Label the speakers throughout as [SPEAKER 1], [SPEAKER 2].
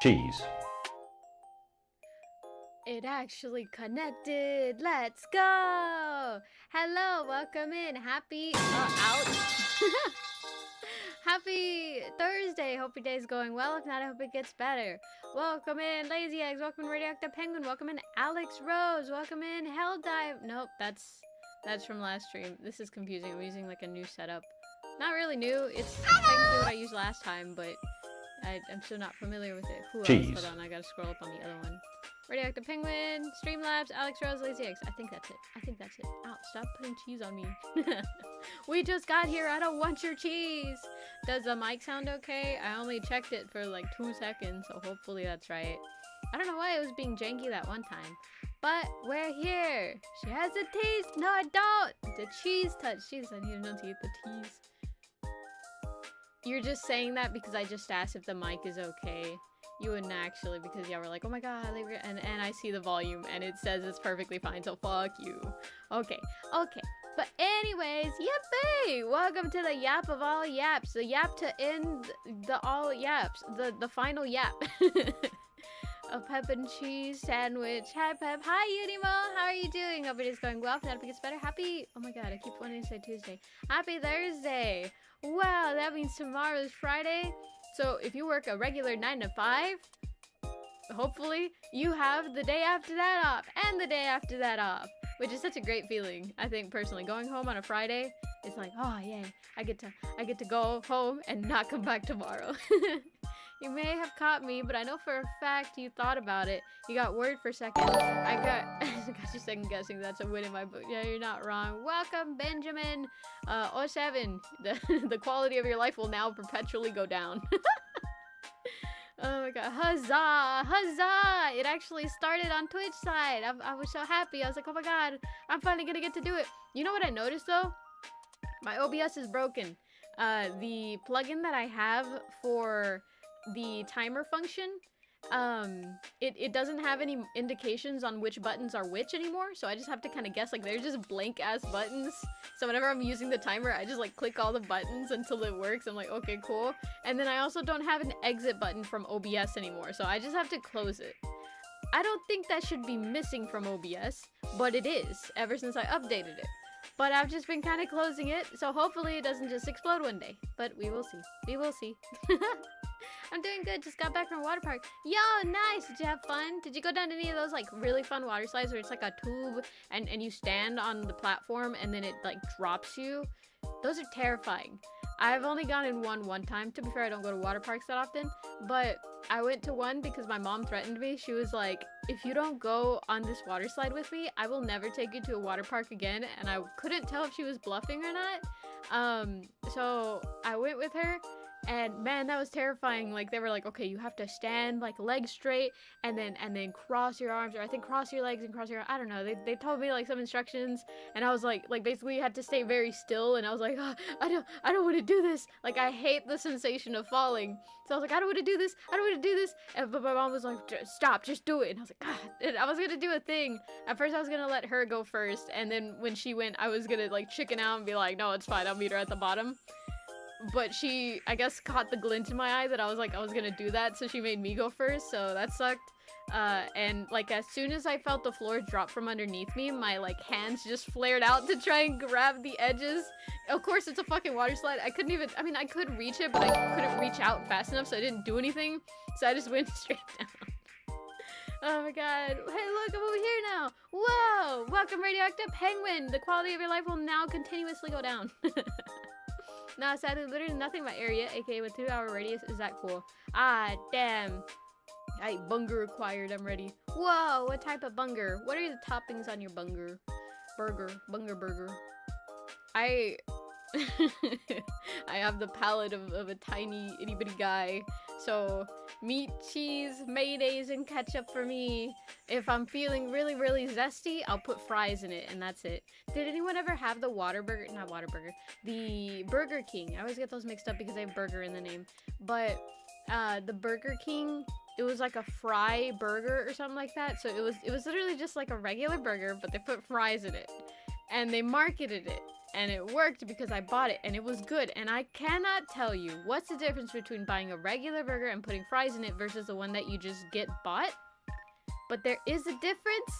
[SPEAKER 1] Cheese.
[SPEAKER 2] It actually connected. Let's go. Hello, welcome in. Happy ouch. Happy Thursday. Hope your day's going well. If not, I hope it gets better. Welcome in Lazy Eggs. Welcome in Radioactive Penguin. Welcome in Alex Rose. Welcome in Hell Dive. Nope, that's from last stream. This is confusing. I'm using like a new setup. Not really new. It's technically what I used last time, but I'm still not familiar with it. Who else? Hold on, I gotta scroll up on the other one. Radioactive Penguin, Streamlabs, Alex Rose, Lazy Eggs. I think that's it. Ow, stop putting cheese on me. We just got here. I don't want your cheese. Does the mic sound okay? I only checked it for like 2 seconds, so hopefully that's right. I don't know why it was being janky that one time. But we're here. She has a tease. No, I don't. The cheese touch. Jeez, I need to enunciate the tease. You're just saying that because I just asked if the mic is okay. You wouldn't actually, because y'all were like, oh my god, and I see the volume and it says it's perfectly fine, so fuck you. Okay. But anyways, yippee! Welcome to the yap of all yaps. The yap to end the all yaps. The final yap. A pep and cheese sandwich. Hi Pep. Hi Unimo. How are you doing? Hope it is going well. If not, it gets better. Happy, oh my god, I keep wanting to say Tuesday. Happy Thursday. Wow, that means tomorrow's Friday. So if you work a regular 9 to 5, hopefully you have the day after that off and the day after that off, which is such a great feeling. I think personally, going home on a Friday, it's like, oh yay, I get to go home and not come back tomorrow. You may have caught me, but I know for a fact you thought about it. You got worried for a second. I got you second guessing. That's a win in my book. Yeah, you're not wrong. Welcome, Benjamin. 07. The quality of your life will now perpetually go down. Oh my god. Huzzah! Huzzah! It actually started on Twitch side. I was so happy. I was like, oh my god, I'm finally gonna get to do it. You know what I noticed though? My OBS is broken. The plugin that I have for the timer function, it doesn't have any indications on which buttons are which anymore, so I just have to kind of guess. Like, they're just blank ass buttons, so whenever I'm using the timer, I just like click all the buttons until it works. I'm like, okay, cool. And then I also don't have an exit button from OBS anymore, so I just have to close it. I don't think that should be missing from OBS, but it is ever since I updated it. But I've just been kind of closing it, so hopefully it doesn't just explode one day. But we will see. We will see. I'm doing good. Just got back from a water park. Yo, nice. Did you have fun? Did you go down to any of those like really fun water slides where it's like a tube and you stand on the platform and then it like drops you? Those are terrifying. I've only gone in one time. To be fair, I don't go to water parks that often, but I went to one because my mom threatened me. She was like, if you don't go on this water slide with me, I will never take you to a water park again. And I couldn't tell if she was bluffing or not. So I went with her And man, that was terrifying. Like they were like, okay, you have to stand like legs straight and then cross your arms, or I think cross your legs and cross your, I don't know. They told me like some instructions, and I was like basically you had to stay very still, and I was like, oh, I don't want to do this. Like I hate the sensation of falling. So I was like, I don't want to do this. I don't want to do this. But my mom was like, stop, just do it. And I was like, ah. And I was gonna do a thing. At first I was gonna let her go first, and then when she went, I was gonna like chicken out and be like, no, it's fine, I'll meet her at the bottom. But she, I guess, caught the glint in my eye that I was like, I was gonna do that, so she made me go first, so that sucked. And like as soon as I felt the floor drop from underneath me, my like hands just flared out to try and grab the edges. Of course, it's a fucking water slide. I couldn't even, I mean, I could reach it, but I couldn't reach out fast enough, so I didn't do anything. So I just went straight down. Oh my god. Hey, look, I'm over here now. Whoa! Welcome, radioactive penguin. The quality of your life will now continuously go down. Nah, sadly, literally nothing in my area, aka with 2-hour radius. Is that cool? Ah, damn. Alright, bunger required. I'm ready. Whoa, what type of bunger? What are the toppings on your bunger? Bunger burger. I have the palate of a tiny itty bitty guy. So, meat, cheese, mayonnaise, and ketchup for me. If I'm feeling really, really zesty, I'll put fries in it, and that's it. Did anyone ever have the Whataburger? Not Whataburger. The Burger King. I always get those mixed up because they have burger in the name. But, the Burger King, it was like a fry burger or something like that. So it was literally just like a regular burger, but they put fries in it. And they marketed it. And it worked because I bought it, and it was good. And I cannot tell you what's the difference between buying a regular burger and putting fries in it versus the one that you just get bought. But there is a difference.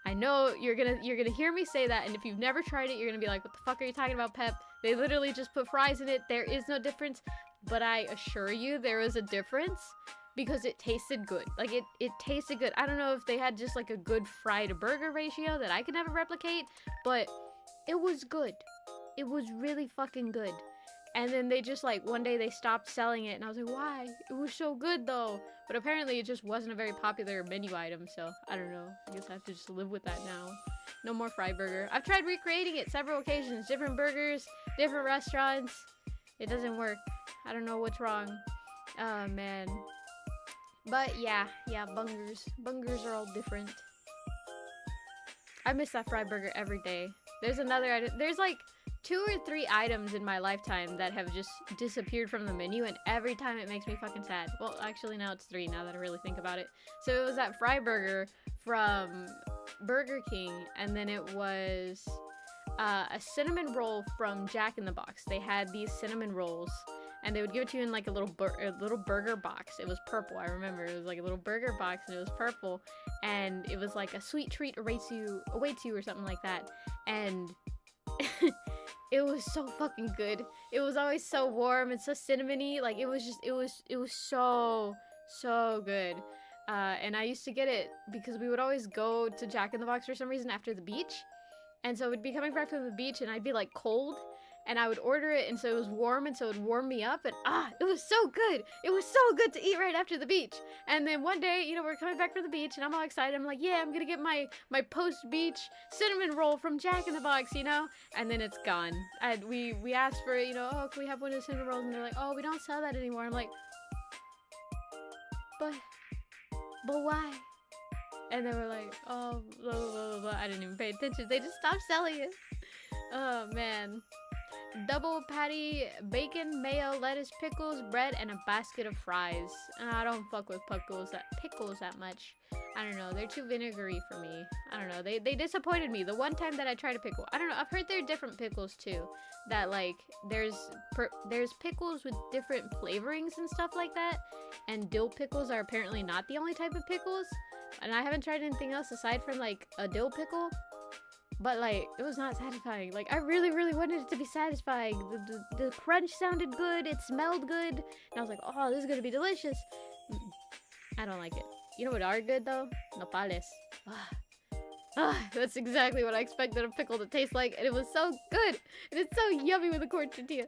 [SPEAKER 2] I know you're gonna hear me say that, and if you've never tried it, you're gonna be like, what the fuck are you talking about, Pep? They literally just put fries in it. There is no difference. But I assure you there is a difference because it tasted good. Like it tasted good. I don't know if they had just like a good fry to burger ratio that I could never replicate, but it was good. It was really fucking good. And then they just like, one day they stopped selling it, and I was like, why? It was so good though. But apparently it just wasn't a very popular menu item, so I don't know. I guess I have to just live with that now. No more fry burger. I've tried recreating it several occasions. Different burgers, different restaurants. It doesn't work. I don't know what's wrong. Oh man. But yeah, bungers. Bungers are all different. I miss that fry burger every day. There's another item. There's like 2 or 3 items in my lifetime that have just disappeared from the menu, and every time it makes me fucking sad. Well, actually now it's 3 now that I really think about it. So it was that fry burger from Burger King, and then it was a cinnamon roll from Jack in the Box. They had these cinnamon rolls, and they would give it to you in like a little burger box. It was purple. I remember it was like a little burger box, and it was purple, and it was like a sweet treat awaits you or something like that. And it was so fucking good. It was always so warm and so cinnamony. Like it was so good. And I used to get it because we would always go to Jack in the Box for some reason after the beach. And so we'd be coming back from the beach, and I'd be like cold, and I would order it, and so it was warm, and so it would warm me up, and it was so good. It was so good to eat right after the beach. And then one day, you know, we're coming back from the beach, and I'm all excited. I'm like, yeah, I'm gonna get my post-beach cinnamon roll from Jack in the Box, you know? And then it's gone. We asked for it, you know, oh, can we have one of the cinnamon rolls? And they're like, oh, we don't sell that anymore. I'm like, but why? And they were like, oh, blah, blah, blah, blah. I didn't even pay attention. They just stopped selling it. Oh, man. Double patty, bacon, mayo, lettuce, pickles, bread, and a basket of fries. I don't fuck with pickles that much. I don't know. They're too vinegary for me. I don't know. They disappointed me. The one time that I tried a pickle. I don't know. I've heard there are different pickles, too. That, like, there's pickles with different flavorings and stuff like that. And dill pickles are apparently not the only type of pickles. And I haven't tried anything else aside from, like, a dill pickle. But, like, it was not satisfying. Like, I really, really wanted it to be satisfying. The crunch sounded good. It smelled good. And I was like, oh, this is going to be delicious. I don't like it. You know what are good, though? Nopales. That's exactly what I expected a pickle to taste like. And it was so good. And it's so yummy with a corn tortilla.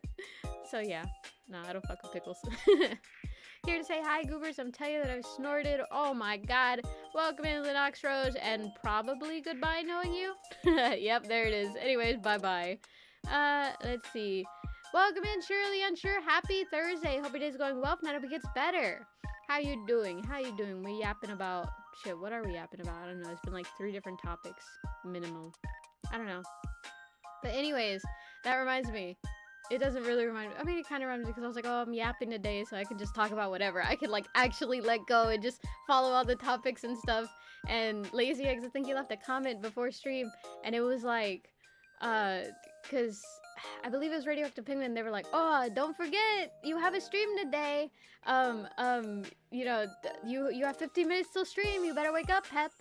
[SPEAKER 2] So, yeah. No, I don't fuck with pickles. Here to say hi, goobers. I'm telling you that I've snorted. Oh my god. Welcome in, Linux Rose, and probably goodbye knowing you. Yep, there it is. Anyways, bye-bye. Let's see. Welcome in, Shirley Unsure. Happy Thursday. Hope your day's going well. If not, hope it gets better. How you doing? How you doing? We yapping about shit. What are we yapping about? I don't know. It's been like 3 different topics minimum. I don't know. But anyways, that reminds me. It doesn't really remind me. I mean, it kind of reminds me because I was like, oh, I'm yapping today, so I can just talk about whatever. I could like actually let go and just follow all the topics and stuff. And Lazy Eggs, I think he left a comment before stream, and it was like, because I believe it was Radioactive Penguin. They were like, oh, don't forget, you have a stream today. You know, you have 15 minutes till stream. You better wake up, Pep.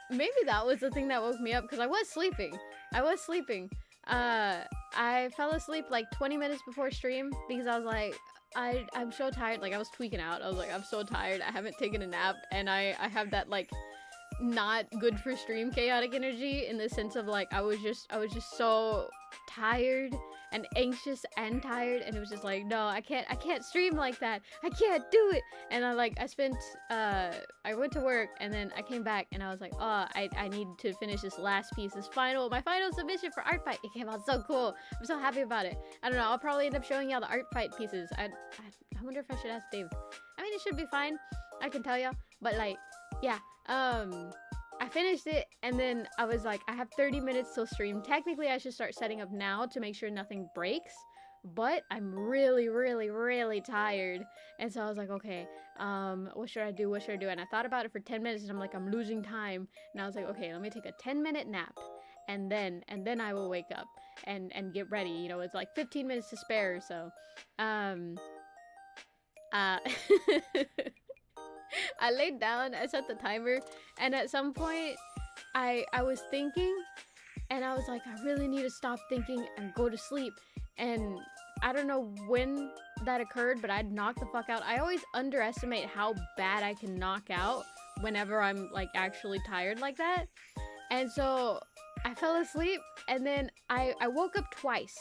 [SPEAKER 2] Maybe that was the thing that woke me up because I was sleeping. I fell asleep like 20 minutes before stream because I was like, I'm so tired. Like I was tweaking out. I was like, I'm so tired. I haven't taken a nap, and I have that like not good for stream chaotic energy in the sense of like I was just so tired and anxious and tired, and it was just like, no, I can't stream like that. I can't do it. And I went to work, and then I came back, and I was like, oh, I need to finish this last piece, my final submission for Art Fight. It came out so cool. I'm so happy about it. I don't know, I'll probably end up showing y'all the Art Fight pieces. I wonder if I should ask Dave. I mean, it should be fine, I can tell y'all, but like, yeah, I finished it, and then I was like, I have 30 minutes till stream. Technically, I should start setting up now to make sure nothing breaks, but I'm really, really, really tired. And so I was like, okay, what should I do? And I thought about it for 10 minutes, and I'm like, I'm losing time. And I was like, okay, let me take a 10-minute nap, and then I will wake up and get ready. You know, it's like 15 minutes to spare or so. I laid down, I set the timer, and at some point, I was thinking, and I was like, I really need to stop thinking and go to sleep. And I don't know when that occurred, but I'd knock the fuck out. I always underestimate how bad I can knock out whenever I'm like actually tired like that. And so I fell asleep, and then I woke up twice.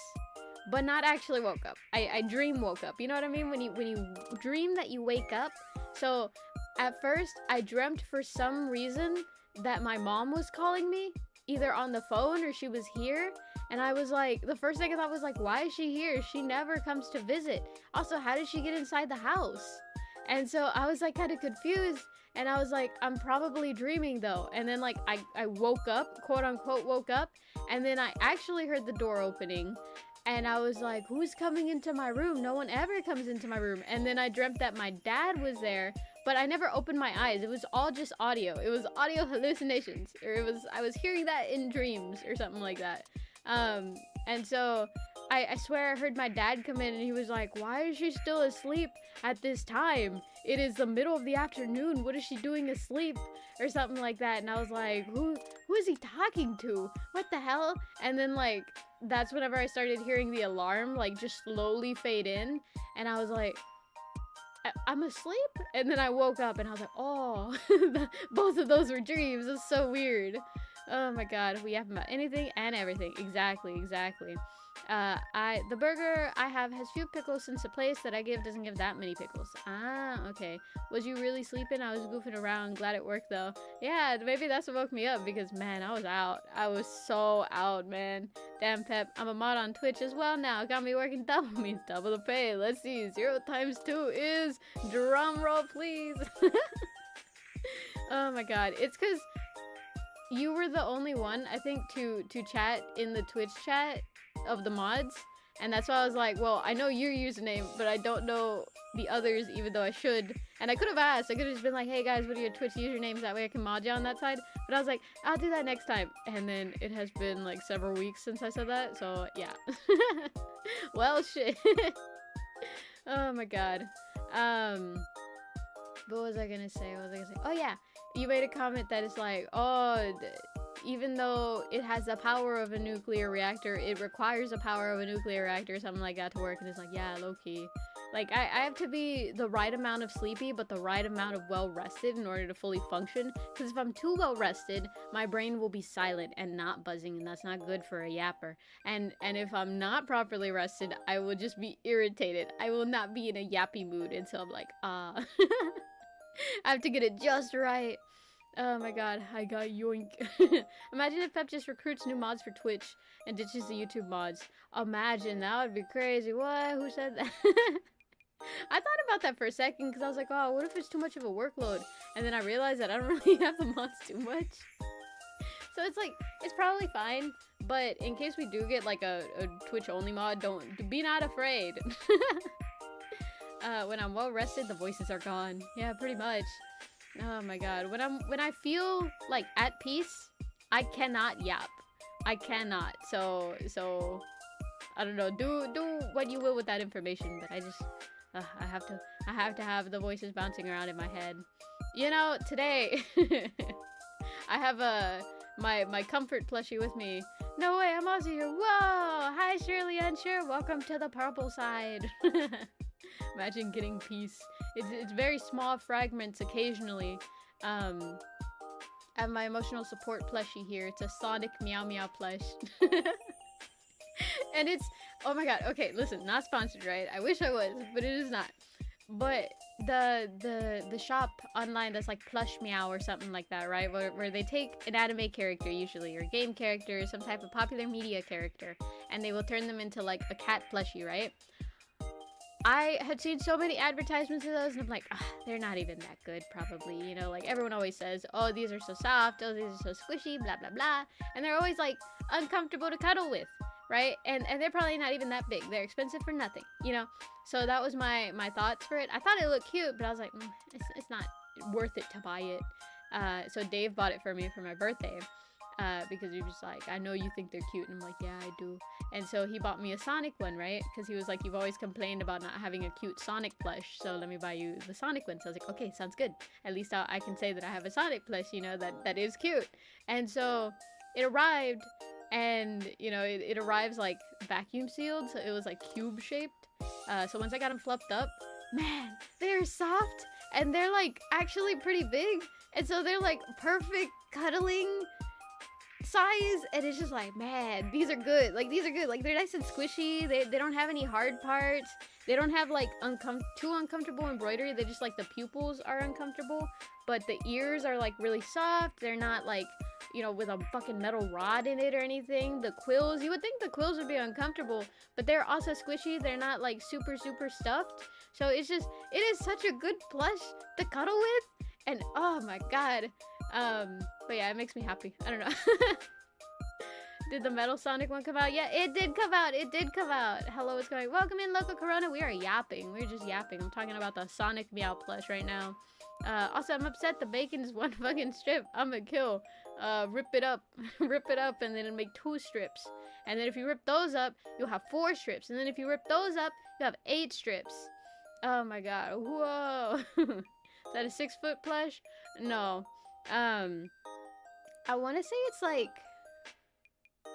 [SPEAKER 2] But not actually woke up. I dream woke up. You know what I mean? When you dream that you wake up. So at first I dreamt for some reason that my mom was calling me, either on the phone or she was here. And I was like, the first thing I thought was like, why is she here? She never comes to visit. Also, how did she get inside the house? And so I was like kind of confused. And I was like, I'm probably dreaming though. And then like I woke up, quote unquote woke up. And then I actually heard the door opening. And I was like, who's coming into my room? No one ever comes into my room. And then I dreamt that my dad was there, but I never opened my eyes. It was all just audio. It was audio hallucinations, or I was hearing that in dreams or something like that. And so I swear I heard my dad come in, and he was like, why is she still asleep at this time? It is the middle of the afternoon. What is she doing asleep? Or something like that. And I was like, who is he talking to? What the hell? And then like, that's whenever I started hearing the alarm like just slowly fade in, and I was like, I'm asleep? And then I woke up, and I was like, oh, both of those were dreams. It's so weird. Oh my god, we have about anything and everything. Exactly. The burger I have has few pickles, since the place that I give doesn't give that many pickles. Ah, okay. Was you really sleeping? I was goofing around. Glad it worked though. Yeah, maybe that's what woke me up, because man, I was out. I was so out, man. Damn, Pep. I'm a mod on Twitch as well now. Got me working double, means double the pay. Let's see. 0 times 2 is, drum roll please. Oh my god. It's because you were the only one, I think, to chat in the Twitch chat of the mods, and that's why I was like, well, I know your username, but I don't know the others, even though I should. And I could have asked. I could have just been like, hey guys, what are your Twitch usernames? That way I can mod you on that side. But I was like, I'll do that next time. And then it has been like several weeks since I said that, so yeah. Well, shit. Oh my god. What was I gonna say? Oh yeah, you made a comment that is like, oh, even though it has the power of a nuclear reactor, it requires the power of a nuclear reactor or something like that to work. And it's like, yeah, low-key. Like, I have to be the right amount of sleepy, but the right amount of well-rested in order to fully function. Because if I'm too well-rested, my brain will be silent and not buzzing, and that's not good for a yapper. And if I'm not properly rested, I will just be irritated. I will not be in a yappy mood, and so I'm like, I have to get it just right. Oh my god, I got yoink. Imagine if Pep just recruits new mods for Twitch and ditches the YouTube mods. Imagine, that would be crazy. What? Who said that? I thought about that for a second because I was like, oh, what if it's too much of a workload? And then I realized that I don't really have the mods too much. So it's like, it's probably fine. But in case we do get like a Twitch only mod, be not afraid. When I'm well rested, the voices are gone. Yeah, pretty much. Oh my god. When I feel like at peace, I cannot yap. I cannot. So I don't know. Do what you will with that information, but I just I have to have the voices bouncing around in my head. You know, today I have my comfort plushie with me. No way, I'm also here. Whoa! Hi Shirley Unsure. Welcome to the purple side. Imagine getting peace. It's very small fragments occasionally. I have my emotional support plushie here. It's a Sonic Meow Meow plush. And it's, oh my god, okay, listen, not sponsored, right? I wish I was, but it is not. But the shop online that's like Plush Meow or something like that, right? Where they take an anime character usually, or game character, or some type of popular media character, and they will turn them into like a cat plushie, right? I had seen so many advertisements of those, and I'm like, they're not even that good, probably. You know, like everyone always says, oh, these are so soft, oh, these are so squishy, blah, blah, blah. And they're always like uncomfortable to cuddle with, right? And they're probably not even that big. They're expensive for nothing, you know? So that was my thoughts for it. I thought it looked cute, but I was like, it's not worth it to buy it. So Dave bought it for me for my birthday. Because he was just like, I know you think they're cute, and I'm like, yeah, I do. And so he bought me a Sonic one, right? Because he was like, you've always complained about not having a cute Sonic plush, so let me buy you the Sonic one. So I was like, okay, sounds good. At least I can say that I have a Sonic plush, you know, that is cute. And so it arrived, and you know, it arrives like vacuum sealed, so it was like cube shaped. So once I got them fluffed up, man, they're soft, and they're like actually pretty big, and so they're like perfect cuddling size, and it's just like, man, these are good. Like, these are good. Like, they're nice and squishy. They don't have any hard parts. They don't have like too uncomfortable embroidery. They just like the pupils are uncomfortable, but the ears are like really soft. They're not like, you know, with a fucking metal rod in it or anything. The quills, you would think the quills would be uncomfortable, but they're also squishy. They're not like super stuffed. So it's just, it is such a good plush to cuddle with, and oh my god. But yeah, it makes me happy. I don't know. Did the Metal Sonic one come out? Yeah, it did come out. It did come out. Hello, what's going on? Welcome in, Local Corona. We are yapping. We're just yapping. I'm talking about the Sonic Meow plush right now. Also, I'm upset the bacon is one fucking strip. I'm gonna kill. Rip it up. Rip it up, and then it'll make 2 strips. And then if you rip those up, you'll have 4 strips. And then if you rip those up, you have 8 strips. Oh my god. Whoa. Is that a 6-foot plush? No. I want to say it's like,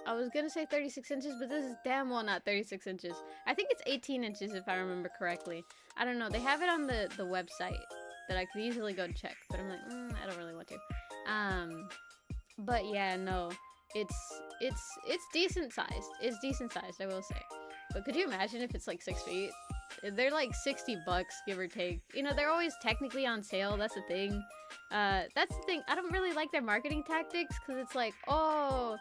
[SPEAKER 2] I was gonna say 36 inches, but this is damn well not 36 inches. I think it's 18 inches if I remember correctly. I don't know. They have it on the website that I could easily go check, but I'm like, I don't really want to. But yeah, no. It's decent sized. It's decent sized, I will say. But could you imagine if it's like 6 feet? They're like $60, give or take. You know, they're always technically on sale. That's the thing. That's the thing. I don't really like their marketing tactics, because it's like, oh,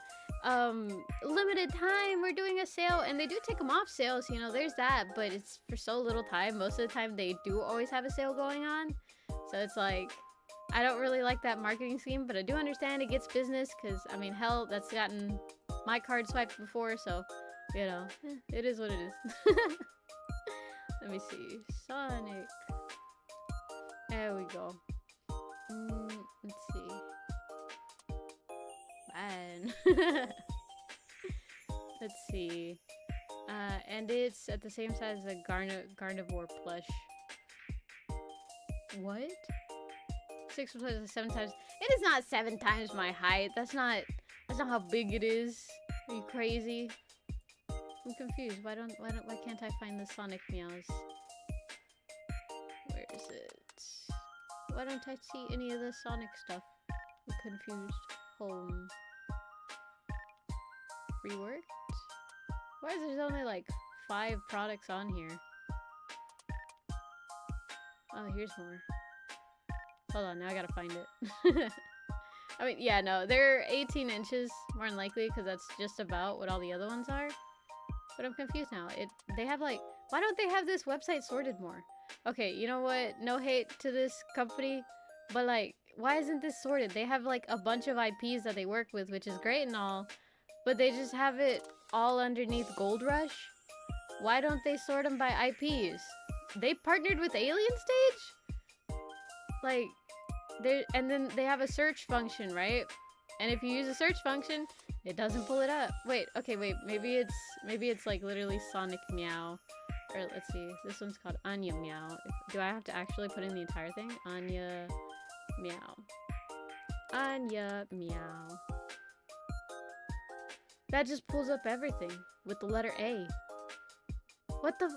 [SPEAKER 2] limited time, we're doing a sale, and they do take them off sales, you know, there's that, but it's for so little time. Most of the time they do always have a sale going on, so it's like, I don't really like that marketing scheme, but I do understand it gets business, because I mean, hell, that's gotten my card swiped before, so you know, it is what it is. Let me see. Sonic. There we go. Let's see. Man. Let's see. And it's at the same size as a carnivore plush. What? 6 plus 7 times. It is not 7 times my height. That's not how big it is. Are you crazy? I'm confused. Why can't I find the Sonic meows? Where is it? Why don't I see any of the Sonic stuff? I'm confused. Home. Reworked? Why is there only like 5 products on here? Oh, here's more. Hold on, now I gotta find it. I mean, yeah, no, they're 18 inches more than likely because that's just about what all the other ones are. But I'm confused now. They have like, why don't they have this website sorted more? Okay, you know what? No hate to this company, but like, why isn't this sorted? They have like a bunch of IPs that they work with, which is great and all, but they just have it all underneath Gold Rush. Why don't they sort them by IPs? They partnered with Alien Stage? Like, and then they have a search function, right? And if you use a search function, it doesn't pull it up. Wait, okay, wait. Maybe it's like literally Sonic Meow. Or let's see. This one's called Anya Meow. Do I have to actually put in the entire thing? Anya Meow. Anya Meow. That just pulls up everything with the letter A. What the...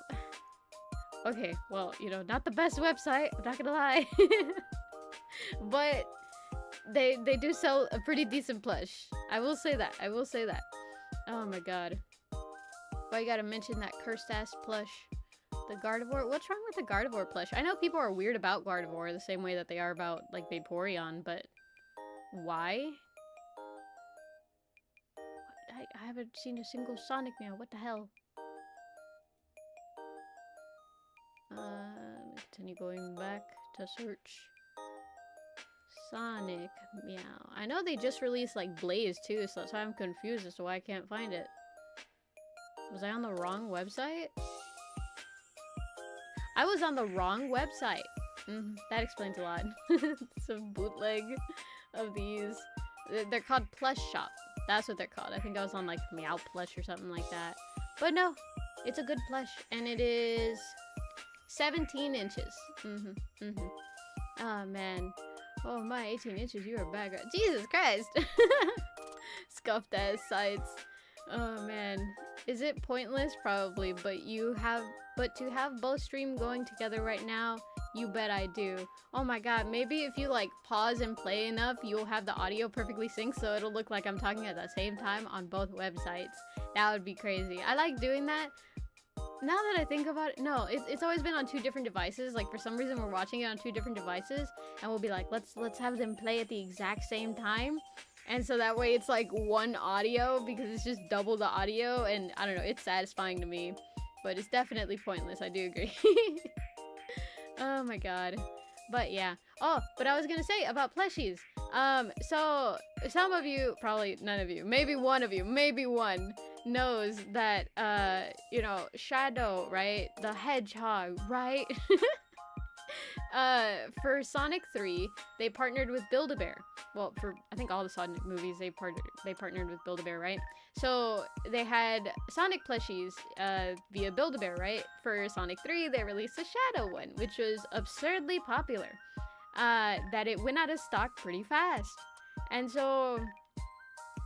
[SPEAKER 2] Okay, well, you know, not the best website. I'm not gonna lie. But they do sell a pretty decent plush. I will say that. I will say that. Oh my god. Why you gotta mention that cursed ass plush? The Gardevoir? What's wrong with the Gardevoir plush? I know people are weird about Gardevoir the same way that they are about, like, Vaporeon, but why? I haven't seen a single Sonic Meow. What the hell? Continue going back to search. Sonic Meow. I know they just released like Blaze too, so that's why I'm confused as to why I can't find it. Was I on the wrong website? I was on the wrong website. That explains a lot. Some bootleg of these. They're called Plush Shop. That's what they're called. I think I was on like Meow Plush or something like that. But no, it's a good plush, and it is 17 inches. Oh man. Oh my, 18 inches, you are a bad guy. Jesus Christ! Scuffed ass sides. Oh man. Is it pointless? Probably, but to have both stream going together right now, you bet I do. Oh my god, maybe if you like pause and play enough, you'll have the audio perfectly synced so it'll look like I'm talking at the same time on both websites. That would be crazy. I like doing that. Now that I think about it, no, it's always been on two different devices. Like, for some reason, we're watching it on two different devices, and we'll be like, let's have them play at the exact same time. And so that way it's like one audio, because it's just double the audio, and I don't know, it's satisfying to me. But it's definitely pointless, I do agree. Oh my god. But yeah. Oh, but I was gonna say about plushies. So some of you, probably none of you, maybe one of you, maybe one, knows that you know, Shadow, right, the hedgehog, right? For Sonic 3 they partnered with Build-A-Bear. Well, for I think all the Sonic movies they partnered with Build-A-Bear, right? So they had Sonic plushies via Build-A-Bear, right? For Sonic 3 they released a Shadow one, which was absurdly popular, that it went out of stock pretty fast. And so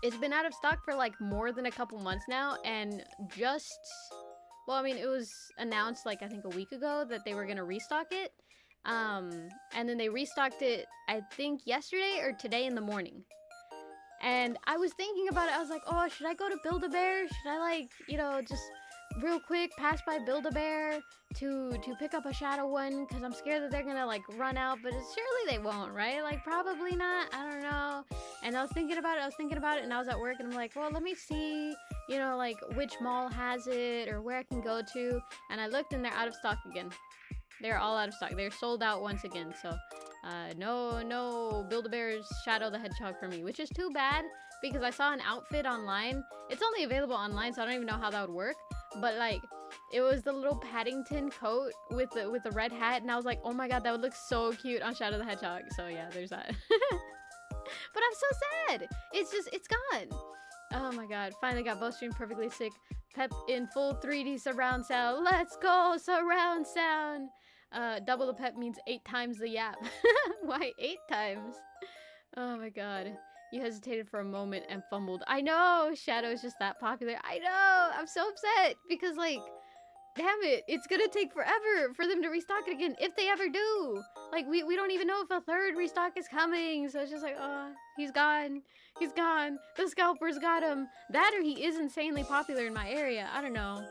[SPEAKER 2] it's been out of stock for like more than a couple months now, and just, well, I mean, it was announced like I think a week ago that they were gonna restock it. And then they restocked it, I think yesterday or today in the morning. And I was thinking about it, I was like, oh, should I go to Build-A-Bear? Should I, like, you know, just real quick pass by Build-A-Bear to pick up a Shadow one? Because I'm scared that they're gonna, like, run out, but surely they won't, right? Like, probably not, I don't know. And I was thinking about it, and I was at work, and I'm like, well, let me see, you know, like, which mall has it, or where I can go to. And I looked, and they're out of stock again. They're all out of stock. They're sold out once again. So, no Build-A-Bear's Shadow the Hedgehog for me, which is too bad because I saw an outfit online. It's only available online, so I don't even know how that would work. But like, it was the little Paddington coat with the red hat, and I was like, oh my god, that would look so cute on Shadow the Hedgehog. So yeah, there's that. But I'm so sad. It's gone. Oh my god, finally got both stream perfectly sick. Pep in full 3D surround sound. Let's go, surround sound. Double the pep means 8 times the yap. Why 8 times? Oh my god. You hesitated for a moment and fumbled. I know! Shadow is just that popular. I know! I'm so upset! Because, like, damn it, it's gonna take forever for them to restock it again, if they ever do! Like, we don't even know if a third restock is coming, so it's just like, oh, he's gone. He's gone. The scalpers got him. That or he is insanely popular in my area. I don't know.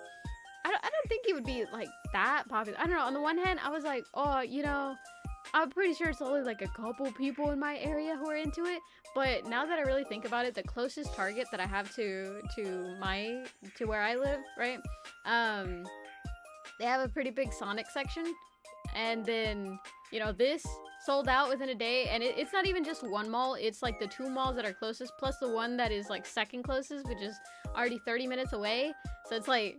[SPEAKER 2] I don't think he would be, like, that popular. I don't know. On the one hand, I was like, oh, you know, I'm pretty sure it's only like a couple people in my area who are into it. But now that I really think about it, the closest target that I have to where I live, right? They have a pretty big Sonic section, and then this sold out within a day, and it's not even just one mall. It's like the 2 malls that are closest, plus the one that is like second closest, which is already 30 minutes away. So it's like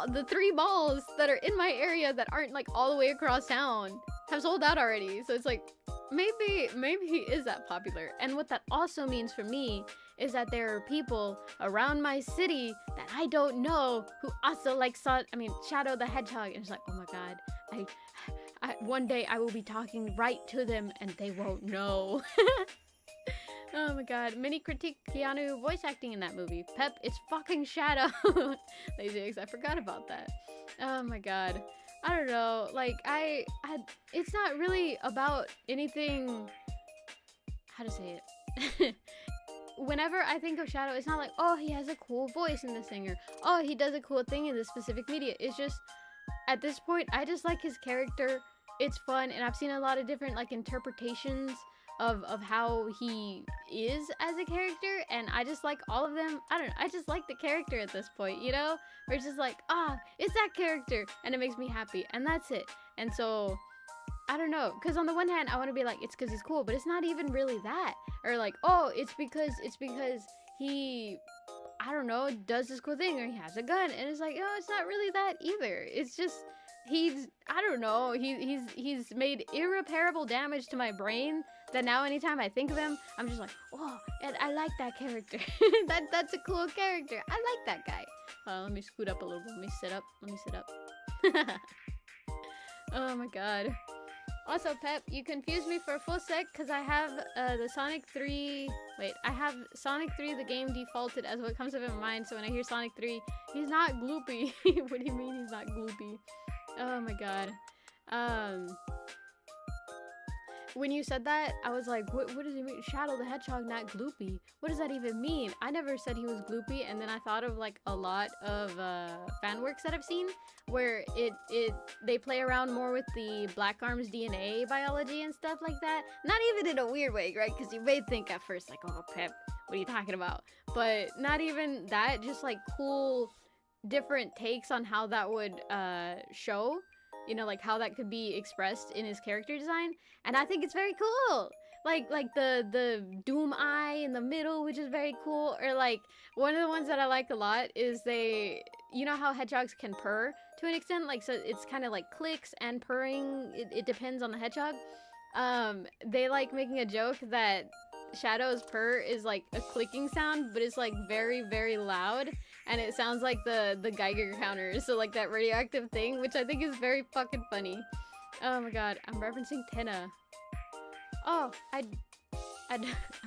[SPEAKER 2] the 3 malls that are in my area that aren't like all the way across town have sold out already. So it's like maybe he is that popular. And what that also means for me is that there are people around my city that I don't know who also like Shadow the Hedgehog, and it's like, oh my god, one day I will be talking right to them and they won't know. Oh my god. Mini critique Keanu voice acting in that movie. Pep, it's fucking Shadow. Lazy Eggs, I forgot about that. Oh my god. I don't know. Like, it's not really about anything. How to say it? Whenever I think of Shadow, it's not like, oh, he has a cool voice in this thing, or oh, he does a cool thing in this specific media. It's just, at this point, I just like his character. It's fun, and I've seen a lot of different like interpretations of how he is as a character, and I just like all of them. I don't know, I just like the character at this point, where it's just like, it's that character, and it makes me happy, and that's it. And so I don't know, because on the one hand I want to be like, it's because he's cool, but it's not even really that. Or like, oh, it's because he, I don't know, does this cool thing, or he has a gun, and it's like, no, it's not really that either. It's just I don't know, he's made irreparable damage to my brain that now anytime I think of him, I'm just like, oh, and I like that character. That's a cool character. I like that guy. Let me scoot up a little bit. Let me sit up. Oh my god. Also, Pep, you confused me for a full sec because I have the Sonic 3... Wait, I have Sonic 3, the game defaulted as what comes up in my mind, so when I hear Sonic 3, he's not gloopy. What do you mean he's not gloopy? Oh my god. When you said that, I was like, what does he mean? Shadow the Hedgehog, not gloopy. What does that even mean? I never said he was gloopy, and then I thought of like a lot of fan works that I've seen where they play around more with the Black Arm's DNA biology and stuff like that. Not even in a weird way, right? Because you may think at first like, oh, Pep, what are you talking about? But not even that, just like cool different takes on how that would show, like how that could be expressed in his character design, and I think it's very cool. Like the doom eye in the middle, which is very cool, or like one of the ones that I like a lot is how hedgehogs can purr to an extent, like, so it's kind of like clicks and purring. It depends on the hedgehog. They like making a joke that Shadow's purr is like a clicking sound, but it's like very, very loud, and it sounds like the Geiger counter, so like that radioactive thing, which I think is very fucking funny. Oh my god, I'm referencing Tenna. Oh, I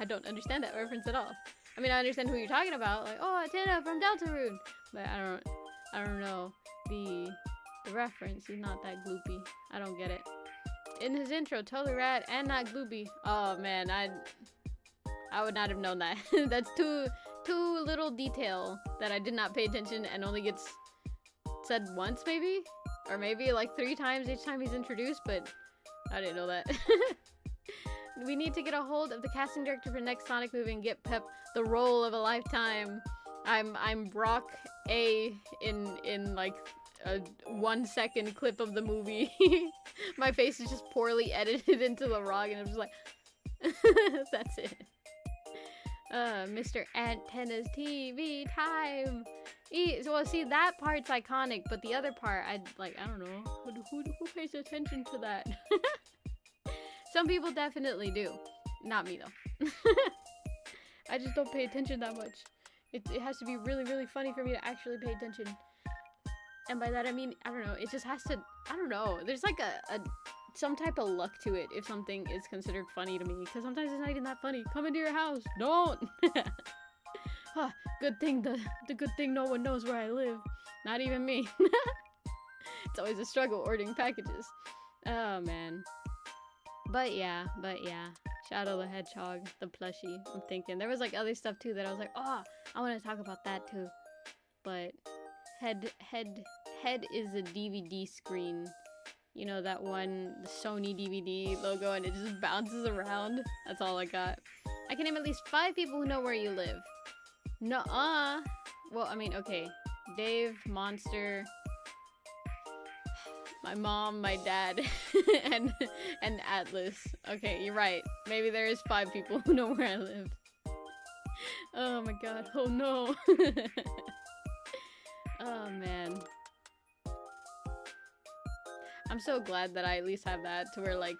[SPEAKER 2] don't understand that reference at all. I mean, I understand who you're talking about, like, oh, Tenna from Deltarune, but I don't know the reference. He's not that gloopy. I don't get it. In his intro, totally rad and not gloopy. Oh man, I would not have known that. That's too little detail that I did not pay attention, and only gets said once maybe, or maybe like 3 times each time he's introduced, but I didn't know that. We need to get a hold of the casting director for next Sonic movie and get Pep the role of a lifetime. I'm Brock A in like a 1-second clip of the movie. My face is just poorly edited into the Rock, and I'm just like, that's it. Mr. Antenna's TV time. Well, see, that part's iconic, but the other part, I don't know. Who pays attention to that? Some people definitely do. Not me, though. I just don't pay attention that much. It has to be really, really funny for me to actually pay attention. And by that, I mean, I don't know. It just has to, I don't know. There's like some type of luck to it if something is considered funny to me, because sometimes it's not even that funny. Come into your house. Don't. Huh, good thing the good thing no one knows where I live. Not even me. It's always a struggle ordering packages. Oh man. But yeah. Shadow the Hedgehog, the plushie. I'm thinking there was like other stuff too that I was like, oh, I want to talk about that too. But head is a DVD screen you know, that one, the Sony DVD logo, and it just bounces around. That's all I got. I can name at least 5 people who know where you live. Nuh-uh. Well, I mean, okay. Dave, Monster, my mom, my dad, and Atlas. Okay, you're right. Maybe there is 5 people who know where I live. Oh my god. Oh no. Oh man. I'm so glad that I at least have that to where, like,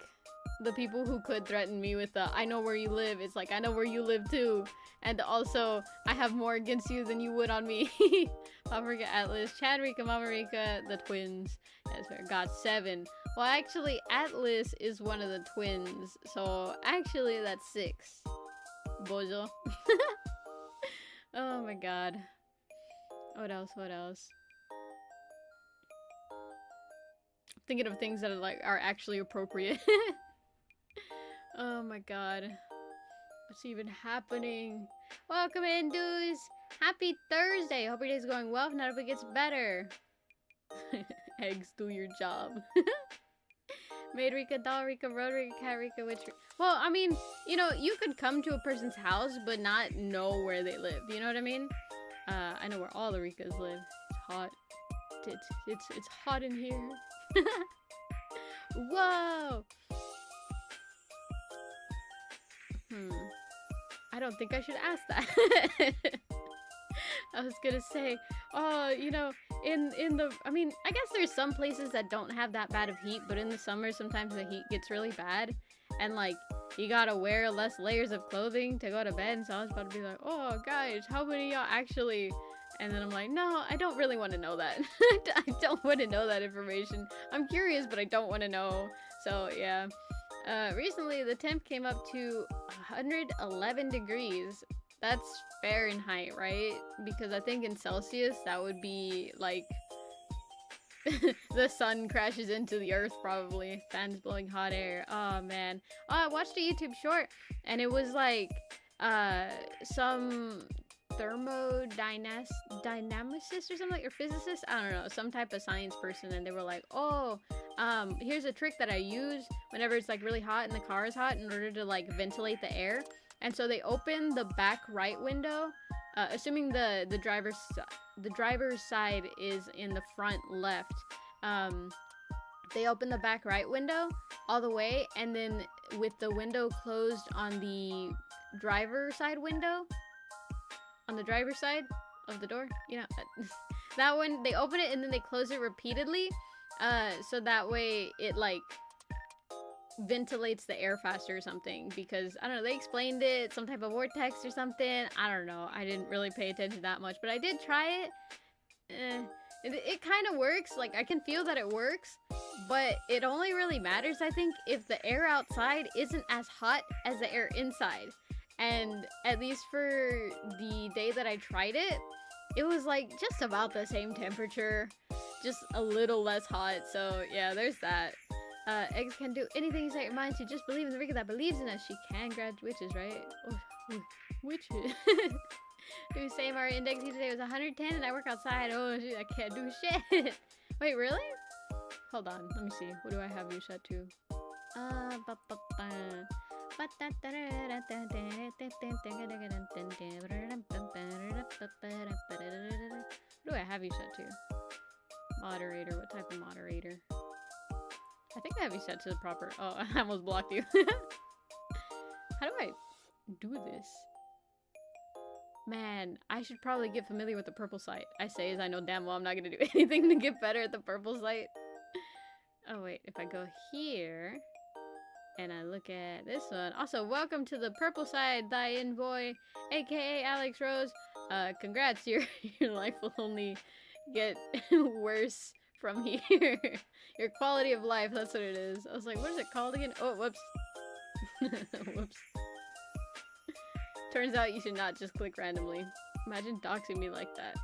[SPEAKER 2] the people who could threaten me with the I know where you live, it's like I know where you live too. And also, I have more against you than you would on me. Paprika, Atlas, Chadrika, Mamarika, the twins. That's fair. Got 7. Well, actually, Atlas is one of the twins. So, actually, that's 6. Bozo. Oh my god. What else? What else? Thinking of things that are, like, are actually appropriate. Oh my god. What's even happening? Welcome in, dudes! Happy Thursday! Hope your day's going well. If not, hope it gets better. Eggs, do your job. Maid Rika, Doll Rika, Road Rika, Cat Rika, Witch Rika. Well, I mean, you know, you could come to a person's house but not know where they live. You know what I mean? I know where all the Rikas live. It's hot. It's hot in here. Whoa! I don't think I should ask that. I was gonna say, oh, you know, in the, I mean, I guess there's some places that don't have that bad of heat, but in the summer, sometimes the heat gets really bad, and, like, you gotta wear less layers of clothing to go to bed, so I was about to be like, oh, guys, how many y'all actually, and then I'm like, no, I don't really want to know that. I don't want to know that information. I'm curious, but I don't want to know, so, yeah. Recently, the temp came up to 111 degrees. That's Fahrenheit, right? Because I think in Celsius, that would be, like, the sun crashes into the earth, probably. Fans blowing hot air. Oh, man. Oh, I watched a YouTube short, and it was, like, some thermodynamicist or something, or physicist, I don't know, some type of science person, and they were like, oh, here's a trick that I use whenever it's, like, really hot and the car is hot in order to, like, ventilate the air. And so they open the back right window, assuming the driver's side is in the front left. They open the back right window all the way, and then with the window closed on the driver's side window, on the driver's side of the door, you know, that one, they open it and then they close it repeatedly, so that way it, like, ventilates the air faster or something, because I don't know, they explained it, some type of vortex or something. I don't know, I didn't really pay attention that much, but I did try it. It kind of works, like, I can feel that it works, but it only really matters, I think, if the air outside isn't as hot as the air inside. And at least for the day that I tried it, it was, like, just about the same temperature, just a little less hot. So yeah, there's that. Eggs can do anything you set your mind to. Just believe in the Rika that believes in us. She can grab witches, right? Oh, witches. Who's saying our index today was 110 and I work outside. Oh, shit, I can't do shit. Wait, really? Hold on, let me see. What do I have you set to? What do I have you set to? Moderator. What type of moderator? I think I have you set to the proper... Oh, I almost blocked you. How do I do this? Man, I should probably get familiar with the purple site. I say as I know damn well I'm not gonna do anything to get better at the purple site. Oh wait, if I go here and I look at this one. Also, welcome to the purple side, thy envoy, aka Alex Rose. Congrats, your life will only get worse from here. Your quality of life, that's what it is. I was like, what is it called again? Oh, whoops. Whoops. Turns out you should not just click randomly. Imagine doxing me like that.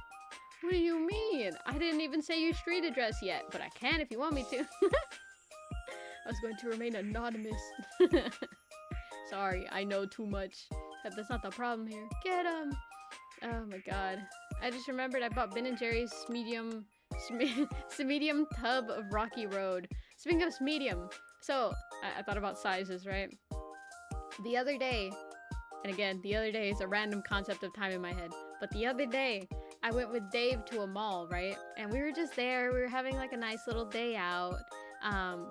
[SPEAKER 2] What do you mean? I didn't even say your street address yet, but I can if you want me to. I was going to remain anonymous. Sorry, I know too much. That's not the problem here. Get him! Oh my god. I just remembered I bought Ben & Jerry's medium Medium tub of Rocky Road. Speaking of medium, so I thought about sizes, right? The other day, and again, the other day is a random concept of time in my head, but the other day, I went with Dave to a mall, right? And we were just there. We were having like a nice little day out.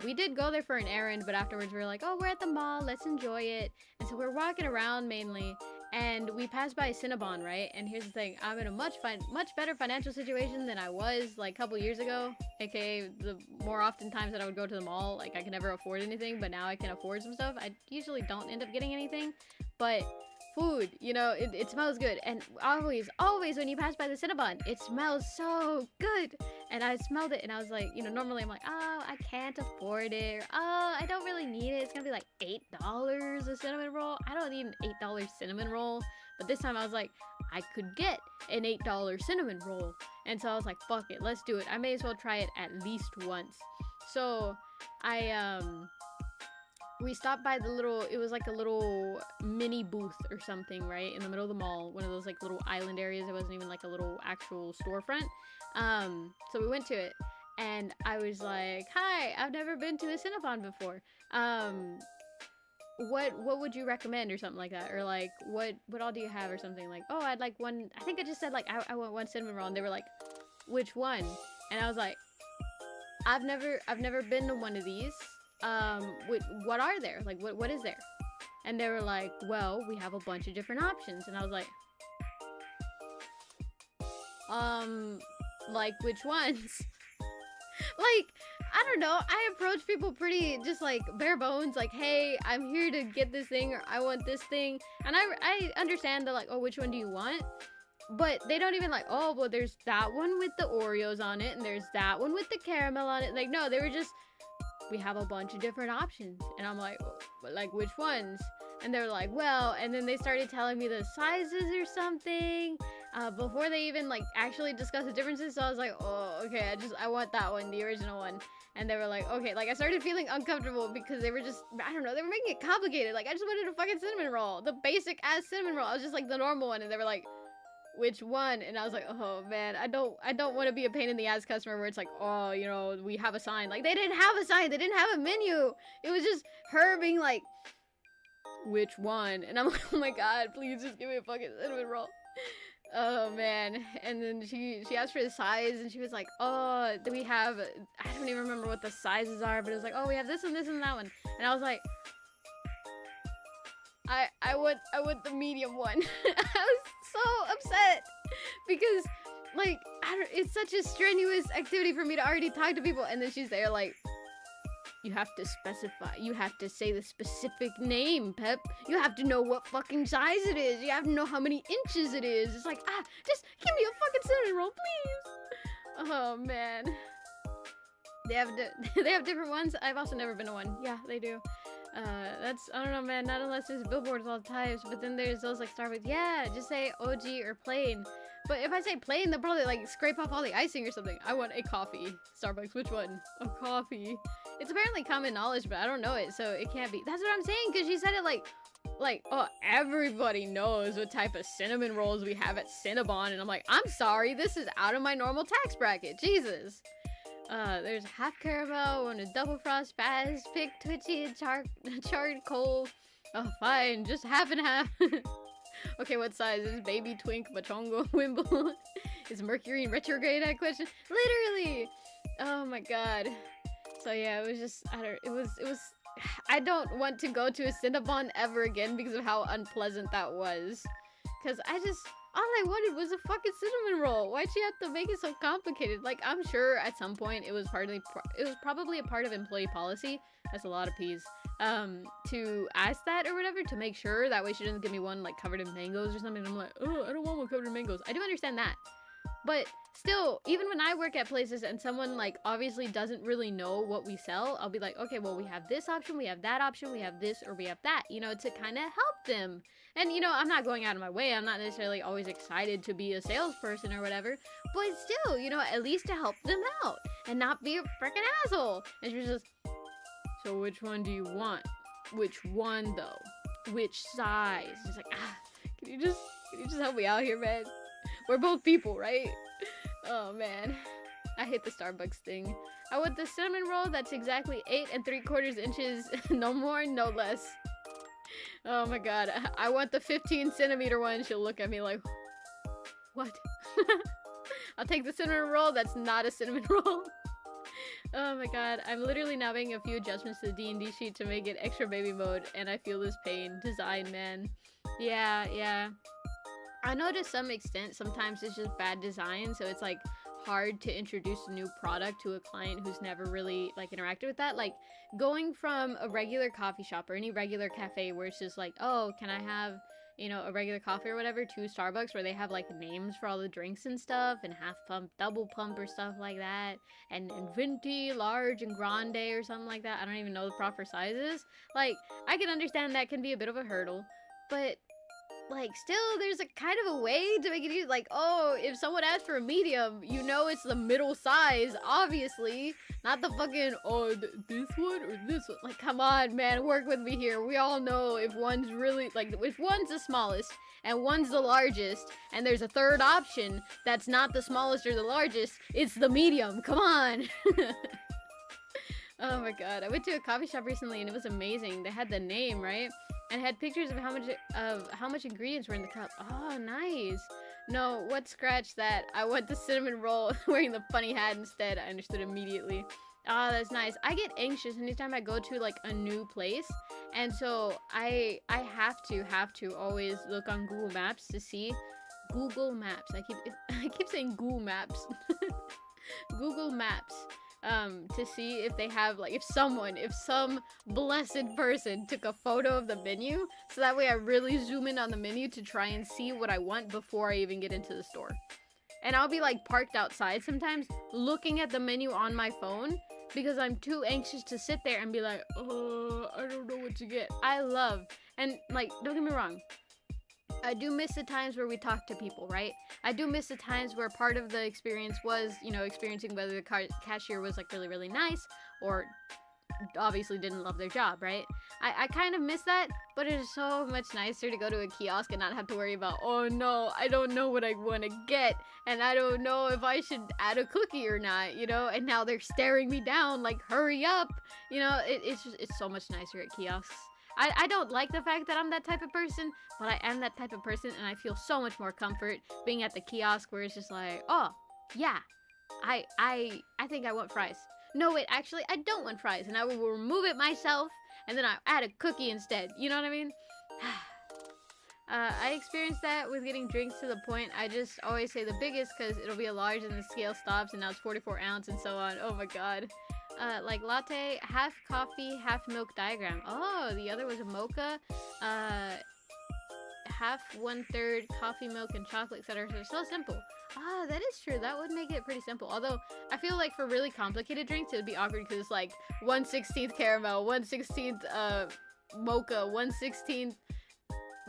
[SPEAKER 2] We did go there for an errand, but afterwards we were like, oh, we're at the mall. Let's enjoy it. And so we're walking around mainly, and we passed by Cinnabon, right? And here's the thing. I'm in a much better financial situation than I was like a couple years ago. AKA the more often times that I would go to the mall, like I could never afford anything, but now I can afford some stuff. I usually don't end up getting anything, but food, you know, it smells good. And always when you pass by the Cinnabon, it smells so good. And I smelled it and I was like, you know, normally I'm like, oh, I can't afford it, or oh, I don't really need it, it's gonna be like $8 a cinnamon roll. I don't need an $8 cinnamon roll. But this time I was like, I could get an $8 cinnamon roll. And so I was like, fuck it, let's do it. I may as well try it at least once. So we stopped by the little, it was like a little mini booth or something, right? In the middle of the mall, one of those like little island areas. It wasn't even like a little actual storefront. So we went to it and I was like, hi, I've never been to a Cinnabon before. What would you recommend or something like that? Or like, what all do you have or something? Like, oh, I'd like one, I think I just said like, I want one cinnamon roll, and they were like, which one? And I was like, I've never been to one of these. What are there? Like, what is there? And they were like, well, we have a bunch of different options. And I was like, like which ones? Like, I don't know. I approach people pretty just like bare bones, like, hey, I'm here to get this thing, or I want this thing. And I understand that, like, oh, which one do you want? But they don't even like, oh, well, there's that one with the Oreos on it, and there's that one with the caramel on it. Like, no, they were just, we have a bunch of different options. And I'm like, but like, which ones? And they're like, well, and then they started telling me the sizes or something before they even like actually discussed the differences. So I was like, oh, okay, I want that one, the original one. And they were like, okay, like I started feeling uncomfortable because they were just, I don't know, they were making it complicated. Like I just wanted a fucking cinnamon roll, the basic ass cinnamon roll. I was just like the normal one, and they were like, which one? And I was like, oh man, I don't want to be a pain in the ass customer where it's like, oh, you know, we have a sign. Like they didn't have a sign, they didn't have a menu. It was just her being like, which one? And I'm like, oh my god, please just give me a fucking cinnamon roll. Oh man. And then she asked for the size, and she was like, oh, do we have, I don't even remember what the sizes are, but it was like, oh, we have this and this and that one. And I was like, I want the medium one. I was so upset because like it's such a strenuous activity for me to already talk to people, and then she's there like, you have to specify, you have to say the specific name, Pep. You have to know what fucking size it is. You have to know how many inches it is. It's like, just give me a fucking cinnamon roll, please. Oh man. They have different ones. I've also never been to one. Yeah, they do. That's, I don't know, man, not unless there's billboards all the times, but then there's those like Starbucks. Yeah, just say OG or plain. But if I say plain, they'll probably like scrape off all the icing or something. I want a coffee. Starbucks, which one? A coffee. It's apparently common knowledge, but I don't know it, so it can't be. That's what I'm saying, because she said it like, oh, everybody knows what type of cinnamon rolls we have at Cinnabon, and I'm like, I'm sorry, this is out of my normal tax bracket, Jesus. There's half caramel, one with double frost, fast, pick, twitchy, and charcoal. Oh, fine, just half and half. Okay, what size is baby twink, machongo, wimble? Is Mercury in retrograde? That question. Literally. Oh my god. So yeah, it was just, I don't want to go to a Cinnabon ever again because of how unpleasant that was. Cause all I wanted was a fucking cinnamon roll. Why'd she have to make it so complicated? Like, I'm sure at some point it was probably a part of employee policy. That's a lot of P's. To ask that or whatever, to make sure that way she doesn't give me one like covered in mangoes or something. I'm like, oh, I don't want one covered in mangoes. I do understand that. But still, even when I work at places and someone like obviously doesn't really know what we sell, I'll be like, okay, well, we have this option, we have that option, we have this, or we have that, you know, to kind of help them. And, you know, I'm not going out of my way. I'm not necessarily always excited to be a salesperson or whatever, but still, you know, at least to help them out and not be a freaking asshole. And she was just, so which one do you want? Which one though? Which size? She's like, can you just help me out here, man? We're both people, right? Oh man. I hate the Starbucks thing. I want the cinnamon roll that's exactly 8 3/4 inches, no more, no less. Oh my god. I want the 15 centimeter one. She'll look at me like, what? I'll take the cinnamon roll that's not a cinnamon roll. Oh my god. I'm literally now making a few adjustments to the D&D sheet to make it extra baby mode, and I feel this pain. Design, man. Yeah. I know to some extent sometimes it's just bad design, so it's like hard to introduce a new product to a client who's never really like interacted with that. Like going from a regular coffee shop or any regular cafe where it's just like, oh, can I have, you know, a regular coffee or whatever, to Starbucks where they have like names for all the drinks and stuff, and half pump, double pump or stuff like that, and venti, large, and grande or something like that. I don't even know the proper sizes. Like, I can understand that can be a bit of a hurdle, but like, still, there's a kind of a way to make it easy. Like, oh, if someone asks for a medium, you know it's the middle size, obviously. Not the fucking, oh, this one or this one. Like, come on, man, work with me here. We all know if one's really, like, if one's the smallest and one's the largest, and there's a third option that's not the smallest or the largest, it's the medium. Come on. Oh my god. I went to a coffee shop recently and it was amazing. They had the name, right? And had pictures of how much ingredients were in the cup. Oh, nice. No, what, scratch that. I want the cinnamon roll wearing the funny hat instead. I understood immediately. Oh, that's nice. I get anxious anytime I go to like a new place, and so I have to always look on Google Maps to see Google Maps. I keep saying Google Maps. Google Maps. To see if they have, like, if some blessed person took a photo of the menu, so that way I really zoom in on the menu to try and see what I want before I even get into the store. And I'll be like parked outside sometimes looking at the menu on my phone because I'm too anxious to sit there and be like, oh, I don't know what to get. I love, and like, don't get me wrong, I do miss the times where we talk to people, right? I do miss the times where part of the experience was, you know, experiencing whether the cashier was like really, really nice or obviously didn't love their job, right? I kind of miss that, but it is so much nicer to go to a kiosk and not have to worry about, oh no, I don't know what I want to get, and I don't know if I should add a cookie or not, you know, and now they're staring me down like, hurry up, you know. It's so much nicer at kiosks. I don't like the fact that I'm that type of person, but I am that type of person, and I feel so much more comfort being at the kiosk where it's just like, oh, yeah, I think I want fries. No, wait, actually, I don't want fries, and I will remove it myself, and then I add a cookie instead. You know what I mean? I experienced that with getting drinks to the point I just always say the biggest because it'll be a large and the scale stops, and now it's 44 ounce and so on. Oh my god. Like latte, half coffee, half milk diagram. Oh, the other was a mocha. Half 1/3 coffee, milk, and chocolate, etc. So so simple. Ah, that is true. That would make it pretty simple. Although, I feel like for really complicated drinks, it would be awkward because it's like 1/16 caramel, 1/16 mocha, 1/16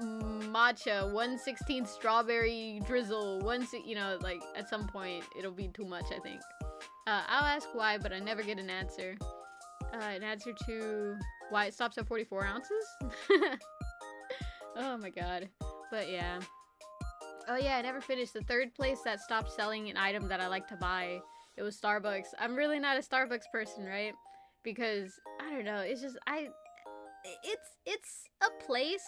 [SPEAKER 2] matcha, 1/16 strawberry drizzle, you know, like at some point it'll be too much, I think. I'll ask why, but I never get an answer. An answer to why it stops at 44 ounces? Oh my god. But yeah. Oh yeah, I never finished. The third place that stopped selling an item that I like to buy, it was Starbucks. I'm really not a Starbucks person, right? Because, I don't know, it's just, it's a place,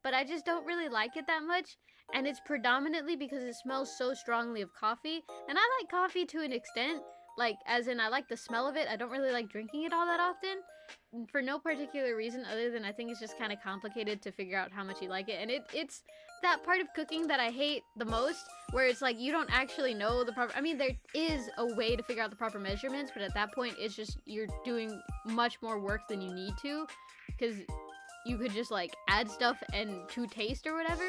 [SPEAKER 2] but I just don't really like it that much. And it's predominantly because it smells so strongly of coffee. And I like coffee to an extent. Like, as in, I like the smell of it. I don't really like drinking it all that often. For no particular reason other than I think it's just kind of complicated to figure out how much you like it. And it's that part of cooking that I hate the most, where it's like you don't actually know the proper... I mean, there is a way to figure out the proper measurements, but at that point, it's just you're doing much more work than you need to. Because you could just, like, add stuff and to taste or whatever.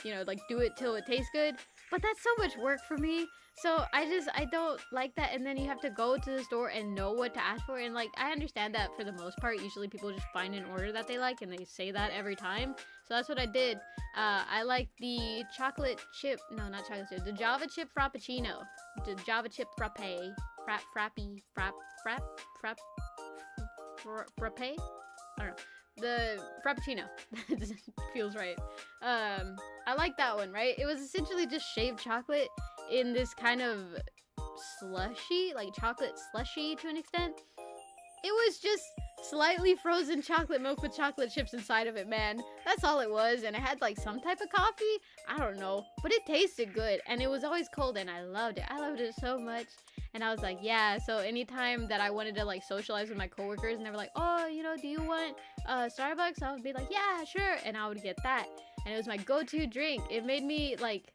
[SPEAKER 2] You know, like, do it till it tastes good. But that's so much work for me. So I don't like that, and then you have to go to the store and know what to ask for, and like, I understand that for the most part, usually people just find an order that they like, and they say that every time, so that's what I did. I like the chocolate chip, no, not chocolate chip, the Java chip frappuccino, the Java chip frappe, frappe, I don't know. The frappuccino. Feels right. I like that one, right? It was essentially just shaved chocolate in this kind of slushy, like chocolate slushy to an extent. It was just slightly frozen chocolate milk with chocolate chips inside of it, man. That's all it was, and it had like some type of coffee. I don't know, but it tasted good, and it was always cold, and I loved it. I loved it so much, and I was like, yeah. So anytime that I wanted to like socialize with my coworkers, and they were like, oh, you know, do you want Starbucks? I would be like, yeah, sure, and I would get that, and it was my go-to drink. It made me like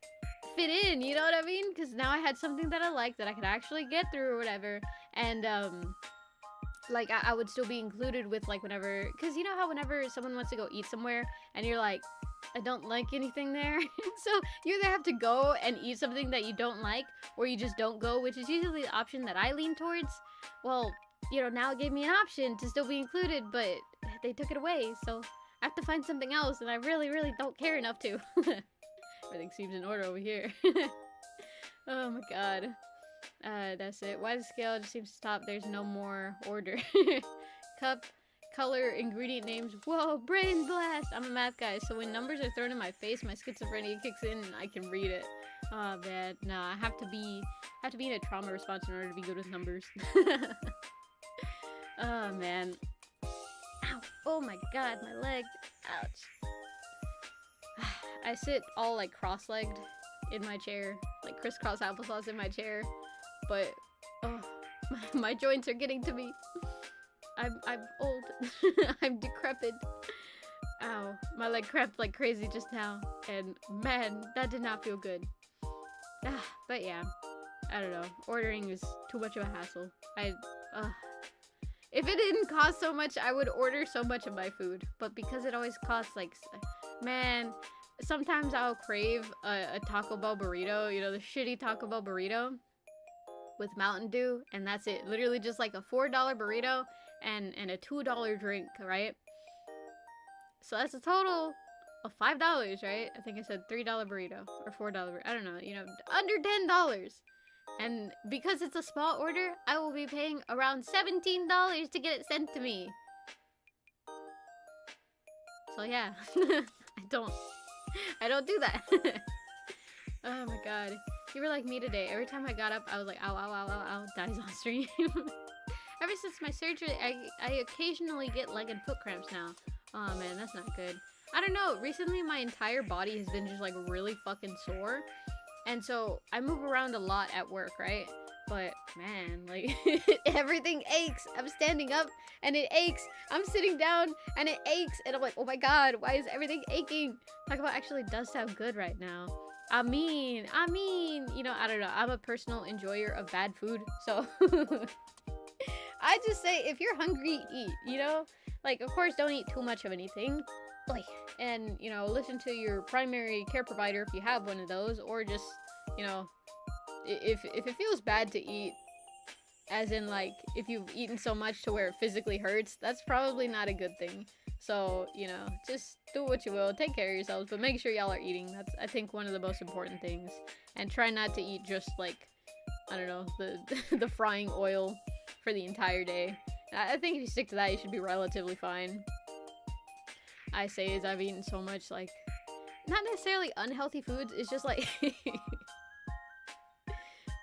[SPEAKER 2] fit in, you know what I mean? Because now I had something that I liked that I could actually get through or whatever, and like I would still be included with like whenever, because you know how whenever someone wants to go eat somewhere and you're like, I don't like anything there. So you either have to go and eat something that you don't like, or you just don't go, which is usually the option that I lean towards. Well, you know, now it gave me an option to still be included, but they took it away, so I have to find something else, and I really don't care enough to. Everything seems in order over here. Oh my god. That's it. Why the scale just seems to stop? There's no more order. Cup, color, ingredient names. Whoa, brain blast! I'm a math guy, so when numbers are thrown in my face, my schizophrenia kicks in and I can read it. Oh man, no, I have to be in a trauma response in order to be good with numbers. Oh man. Ow! Oh my god, my leg. Ouch. I sit all like cross-legged in my chair, like crisscross applesauce in my chair. But oh, my joints are getting to me. I'm old. I'm decrepit. Ow, my leg cramped like crazy just now, and man, that did not feel good. But yeah, I don't know. Ordering is too much of a hassle. If it didn't cost so much, I would order so much of my food. But because it always costs like, man, sometimes I'll crave a Taco Bell burrito. You know, the shitty Taco Bell burrito with Mountain Dew, and that's it. Literally just like a $4 burrito and a $2 drink, right? So that's a total of $5, right? I think I said $3 burrito or $4 burrito. I don't know, you know, under $10. And because it's a small order, I will be paying around $17 to get it sent to me. So yeah, I don't do that. Oh my god. You were like me today. Every time I got up, I was like, ow, ow, ow, ow, ow, dies on stream. Ever since my surgery, I occasionally get leg and foot cramps now. Oh man, that's not good. I don't know, recently my entire body has been just like really fucking sore. And so I move around a lot at work, right? But man, like everything aches. I'm standing up and it aches. I'm sitting down and it aches. And I'm like, oh my god, why is everything aching? Talk about actually does sound good right now. I mean, you know, I don't know. I'm a personal enjoyer of bad food, so I just say if you're hungry, eat, you know? Like, of course, don't eat too much of anything. Like, and, you know, listen to your primary care provider if you have one of those, or just, you know, if it feels bad to eat, as in, like, if you've eaten so much to where it physically hurts, that's probably not a good thing. So, you know, just do what you will. Take care of yourselves, but make sure y'all are eating. That's, I think, one of the most important things. And try not to eat just, like, I don't know, the frying oil for the entire day. I think if you stick to that, you should be relatively fine. I say is I've eaten so much, like, not necessarily unhealthy foods. It's just, like,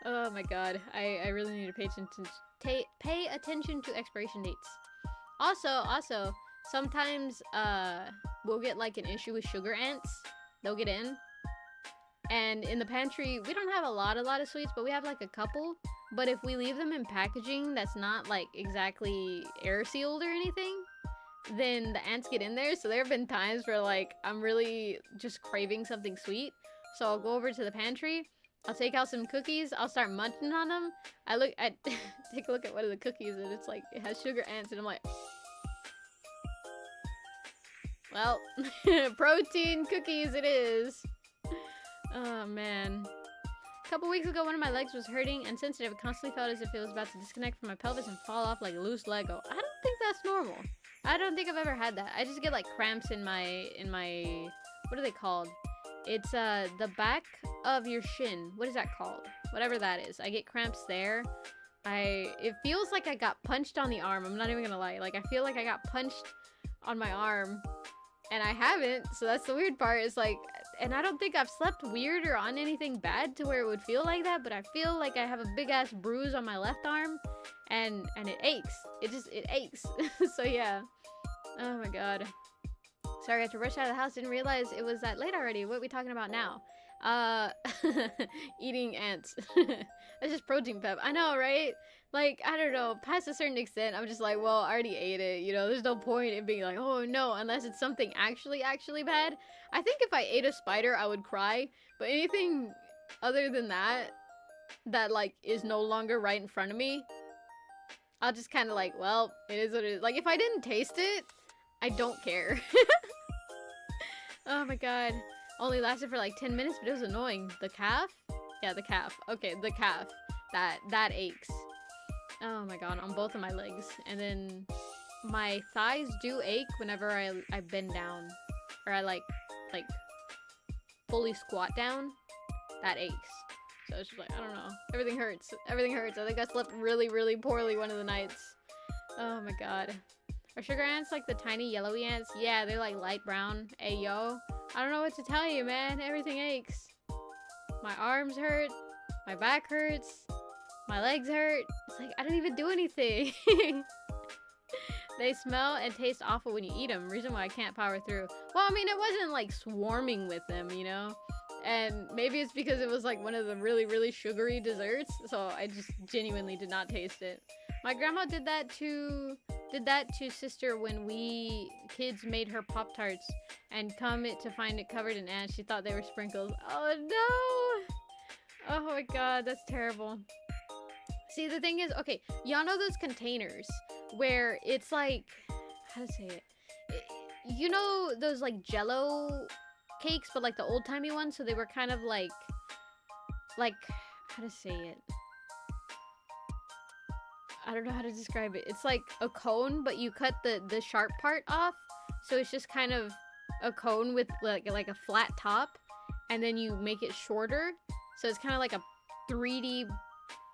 [SPEAKER 2] oh my god. I really need to pay attention to expiration dates. Also, sometimes, we'll get, like, an issue with sugar ants. They'll get in. And in the pantry, we don't have a lot of sweets, but we have, like, a couple. But if we leave them in packaging that's not, like, exactly air-sealed or anything, then the ants get in there. So there have been times where, like, I'm really just craving something sweet. So I'll go over to the pantry. I'll take out some cookies. I'll start munching on them. Take a look at one of the cookies, and it's, like, it has sugar ants, and I'm like... Well, protein cookies it is. Oh, man. A couple weeks ago, one of my legs was hurting and sensitive. It constantly felt as if it was about to disconnect from my pelvis and fall off like a loose Lego. I don't think that's normal. I don't think I've ever had that. I just get, like, cramps in my, what are they called? It's, the back of your shin. What is that called? Whatever that is. I get cramps there. It feels like I got punched on the arm. I'm not even gonna lie. Like, I feel like I got punched on my arm. And I haven't, so that's the weird part. It's like, And I don't think I've slept weird or on anything bad to where it would feel like that, but I feel like I have a big ass bruise on my left arm, and it aches. It aches. So yeah. Oh my god. Sorry, I had to rush out of the house. Didn't realize it was that late already. What are we talking about now? Eating ants. That's just protein pep. I know, right? Like, I don't know, past a certain extent, I'm just like, well, I already ate it, you know, there's no point in being like, oh no, unless it's something actually bad. I think if I ate a spider, I would cry, but anything other than that, like, is no longer right in front of me, I'll just kind of like, well, it is what it is. Like, if I didn't taste it, I don't care. Oh my god. Only lasted for like 10 minutes, but it was annoying. The calf? Yeah, the calf. Okay, the calf. That aches. Oh my god, on both of my legs. And then my thighs do ache whenever I bend down. Or I like fully squat down. That aches. So it's just like, I don't know. Everything hurts. Everything hurts. I think I slept really, really poorly one of the nights. Oh my god. Are sugar ants like the tiny yellowy ants? Yeah, they're like light brown. Hey yo. I don't know what to tell you, man. Everything aches. My arms hurt. My back hurts. My legs hurt. It's like, I didn't even do anything. They smell and taste awful when you eat them. Reason why I can't power through. Well, I mean, it wasn't like swarming with them, you know? And maybe it's because it was like one of the really, really sugary desserts. So I just genuinely did not taste it. My grandma did that to sister when we kids made her Pop-Tarts and come to find it covered in ants. She thought they were sprinkles. Oh no! Oh my god, that's terrible. See, the thing is, okay, y'all know those containers where it's like, how to say it? You know those like Jello cakes, but like the old-timey ones? So they were kind of like, how to say it? I don't know how to describe it. It's like a cone, but you cut the sharp part off. So it's just kind of a cone with like a flat top. And then you make it shorter. So it's kind of like a 3D,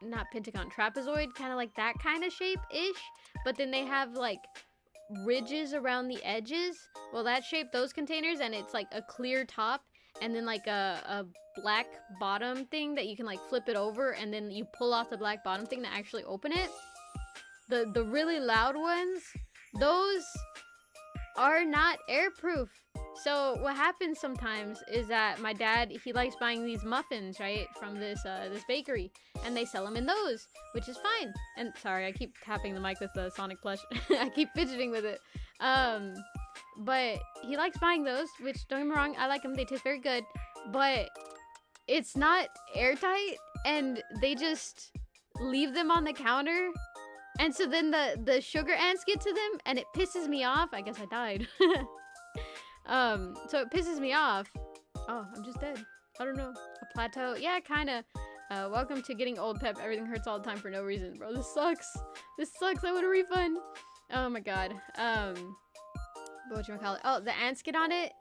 [SPEAKER 2] not pentagon, trapezoid. Kind of like that kind of shape-ish. But then they have like ridges around the edges. Well, that shape, those containers. And it's like a clear top. And then like a black bottom thing that you can like flip it over. And then you pull off the black bottom thing to actually open it. The really loud ones, those are not airproof. So what happens sometimes is that my dad, he likes buying these muffins, right, from this bakery, and they sell them in those, which is fine. And sorry, I keep tapping the mic with the Sonic plush. I keep fidgeting with it. But he likes buying those, which, don't get me wrong, I like them. They taste very good, but it's not airtight, and they just leave them on the counter. And so then the sugar ants get to them, and it pisses me off. I guess I died. So it pisses me off. Oh, I'm just dead. I don't know. A plateau? Yeah, kinda. Welcome to getting old, Pep. Everything hurts all the time for no reason. Bro, this sucks. This sucks. I want a refund. Oh my god. Whatchamacallit? Oh, the ants get on it.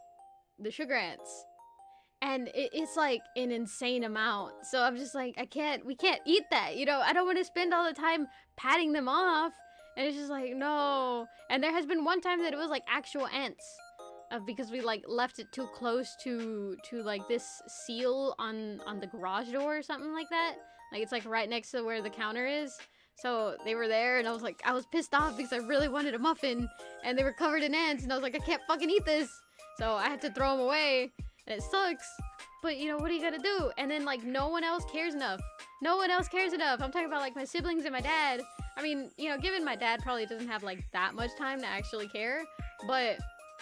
[SPEAKER 2] The sugar ants. And it's like an insane amount. So I'm just like, we can't eat that. You know, I don't want to spend all the time patting them off. And it's just like, no. And there has been one time that it was like actual ants. Because we like left it too close to like this seal on the garage door or something like that. Like it's like right next to where the counter is. So they were there and I was pissed off because I really wanted a muffin. And they were covered in ants. And I was like, I can't fucking eat this. So I had to throw them away. And it sucks, but you know, what are you gonna do? And then like no one else cares enough. No one else cares enough. I'm talking about like my siblings and my dad. I mean, you know, given my dad probably doesn't have like that much time to actually care, but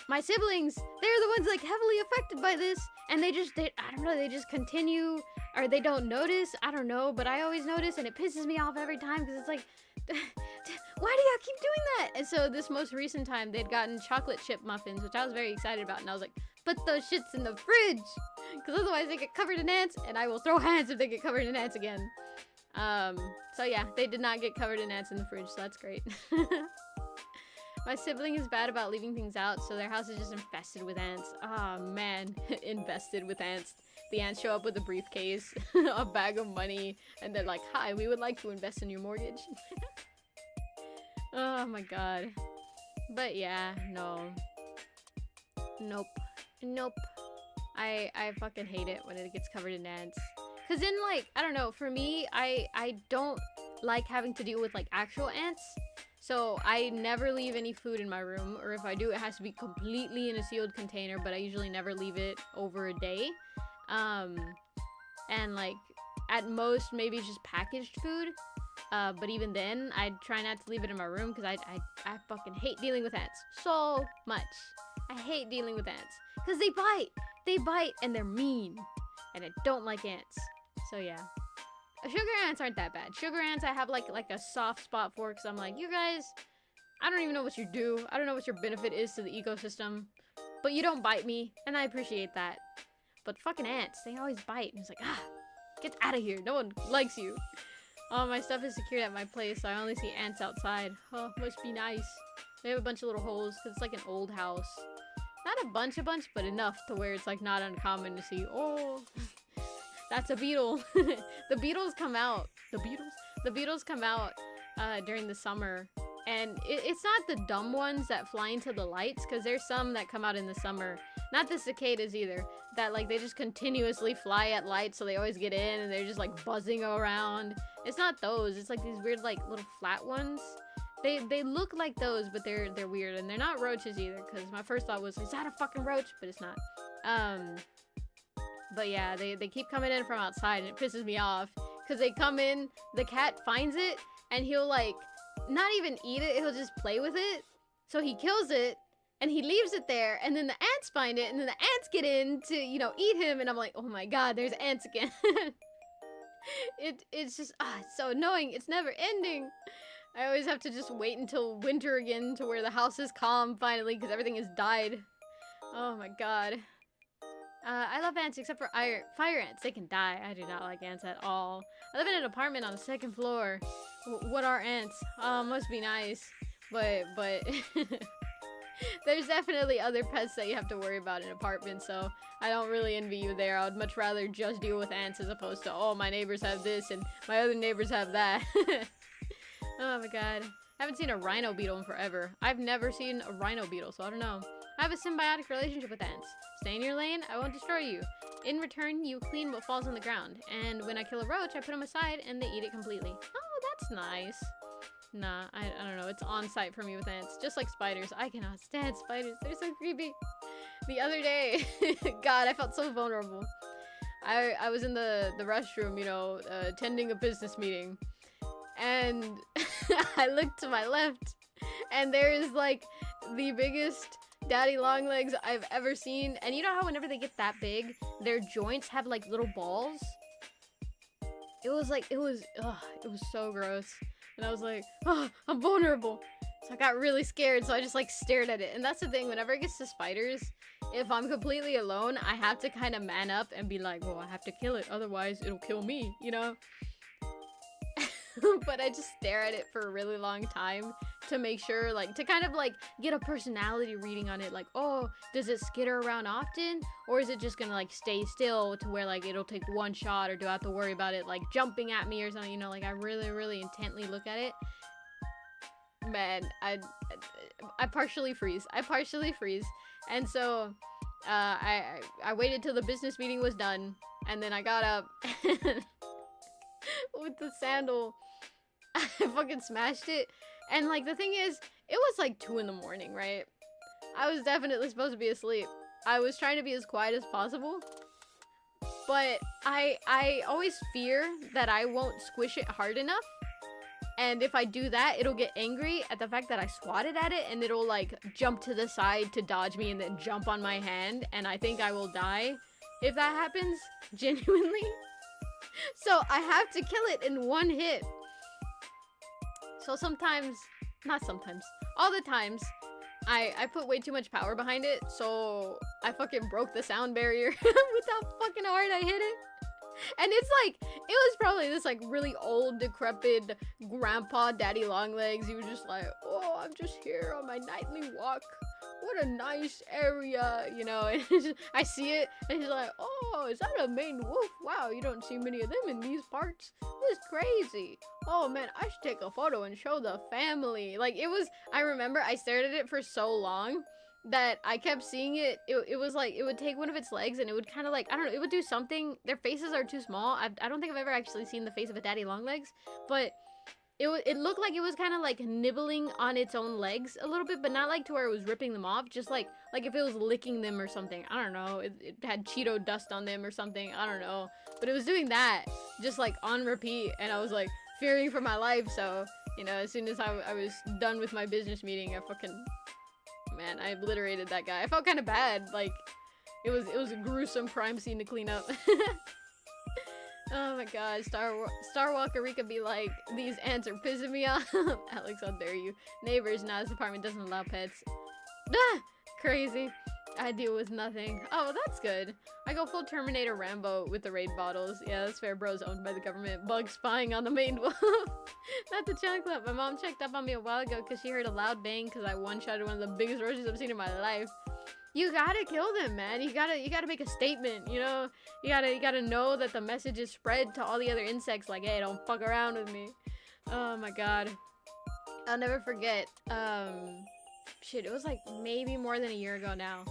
[SPEAKER 2] my siblings, they're the ones like heavily affected by this, and I don't know, they just continue, or they don't notice. I don't know, but I always notice, and it pisses me off every time because it's like, why do y'all keep doing that? And so this most recent time, they'd gotten chocolate chip muffins, which I was very excited about, and I was like, put those shits in the fridge, because otherwise they get covered in ants, and I will throw hands if they get covered in ants again. So yeah, they did not get covered in ants in the fridge, so that's great. My sibling is bad about leaving things out, so their house is just infested with ants. Oh man, infested with ants. The ants show up with a briefcase, a bag of money, and they're like, hi, we would like to invest in your mortgage. Oh my god. But yeah, no. Nope. I fucking hate it when it gets covered in ants. Cause then like, I don't know, for me, I don't like having to deal with like actual ants. So I never leave any food in my room, or if I do, it has to be completely in a sealed container, but I usually never leave it over a day. And like, at most, maybe it's just packaged food. But even then, I try not to leave it in my room because I fucking hate dealing with ants so much. I hate dealing with ants because they bite. They bite and they're mean. And I don't like ants. So yeah. Sugar ants aren't that bad. Sugar ants I have like a soft spot for because I'm like, you guys, I don't even know what you do. I don't know what your benefit is to the ecosystem. But you don't bite me, and I appreciate that. But fucking ants, they always bite. And it's like, get out of here. No one likes you. Oh, my stuff is secured at my place, so I only see ants outside. Oh, must be nice. They have a bunch of little holes because it's like an old house. Not a bunch, but enough to where it's like not uncommon to see, oh, that's a beetle. The beetles come out. The beetles come out during the summer. And it's not the dumb ones that fly into the lights, because there's some that come out in the summer. Not the cicadas either. That like they just continuously fly at lights, so they always get in and they're just like buzzing around. It's not those. It's like these weird like little flat ones. They look like those, but they're weird, and they're not roaches either. Because my first thought was, is that a fucking roach? But it's not. But yeah, they keep coming in from outside, and it pisses me off. Because they come in, the cat finds it, and he'll like not even eat it. He'll just play with it. So he kills it. And he leaves it there, and then the ants find it, and then the ants get in to, you know, eat him, and I'm like, oh my god, there's ants again. It's just, it's so annoying. It's never ending. I always have to just wait until winter again to where the house is calm finally, because everything has died. Oh my god. I love ants except for fire ants. They can die. I do not like ants at all. I live in an apartment on the 2nd floor. What are ants? Must be nice. But there's definitely other pets that you have to worry about in apartments, so I don't really envy you there. I would much rather just deal with ants as opposed to, oh, my neighbors have this and my other neighbors have that. Oh my god. I haven't seen a rhino beetle in forever. I've never seen a rhino beetle, so I don't know. I have a symbiotic relationship with ants. Stay in your lane, I won't destroy you. In return, you clean what falls on the ground. And when I kill a roach, I put them aside and they eat it completely. Oh, that's nice. Nah, I don't know. It's on site for me with ants. Just like spiders. I cannot stand spiders. They're so creepy. The other day, God, I felt so vulnerable. I was in the restroom, you know, attending a business meeting. And I looked to my left, and there is like the biggest daddy long legs I've ever seen. And you know how whenever they get that big, their joints have like little balls? It was so gross. And I was like, oh, I'm vulnerable. So I got really scared, so I just like stared at it. And that's the thing, whenever it gets to spiders, if I'm completely alone, I have to kind of man up and be like, well, I have to kill it, otherwise it'll kill me, you know? But I just stare at it for a really long time to make sure, like, to kind of like get a personality reading on it. Like, oh, does it skitter around often? Or is it just gonna like stay still to where like it'll take one shot, or do I have to worry about it like jumping at me or something? You know, like I really, really intently look at it. Man, I partially freeze. And so I waited till the business meeting was done, and then I got up and with the sandal, I fucking smashed it. And like the thing is, it was like 2 in the morning, right? I was definitely supposed to be asleep. I was trying to be as quiet as possible, but I always fear that I won't squish it hard enough. And if I do that, it'll get angry at the fact that I swatted at it, and it'll like jump to the side to dodge me and then jump on my hand, and I think I will die if that happens, genuinely. So I have to kill it in one hit. So all the times, I put way too much power behind it, so I fucking broke the sound barrier with how fucking hard I hit it. And it's like, it was probably this like really old, decrepit grandpa daddy long legs. He was just like, oh, I'm just here on my nightly walk. What a nice area, you know. And just, I see it, and he's like, oh, is that a Maine wolf? Wow, you don't see many of them in these parts. It's crazy. Oh man, I should take a photo and show the family. Like, it was, I remember I stared at it for so long that I kept seeing it was like, it would take one of its legs and it would kind of like, I don't know, it would do something. Their faces are too small. I don't think I've ever actually seen the face of a daddy long legs, but it looked like it was kind of like nibbling on its own legs a little bit, but not like to where it was ripping them off, just like if it was licking them or something. I don't know. It had Cheeto dust on them or something. I don't know. But it was doing that just like on repeat, and I was like fearing for my life. So, you know, as soon as I was done with my business meeting, man, I obliterated that guy. I felt kind of bad. Like, it was a gruesome crime scene to clean up. Oh my god, Star Walker Rika be like, these ants are pissing me off. Alex, how dare you. Neighbors, nah, this apartment doesn't allow pets. Ah! Crazy. I deal with nothing. Oh, that's good. I go full Terminator Rambo with the raid bottles. Yeah, that's fair. Bro's owned by the government. Bug spying on the main wolf. Not the chocolate. My mom checked up on me a while ago because she heard a loud bang because I one-shotted one of the biggest roaches I've seen in my life. You gotta kill them, man. You gotta make a statement, you know? You gotta know that the message is spread to all the other insects, like, hey, don't fuck around with me. Oh my god. I'll never forget, shit, it was like maybe more than a year ago now.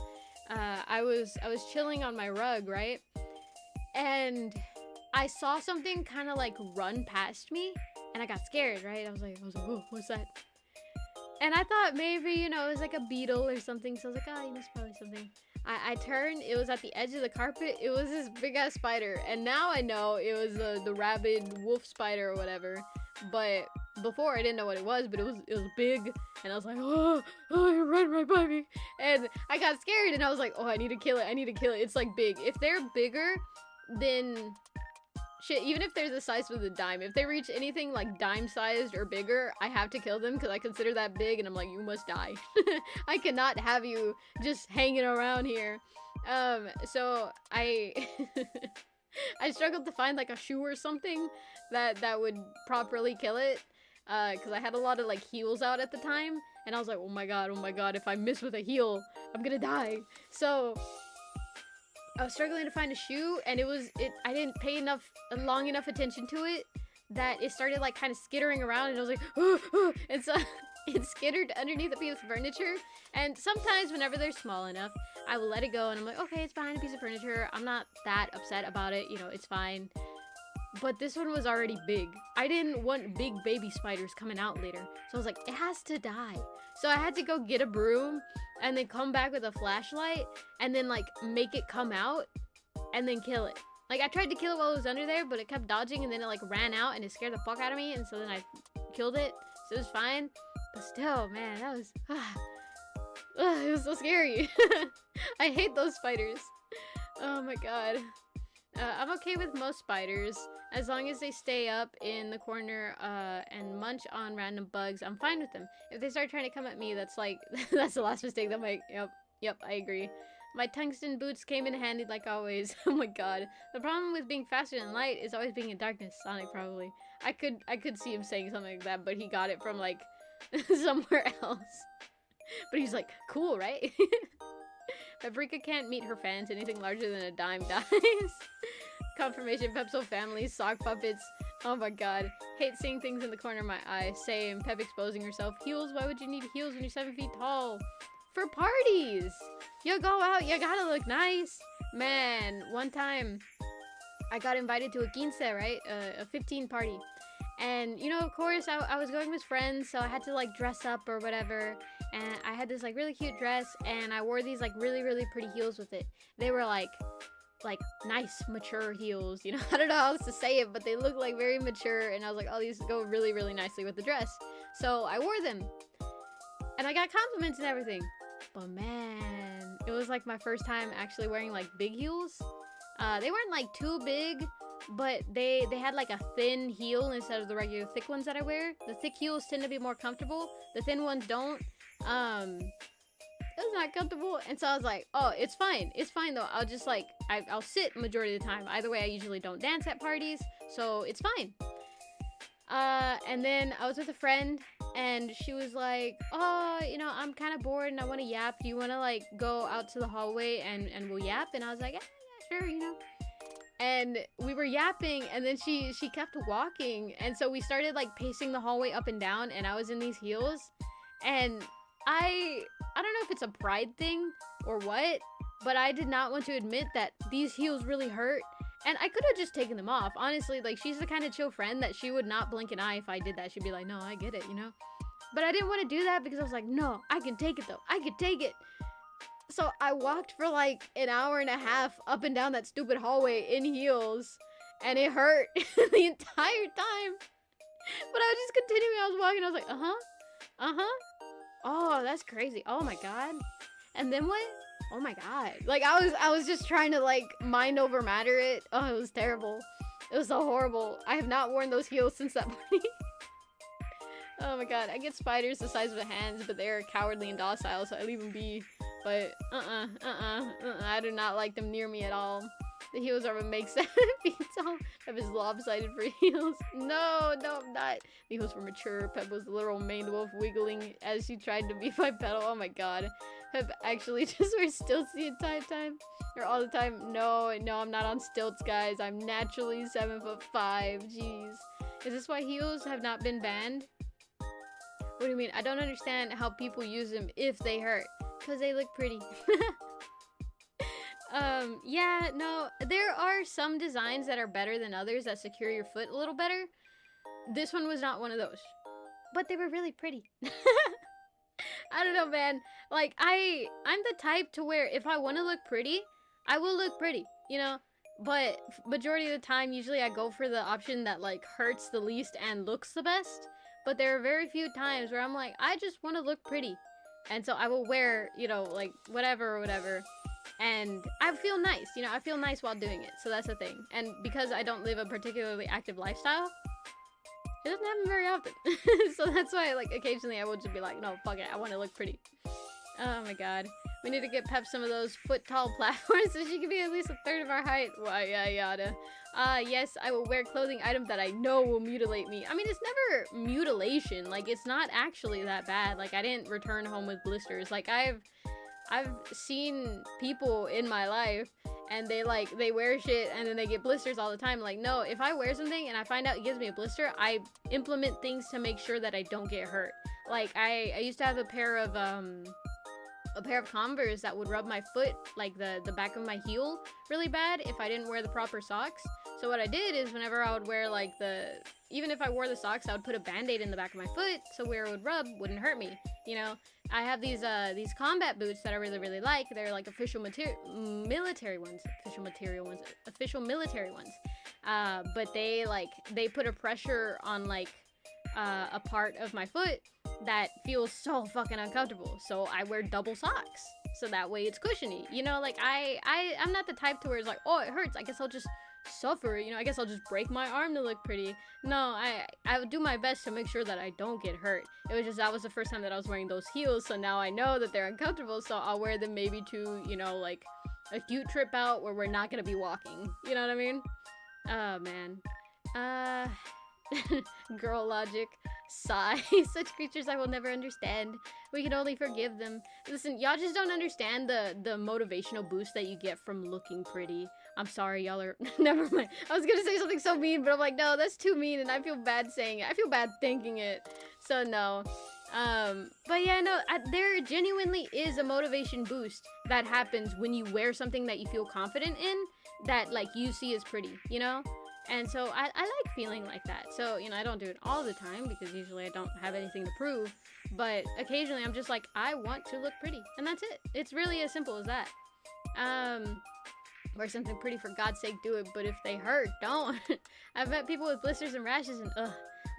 [SPEAKER 2] I was chilling on my rug, right? And I saw something kind of like run past me, and I got scared, right? I was like, whoa, what's that? And I thought maybe, you know, it was like a beetle or something. So I was like, oh, you know, it's probably something. I turned, it was at the edge of the carpet. It was this big ass spider. And now I know it was the rabid wolf spider or whatever. But before I didn't know what it was, but it was big. And I was like, oh, it ran right by me. And I got scared and I was like, oh, I need to kill it. It's like big. If they're bigger, then shit, even if they're the size of the dime, if they reach anything like dime-sized or bigger, I have to kill them because I consider that big, and I'm like, you must die. I cannot have you just hanging around here. So I I struggled to find like a shoe or something that would properly kill it, because I had a lot of like heels out at the time, and I was like, oh my god, if I miss with a heel, I'm gonna die. So I was struggling to find a shoe, and I didn't pay long enough attention to it that it started like kind of skittering around, and I was like, and so it skittered underneath a piece of furniture. And sometimes whenever they're small enough, I will let it go, and I'm like, okay, it's behind a piece of furniture. I'm not that upset about it, you know, it's fine. But this one was already big. I didn't want big baby spiders coming out later. So I was like, it has to die. So I had to go get a broom and then come back with a flashlight and then like make it come out and then kill it. Like, I tried to kill it while it was under there, but it kept dodging, and then it like ran out and it scared the fuck out of me, and so then I killed it. So it was fine. But still, man, that was it was so scary. I hate those spiders. Oh my god. I'm okay with most spiders as long as they stay up in the corner and munch on random bugs. I'm fine with them. If they start trying to come at me, that's like that's the last mistake. I'm like, yep, I agree. My tungsten boots came in handy like always. Oh my god. The problem with being faster than light is always being in darkness. Sonic probably. I could see him saying something like that, but he got it from like somewhere else. But he's like, cool, right? Paprika can't meet her fans. Anything larger than a dime dies. Confirmation, Pepso family, sock puppets. Oh my god. Hate seeing things in the corner of my eye. Same. Pep exposing herself. Heels? Why would you need heels when you're 7 feet tall? For parties! You go out, you gotta look nice. Man, one time I got invited to a quince, right? A 15 party. And, you know, of course, I was going with friends, so I had to, like, dress up or whatever. And I had this, like, really cute dress, and I wore these, like, really, really pretty heels with it. They were, like, nice, mature heels, you know? I don't know how else to say it, but they look, like, very mature. And I was like, oh, these go really, really nicely with the dress. So I wore them. And I got compliments and everything. But, man, it was, like, my first time actually wearing, like, big heels. They weren't, like, too big, but they had like a thin heel instead of the regular thick ones that I wear. The thick heels tend to be more comfortable. The thin ones don't. It was not comfortable, and so I was like, oh, it's fine though. I'll just like I'll sit majority of the time. Either way, I usually don't dance at parties, so it's fine. And then I was with a friend, and she was like, oh, you know, I'm kind of bored and I want to yap. Do you want to like go out to the hallway and we'll yap? And I was like, yeah, sure, you know. And we were yapping, and then she kept walking, and so we started like pacing the hallway up and down, and I was in these heels, and I don't know if it's a pride thing or what, but I did not want to admit that these heels really hurt. And I could have just taken them off. Honestly, like, she's the kind of chill friend that she would not blink an eye if I did that. She'd be like, no, I get it, you know? But I didn't want to do that because I was like, no, I can take it though. I can take it. So I walked for like an hour and a half up and down that stupid hallway in heels. And it hurt the entire time. But I was just continuing. I was walking. I was like, oh, that's crazy. Oh my god. And then what? Oh my god. Like, I was just trying to like mind over matter it. Oh, it was terrible. It was so horrible. I have not worn those heels since that party. Oh my god. I get spiders the size of the hands, but they're cowardly and docile, so I leave them be. But I do not like them near me at all. The heels are what makes 7 feet tall. Pep is lopsided for heels. No, I'm not. The heels were mature. Pep was the literal maned wolf wiggling as she tried to be my pedal. Oh my god. Pep actually just wears stilts the entire time. Or all the time. No, I'm not on stilts, guys. I'm naturally 7'5". Jeez. Is this why heels have not been banned? What do you mean? I don't understand how people use them if they hurt. Because they look pretty. Yeah, no, there are some designs that are better than others that secure your foot a little better. This one was not one of those. But they were really pretty. I don't know, man. Like, I'm the type to where if I want to look pretty, I will look pretty, you know? But majority of the time, usually I go for the option that, like, hurts the least and looks the best. But there are very few times where I'm like, I just want to look pretty. And so I will wear, you know, like, whatever. And I feel nice, you know, I feel nice while doing it. So that's the thing. And because I don't live a particularly active lifestyle, it doesn't happen very often. So that's why, like, occasionally I will just be like, no, fuck it, I want to look pretty. Oh my god. We need to get Pep some of those foot-tall platforms so she can be at least a third of our height. Why, yada. Yes, I will wear clothing items that I know will mutilate me. I mean, it's never mutilation. Like, it's not actually that bad. Like, I didn't return home with blisters. Like, I've seen people in my life and they wear shit and then they get blisters all the time. Like, no, if I wear something and I find out it gives me a blister, I implement things to make sure that I don't get hurt. Like, I used to have a pair of Converse that would rub my foot, like the back of my heel really bad if I didn't wear the proper socks. So what I did is whenever I would wear like even if I wore the socks, I would put a band-aid in the back of my foot so where it would rub wouldn't hurt me, you know? I have these combat boots that I really like. They're like official military ones. But they put a pressure on like a part of my foot that feels so fucking uncomfortable. So I wear double socks so that way it's cushiony, you know? Like I'm not the type to where it's like, oh, it hurts, I guess I'll just suffer, you know, I guess I'll just break my arm to look pretty. No, I would do my best to make sure that I don't get hurt. It was just that was the first time that I was wearing those heels, so now I know that they're uncomfortable, so I'll wear them maybe to, you know, like a cute trip out where we're not gonna be walking, you know what I mean? Oh man. Girl logic. Sigh. Such creatures I will never understand. We can only forgive them. Listen, y'all just don't understand the motivational boost that you get from looking pretty. I'm sorry, y'all are... Never mind. I was gonna say something so mean, but I'm like, no, that's too mean, and I feel bad saying it. I feel bad thinking it. So, no. But yeah, no, there genuinely is a motivation boost that happens when you wear something that you feel confident in, that, like, you see as pretty, you know? And so I like feeling like that. So, you know, I don't do it all the time because usually I don't have anything to prove. But occasionally I'm just like, I want to look pretty. And that's it. It's really as simple as that. Wear something pretty, for God's sake, do it. But if they hurt, don't. I've met people with blisters and rashes and ugh.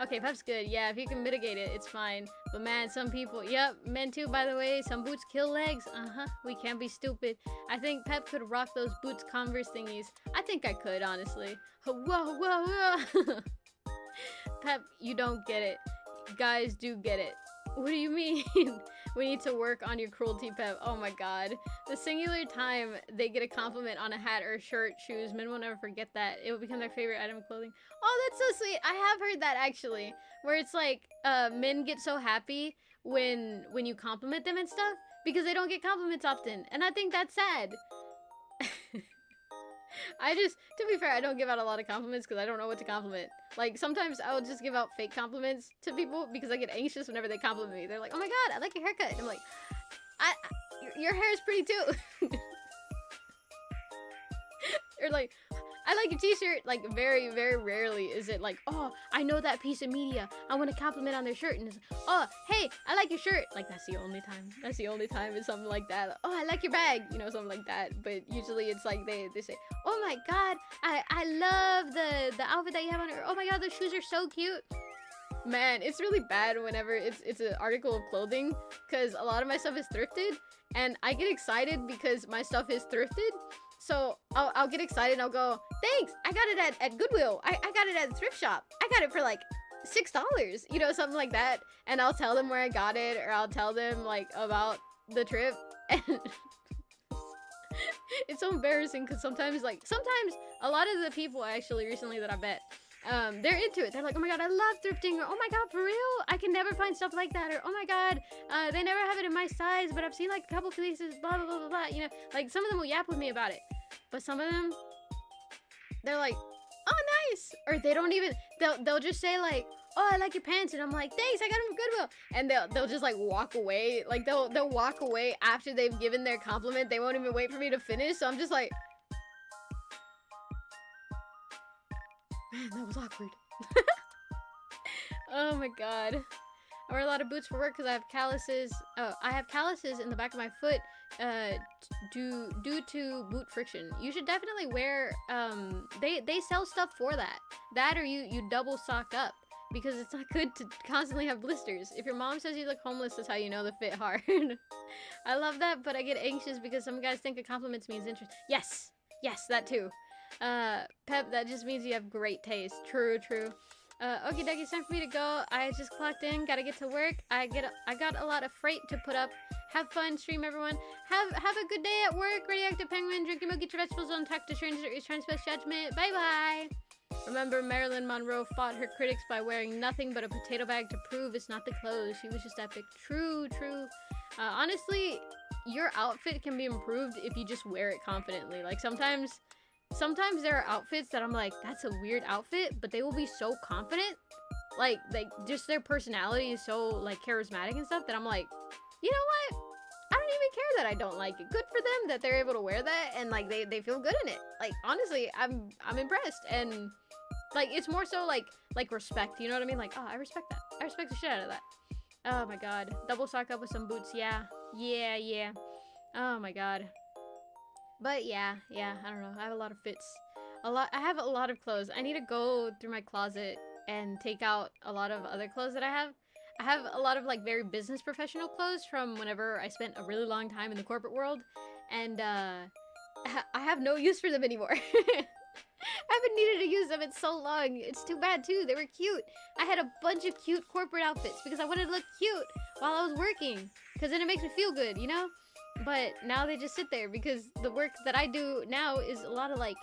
[SPEAKER 2] Okay, Pep's good. Yeah, if you can mitigate it, it's fine. But man, some people, yep, men too, by the way. Some boots kill legs. We can't be stupid. I think Pep could rock those boots Converse thingies. I think I could, honestly. Whoa. Pep, you don't get it. Guys do get it. What do you mean? We need to work on your cruelty, Pep. Oh my god. The singular time they get a compliment on a hat or a shirt, shoes, men will never forget that. It will become their favorite item of clothing. Oh, that's so sweet. I have heard that, actually. Where it's like, men get so happy when you compliment them and stuff, because they don't get compliments often. And I think that's sad. To be fair, I don't give out a lot of compliments because I don't know what to compliment. Like, sometimes I will just give out fake compliments to people because I get anxious whenever they compliment me. They're like, oh my god, I like your haircut. And I'm like, your hair is pretty too. Or like, I like your t-shirt. Like, very, very rarely is it like, oh, I know that piece of media, I want to compliment on their shirt. And it's, oh, hey, I like your shirt. Like, that's the only time. That's the only time it's something like that. Oh, I like your bag. You know, something like that. But usually it's like they say, oh my god, I love the outfit that you have on. Or, oh my god, those shoes are so cute. Man, it's really bad whenever it's an article of clothing, because a lot of my stuff is thrifted, and I get excited because my stuff is thrifted. So I'll get excited and I'll go, thanks, I got it at Goodwill. I got it at the thrift shop. I got it for like $6, you know, something like that. And I'll tell them where I got it, or I'll tell them like about the trip. And it's so embarrassing because sometimes a lot of the people actually recently that I met, they're into it. They're like, oh my god, I love thrifting, or oh my god, for real, I can never find stuff like that, or oh my god, they never have it in my size, but I've seen like a couple places, blah blah blah blah blah. You know, like some of them will yap with me about it, but some of them, they're like, oh nice, or they don't even, they'll just say like, oh, I like your pants, and I'm like, thanks, I got them from Goodwill, and they'll just like walk away. Like they'll walk away after they've given their compliment. They won't even wait for me to finish. So I'm just like, man, that was awkward. Oh my god. I wear a lot of boots for work because I have calluses. Oh, I have calluses in the back of my foot due to boot friction. You should definitely wear, they sell stuff for that. That, or you double sock up, because it's not good to constantly have blisters. If your mom says you look homeless, that's how you know the fit hard. I love that, but I get anxious because some guys think a compliment means interest. Yes, that too. Pep, that just means you have great taste. True. Okay, Doug, it's time for me to go. I just clocked in, gotta get to work. I got a lot of freight to put up. Have fun, stream, everyone. Have a good day at work. Radioactive penguin, drink your milk, eat your vegetables, don't talk to strangers, trying to spell judgment. Bye. Remember, Marilyn Monroe fought her critics by wearing nothing but a potato bag to prove it's not the clothes. She was just epic. True. Honestly, your outfit can be improved if you just wear it confidently. Like sometimes there are outfits that I'm like, that's a weird outfit, but they will be so confident, like just their personality is so like charismatic and stuff, that I'm like, you know what, I don't even care that I don't like it. Good for them that they're able to wear that and like they feel good in it. Like honestly, I'm impressed. And like it's more so like respect, you know what I mean? Like, oh, I respect that. I respect the shit out of that. Oh my god, double sock up with some boots. Yeah. Oh my god. But yeah, I don't know. I have a lot of fits. I have a lot of clothes. I need to go through my closet and take out a lot of other clothes that I have. I have a lot of like very business professional clothes from whenever I spent a really long time in the corporate world, and I have no use for them anymore. I haven't needed to use them in so long. It's too bad too. They were cute. I had a bunch of cute corporate outfits because I wanted to look cute while I was working, because then it makes me feel good, you know? But now they just sit there because the work that I do now is a lot of like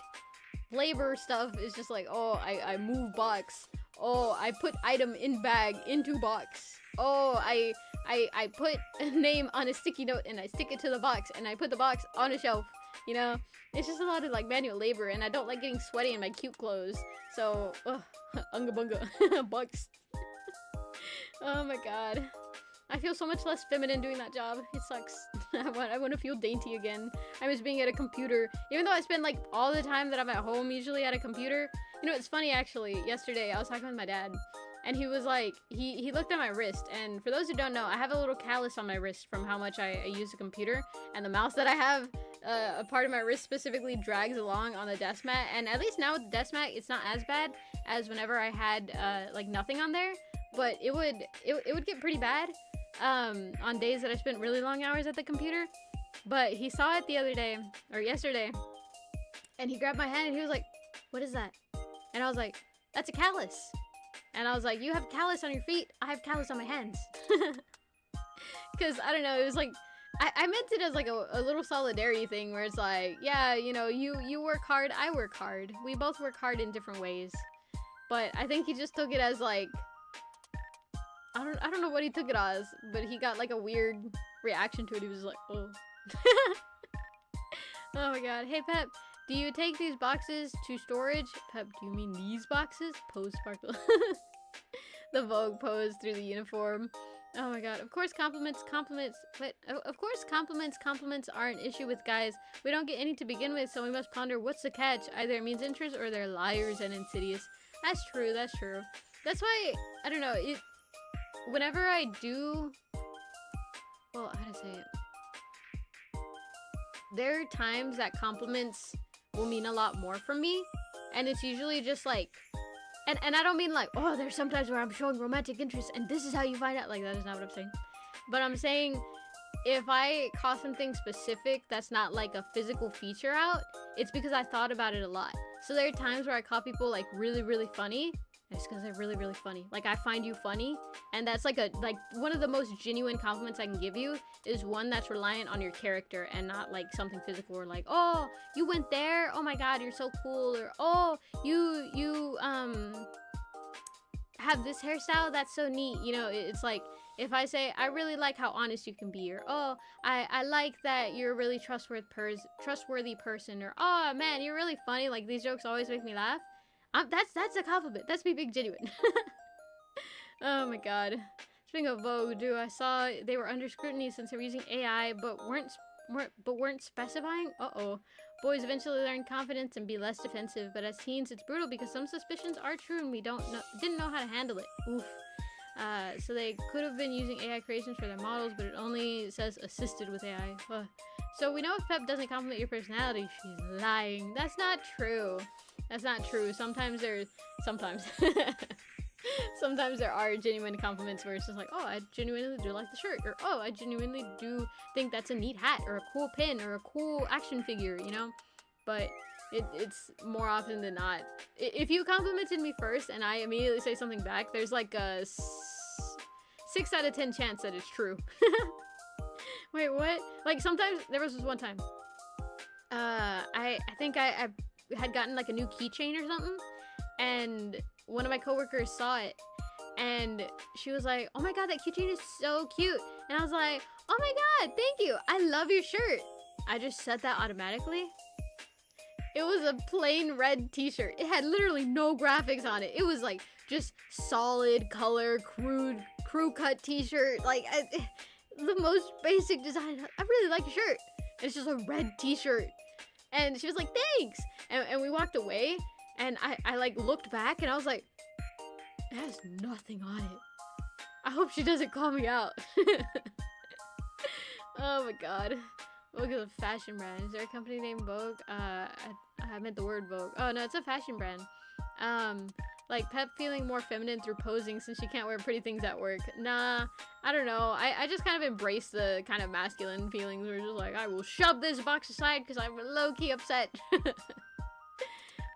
[SPEAKER 2] labor stuff. It's just like, oh, I move box. Oh, I put item in bag into box. Oh, I put a name on a sticky note and I stick it to the box and I put the box on a shelf. You know, it's just a lot of like manual labor, and I don't like getting sweaty in my cute clothes. So, unga bunga, bucks. Oh my god. I feel so much less feminine doing that job. It sucks. I want to feel dainty again. I miss being at a computer. Even though I spend like all the time that I'm at home usually at a computer. You know, it's funny actually. Yesterday I was talking with my dad, and he was like, he looked at my wrist. And for those who don't know, I have a little callus on my wrist from how much I use the computer. And the mouse that I have, a part of my wrist specifically drags along on the desk mat. And at least now with the desk mat, it's not as bad as whenever I had like nothing on there. But it would get pretty bad on days that I spent really long hours at the computer. But he saw it the other day, or yesterday, and he grabbed my hand and he was like, what is that? And I was like, that's a callus. And I was like, you have callus on your feet, I have callus on my hands. Because I don't know, it was like, I meant it as like a little solidarity thing where it's like, yeah, you know, you work hard, I work hard, we both work hard in different ways. But I think he just took it as like, I don't know what he took it as, but he got like a weird reaction to it. He was like, oh. Oh my god. Hey Pep, do you take these boxes to storage? Pep, do you mean these boxes? Pose sparkle. The Vogue pose through the uniform. Oh my god. Of course compliments wait, of course compliments are an issue with guys. We don't get any to begin with, so we must ponder what's the catch. Either it means interest or they're liars and insidious. That's true, that's true. That's why, I don't know, whenever I do, well, how to say it? There are times that compliments will mean a lot more from me, and it's usually just like, and I don't mean like, oh, there's sometimes where I'm showing romantic interest and this is how you find out. Like, that is not what I'm saying. But I'm saying if I call something specific that's not like a physical feature out, it's because I thought about it a lot. So there are times where I call people like really, really funny. It's because they're really, really funny. Like, I find you funny. And that's like one of the most genuine compliments I can give you is one that's reliant on your character and not like something physical or like, oh, you went there? Oh my god, you're so cool. Or, oh, you have this hairstyle? That's so neat. You know, it's like, if I say, I really like how honest you can be, or, oh, I like that you're a really trustworthy person, or, oh man, you're really funny. Like, these jokes always make me laugh. That's a compliment. That's me being genuine. Oh my god. Speaking of Vogue, I saw they were under scrutiny since they were using AI, but weren't specifying. Uh-oh. Boys eventually learn confidence and be less defensive, but as teens, it's brutal because some suspicions are true and we didn't know how to handle it. Oof. So they could have been using AI creations for their models, but it only says assisted with AI. So we know if Pep doesn't compliment your personality, she's lying. That's not true. That's not true. Sometimes sometimes there are genuine compliments where it's just like, oh, I genuinely do like the shirt, or oh, I genuinely do think that's a neat hat, or a cool pin, or a cool action figure, you know? But it's more often than not. If you complimented me first and I immediately say something back, there's like a 6 out of 10 chance that it's true. Wait, what? Like, sometimes, there was this one time. I think I had gotten like a new keychain or something, and one of my coworkers saw it, and she was like, oh my god, that keychain is so cute. And I was like, oh my god, thank you, I love your shirt. I just said that automatically. It was a plain red t-shirt. It had literally no graphics on it. It was like just solid color, crew cut t-shirt, like the most basic design. I really like your shirt. It's just a red t-shirt. And she was like, thanks. And we walked away, and I like looked back, and I was like, it has nothing on it. I hope she doesn't call me out. Oh my god. Vogue is a fashion brand. Is there a company named Vogue? I meant the word Vogue. Oh no, it's a fashion brand. Like Pep feeling more feminine through posing since she can't wear pretty things at work. Nah, I don't know. I just kind of embrace the kind of masculine feelings where it's just like, I will shove this box aside because I'm low-key upset.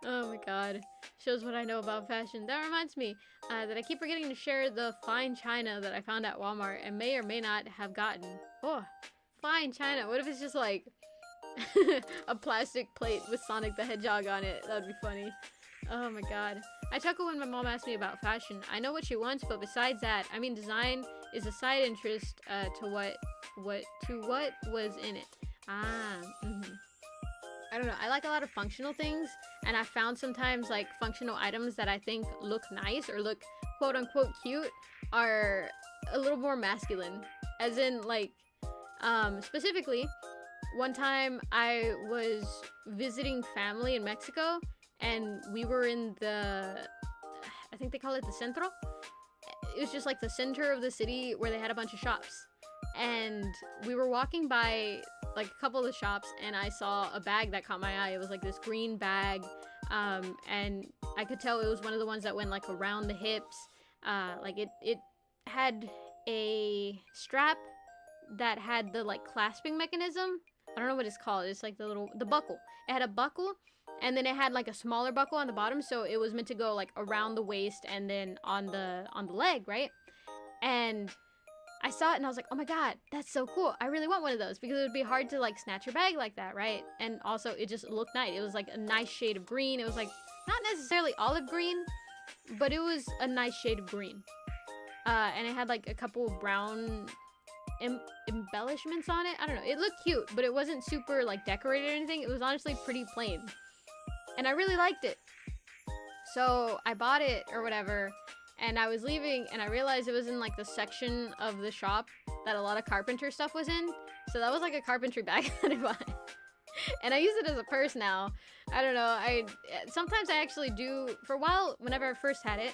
[SPEAKER 2] Oh my god. Shows what I know about fashion. That reminds me that I keep forgetting to share the fine china that I found at Walmart and may or may not have gotten. Oh, fine china. What if it's just like a plastic plate with Sonic the Hedgehog on it? That would be funny. Oh my god. I chuckle when my mom asks me about fashion. I know what she wants, but besides that, I mean, design is a side interest to what was in it. I don't know. I like a lot of functional things, and I found sometimes like functional items that I think look nice or look quote unquote cute are a little more masculine. As in, like, specifically, one time I was visiting family in Mexico, and we were in I think they call it the centro. It was just like the center of the city where they had a bunch of shops. And we were walking by like a couple of the shops, and I saw a bag that caught my eye. It was like this green bag, and I could tell it was one of the ones that went like around the hips. Like it had a strap that had the like clasping mechanism. I don't know what it's called. It's like the buckle. It had a buckle, and then it had like a smaller buckle on the bottom, so it was meant to go like around the waist and then on the leg, right? And I saw it and I was like, oh my god, that's so cool. I really want one of those because it would be hard to like snatch your bag like that, right? And also it just looked nice. It was like a nice shade of green. It was like not necessarily olive green, but it was a nice shade of green. And it had like a couple of brown embellishments on it. I don't know. It looked cute, but it wasn't super like decorated or anything. It was honestly pretty plain. And I really liked it. So I bought it or whatever. and I was leaving, and I realized it was in like the section of the shop that a lot of carpenter stuff was in. So that was like a carpentry bag that I bought. And I use it as a purse now. I don't know. Sometimes I actually do. For a while, whenever I first had it,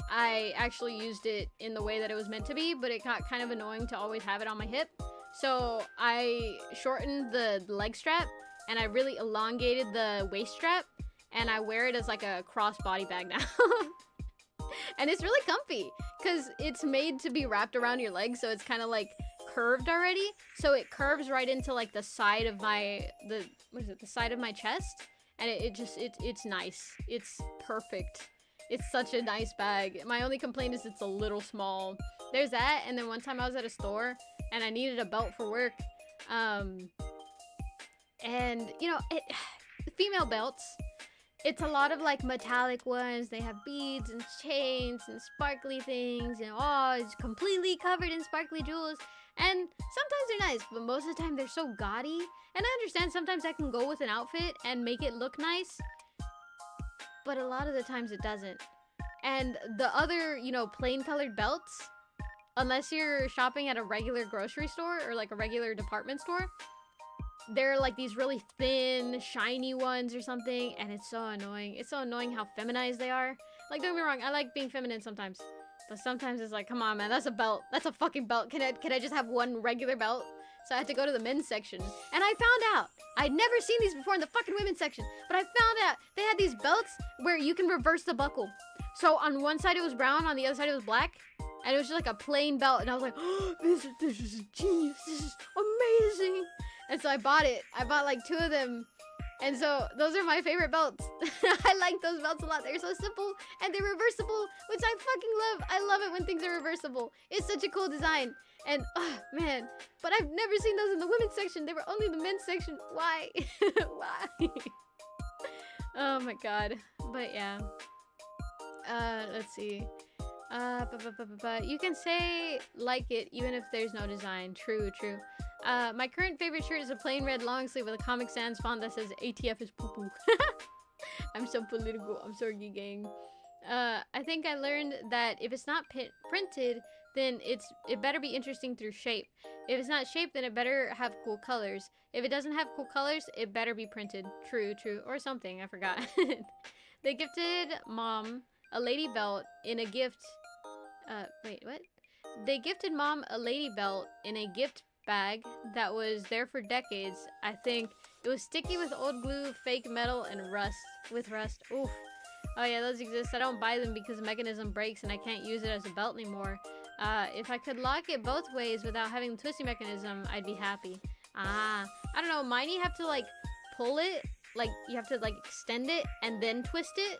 [SPEAKER 2] I actually used it in the way that it was meant to be, but it got kind of annoying to always have it on my hip. So I shortened the leg strap, and I really elongated the waist strap, and I wear it as like a crossbody bag now. And it's really comfy because it's made to be wrapped around your leg, so it's kind of like curved already. So it curves right into like the side of my the side of my chest, and it's nice. It's perfect. It's such a nice bag. My only complaint is it's a little small. There's that, and then one time I was at a store and I needed a belt for work, and you know, female belts. It's a lot of like metallic ones. They have beads and chains and sparkly things, and oh, it's completely covered in sparkly jewels. And sometimes they're nice, but most of the time they're so gaudy. And I understand sometimes that can go with an outfit and make it look nice, but a lot of the times it doesn't. And the other, you know, plain colored belts, unless you're shopping at a regular grocery store or like a regular department store, they're like these really thin, shiny ones or something, and it's so annoying. It's so annoying how feminized they are. Like, don't get me wrong, I like being feminine sometimes, but sometimes it's like, come on, man, that's a belt. That's a fucking belt. Can I just have one regular belt? So I had to go to the men's section, and I found out I'd never seen these before in the fucking women's section, but I found out they had these belts where you can reverse the buckle. So on one side it was brown, on the other side it was black, and it was just like a plain belt, and I was like, oh, this is genius. This is amazing. And so I bought it. I bought like 2 of them. And so those are my favorite belts. I like those belts a lot. They're so simple and they're reversible, which I fucking love. I love it when things are reversible. It's such a cool design. And oh man, but I've never seen those in the women's section. They were only in the men's section. Why? Why? Oh my god. But yeah. Let's see. You can say like it even if there's no design. True. My current favorite shirt is a plain red long sleeve with a Comic Sans font that says ATF is poo poo. I'm so political. I'm sorry, gang. I think I learned that if it's not printed, then it better be interesting through shape. If it's not shaped, then it better have cool colors. If it doesn't have cool colors, it better be printed. True. Or something. I forgot. They gifted mom a lady belt in a gift. Wait, what? They gifted mom a lady belt in a gift bag that was there for decades. I think it was sticky with old glue, fake metal, and rust. Oof. Oh yeah, those exist. I don't buy them because the mechanism breaks and I can't use it as a belt anymore. If I could lock it both ways without having the twisting mechanism, I'd be happy. I don't know. Mine, you have to like pull it, like you have to like extend it and then twist it,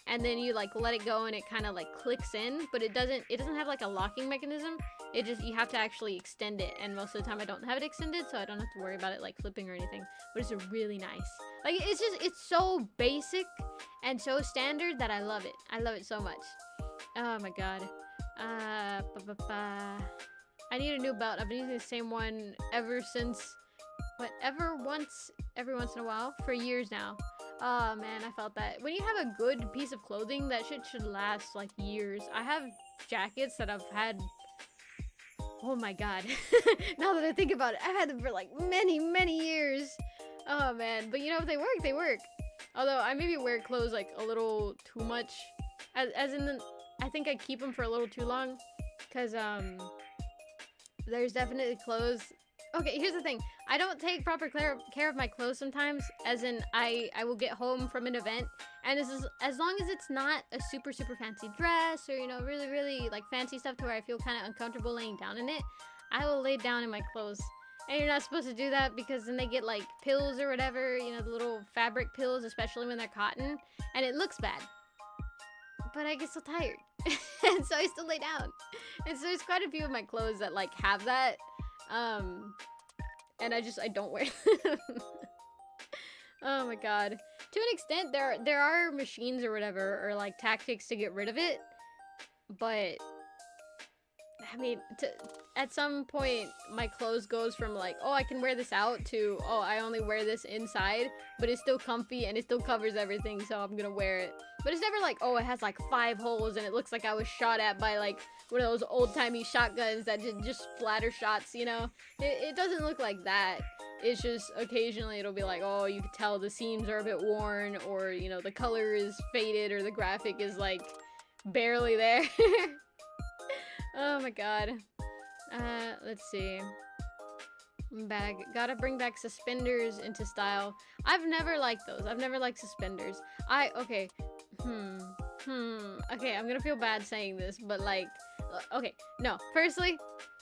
[SPEAKER 2] and then you like let it go and it kind of like clicks in, but it doesn't have like a locking mechanism. You have to actually extend it, and most of the time I don't have it extended, so I don't have to worry about it like flipping or anything. But it's really nice. Like, it's so basic and so standard that I love it. I love it so much. Oh my god. I need a new belt. I've been using the same one ever since, every once in a while, for years now. Oh man, I felt that. When you have a good piece of clothing, that shit should last like years. I have jackets that I've had, oh my god. Now that I think about it, I've had them for like many years. Oh man, but you know, if they work. Although I maybe wear clothes like a little too much, as in I think I keep them for a little too long, because there's definitely clothes. Okay, here's the thing. I don't take proper care of my clothes sometimes, as in I will get home from an event, and this is as long as it's not a super fancy dress or, you know, really like fancy stuff to where I feel kind of uncomfortable laying down in it, I will lay down in my clothes. And you're not supposed to do that because then they get like pills or whatever, you know, the little fabric pills, especially when they're cotton, and it looks bad. But I get so tired, and so I still lay down. And so there's quite a few of my clothes that like have that. And I don't wear them. Oh my god. To an extent, there are machines or whatever, or like tactics to get rid of it, but I mean, at some point, my clothes goes from like, oh, I can wear this out to, oh, I only wear this inside, but it's still comfy and it still covers everything, so I'm gonna wear it. But it's never like, oh, it has like 5 holes and it looks like I was shot at by like one of those old-timey shotguns that just splatter shots, you know? It doesn't look like that. It's just occasionally it'll be like, oh, you can tell the seams are a bit worn, or, you know, the color is faded, or the graphic is like barely there. Oh my god. Let's see. Gotta bring back suspenders into style. I've never liked those. I've never liked suspenders. Okay. Okay, I'm gonna feel bad saying this, but like, okay, no. Firstly,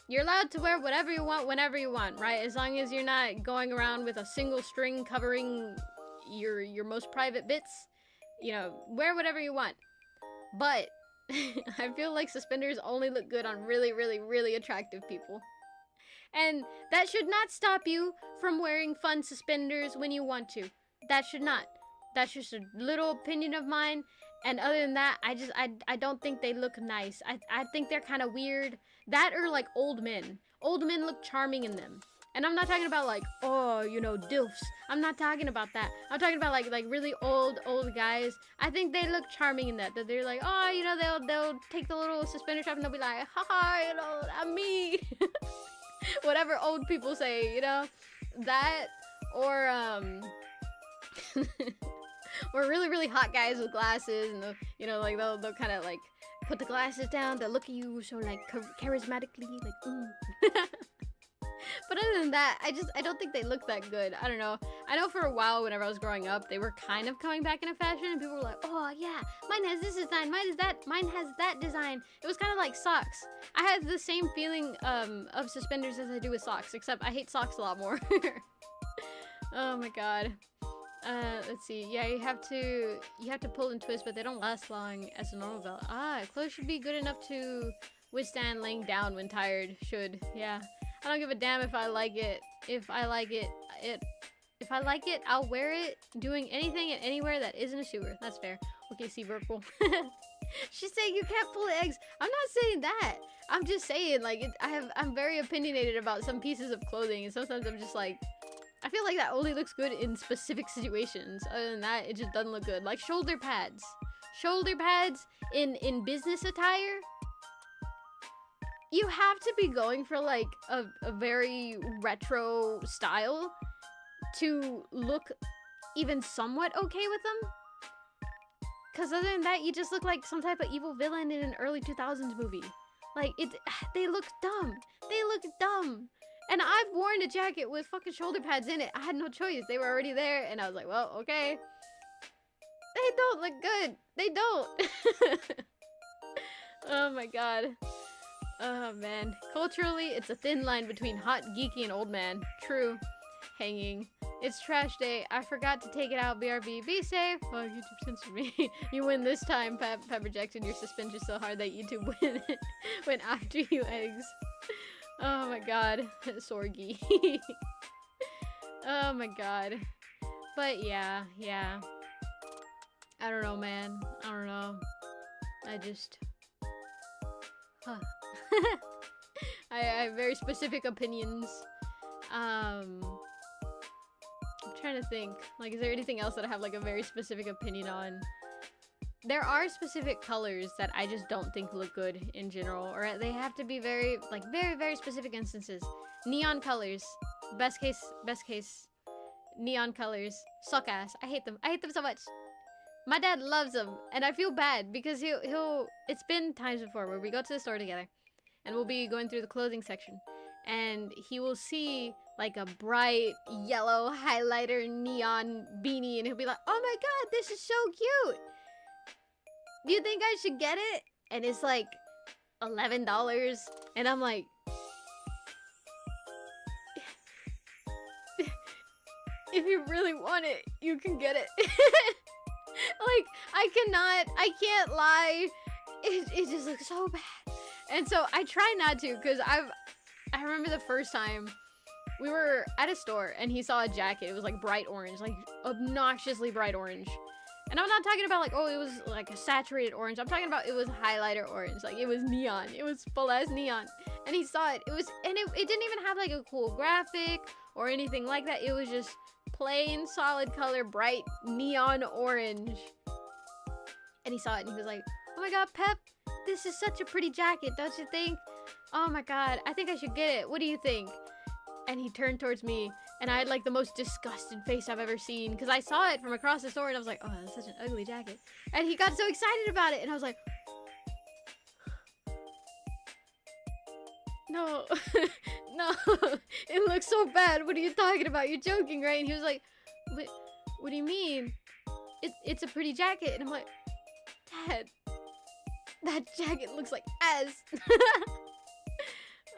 [SPEAKER 2] you're allowed to wear whatever you want whenever you want, right? As long as you're not going around with a single string covering your most private bits, you know, wear whatever you want. But I feel like suspenders only look good on really, really, really attractive people. And that should not stop you from wearing fun suspenders when you want to. That should not. That's just a little opinion of mine. And other than that, I don't think they look nice. I think they're kind of weird. That or like old men. Old men look charming in them. And I'm not talking about like, oh, you know, dilfs. I'm not talking about that. I'm talking about like really old guys. I think they look charming in that they're like, oh, you know, they'll take the little suspender strap and they'll be like, haha, you know, I'm me. Whatever old people say, you know, that or or really, really hot guys with glasses, and you know, like they'll kind of like put the glasses down, they'll look at you so like charismatically, like But other than that, I don't think they look that good. I don't know. I know for a while whenever I was growing up, they were kind of coming back into fashion, and people were like, oh yeah, mine has this design, mine has that design. It was kind of like socks. I had the same feeling of suspenders as I do with socks, except I hate socks a lot more. Oh my god. Let's see. Yeah, you have to pull and twist, but they don't last long as a normal belt. Clothes should be good enough to withstand laying down when tired. Should. Yeah. I don't give a damn if I like it. If I like it, I'll wear it I'm anything and anywhere that isn't a sewer. That's fair. Okay, see, Burple. She's saying you can't pull eggs. I'm not saying that. I'm just saying, like, I'm very opinionated about some pieces of clothing, and sometimes I'm just like, I feel like that only looks good in specific situations. Other than that, it just doesn't look good. Like shoulder pads. Shoulder pads in business attire. You have to be going for like a very retro style to look even somewhat okay with them. Cause other than that, you just look like some type of evil villain in an early 2000s movie. Like they look dumb. They look dumb. And I've worn a jacket with fucking shoulder pads in it. I had no choice. They were already there, and I was like, well, okay. They don't look good. They don't. Oh my god. Oh man. Culturally, it's a thin line between hot, geeky, and old man. True. Hanging. It's trash day. I forgot to take it out. BRB. Be safe. Oh, YouTube censored me. You win this time, Pepper Jackson. Your suspension so hard that YouTube went after you, eggs. Oh my god. Sorgy. Oh my god. But yeah. I don't know, man. I don't know. I just... Huh. I have very specific opinions. I'm trying to think. Like, is there anything else that I have, like, a very specific opinion on? There are specific colors that I just don't think look good in general. Or they have to be very, very specific instances. Neon colors. Best case. Neon colors. Suck ass. I hate them. I hate them so much. My dad loves them. And I feel bad because he'll... It's been times before where we go to the store together. And we'll be going through the clothing section. And he will see, like, a bright yellow highlighter neon beanie. And he'll be like, oh my god, this is so cute. Do you think I should get it? And it's like $11. And I'm like... If you really want it, you can get it. Like, I can't lie. It just looks so bad. And so I try not to, because I remember the first time we were at a store and he saw a jacket. It was like bright orange, like obnoxiously bright orange. And I'm not talking about like, oh, it was like a saturated orange. I'm talking about it was highlighter orange. Like it was neon. It was full as neon. And he saw it. It didn't even have like a cool graphic or anything like that. It was just plain solid color, bright neon orange. And he saw it and he was like, oh my god, Pep, this is such a pretty jacket, don't you think? Oh my god, I think I should get it. What do you think? And he turned towards me, and I had like the most disgusted face I've ever seen, because I saw it from across the store and I was like, oh, that's such an ugly jacket. And he got so excited about it, and I was like, no, no, it looks so bad. What are you talking about? You're joking, right? And he was like, what do you mean? It's a pretty jacket. And I'm like, Dad, that jacket looks like ass.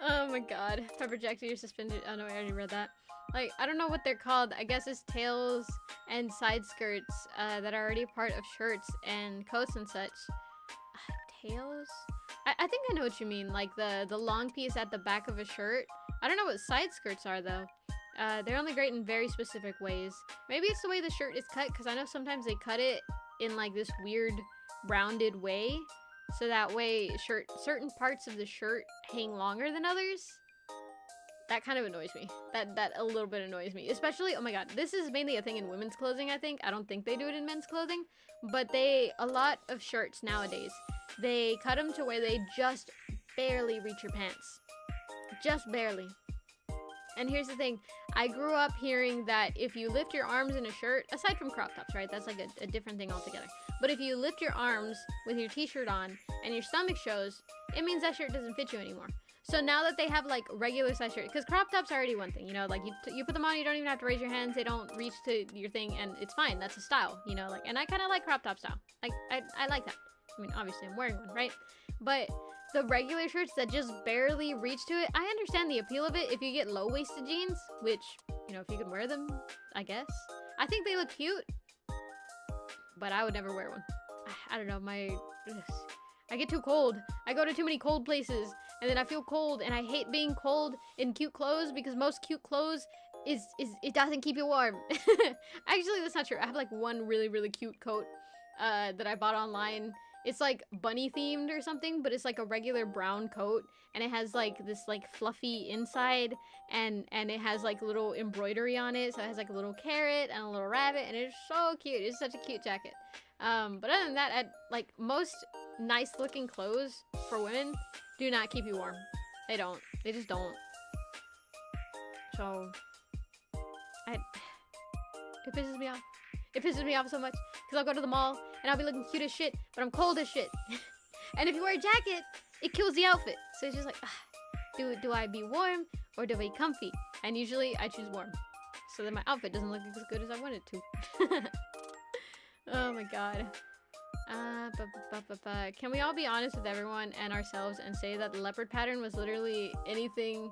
[SPEAKER 2] Oh my god. Pepper Jacks, you're suspended. Oh no, I already read that. Like, I don't know what they're called. I guess it's tails and side skirts that are already part of shirts and coats and such. Tails? I think I know what you mean. Like the long piece at the back of a shirt. I don't know what side skirts are though. They're only great in very specific ways. Maybe it's the way the shirt is cut, because I know sometimes they cut it in like this weird rounded way. So that way certain parts of the shirt hang longer than others. That kind of annoys me. That a little bit annoys me. Especially, oh my god, this is mainly a thing in women's clothing, I think. I don't think they do it in men's clothing. But a lot of shirts nowadays, they cut them to where they just barely reach your pants. Just barely. And here's the thing. I grew up hearing that if you lift your arms in a shirt, aside from crop tops, right? That's like a different thing altogether. But if you lift your arms with your t-shirt on and your stomach shows, it means that shirt doesn't fit you anymore. So now that they have like regular size shirts, because crop tops are already one thing, you know, like you put them on, you don't even have to raise your hands, they don't reach to your thing, and it's fine. That's a style, you know, like, and I kind of like crop top style. Like, I like that. I mean, obviously I'm wearing one, right? But the regular shirts that just barely reach to it, I understand the appeal of it if you get low-waisted jeans, which, you know, if you can wear them, I guess. I think they look cute, but I would never wear one. I don't know, I get too cold. I go to too many cold places, and then I feel cold, and I hate being cold in cute clothes, because most cute clothes it doesn't keep you warm. Actually, that's not true. I have like one really, really cute coat that I bought online. It's like bunny themed or something, but it's like a regular brown coat, and it has like this like fluffy inside, and it has like little embroidery on it, so it has like a little carrot and a little rabbit, and it's so cute. It's such a cute jacket. But other than that, like most nice looking clothes for women do not keep you warm. They don't. They just don't. So it pisses me off. It pisses me off so much, because I'll go to the mall and I'll be looking cute as shit, but I'm cold as shit. And if you wear a jacket, it kills the outfit. So it's just like, do I be warm or do I be comfy? And usually I choose warm, so that my outfit doesn't look as good as I want it to. Oh my god. Can we all be honest with everyone and ourselves and say that the leopard pattern was literally anything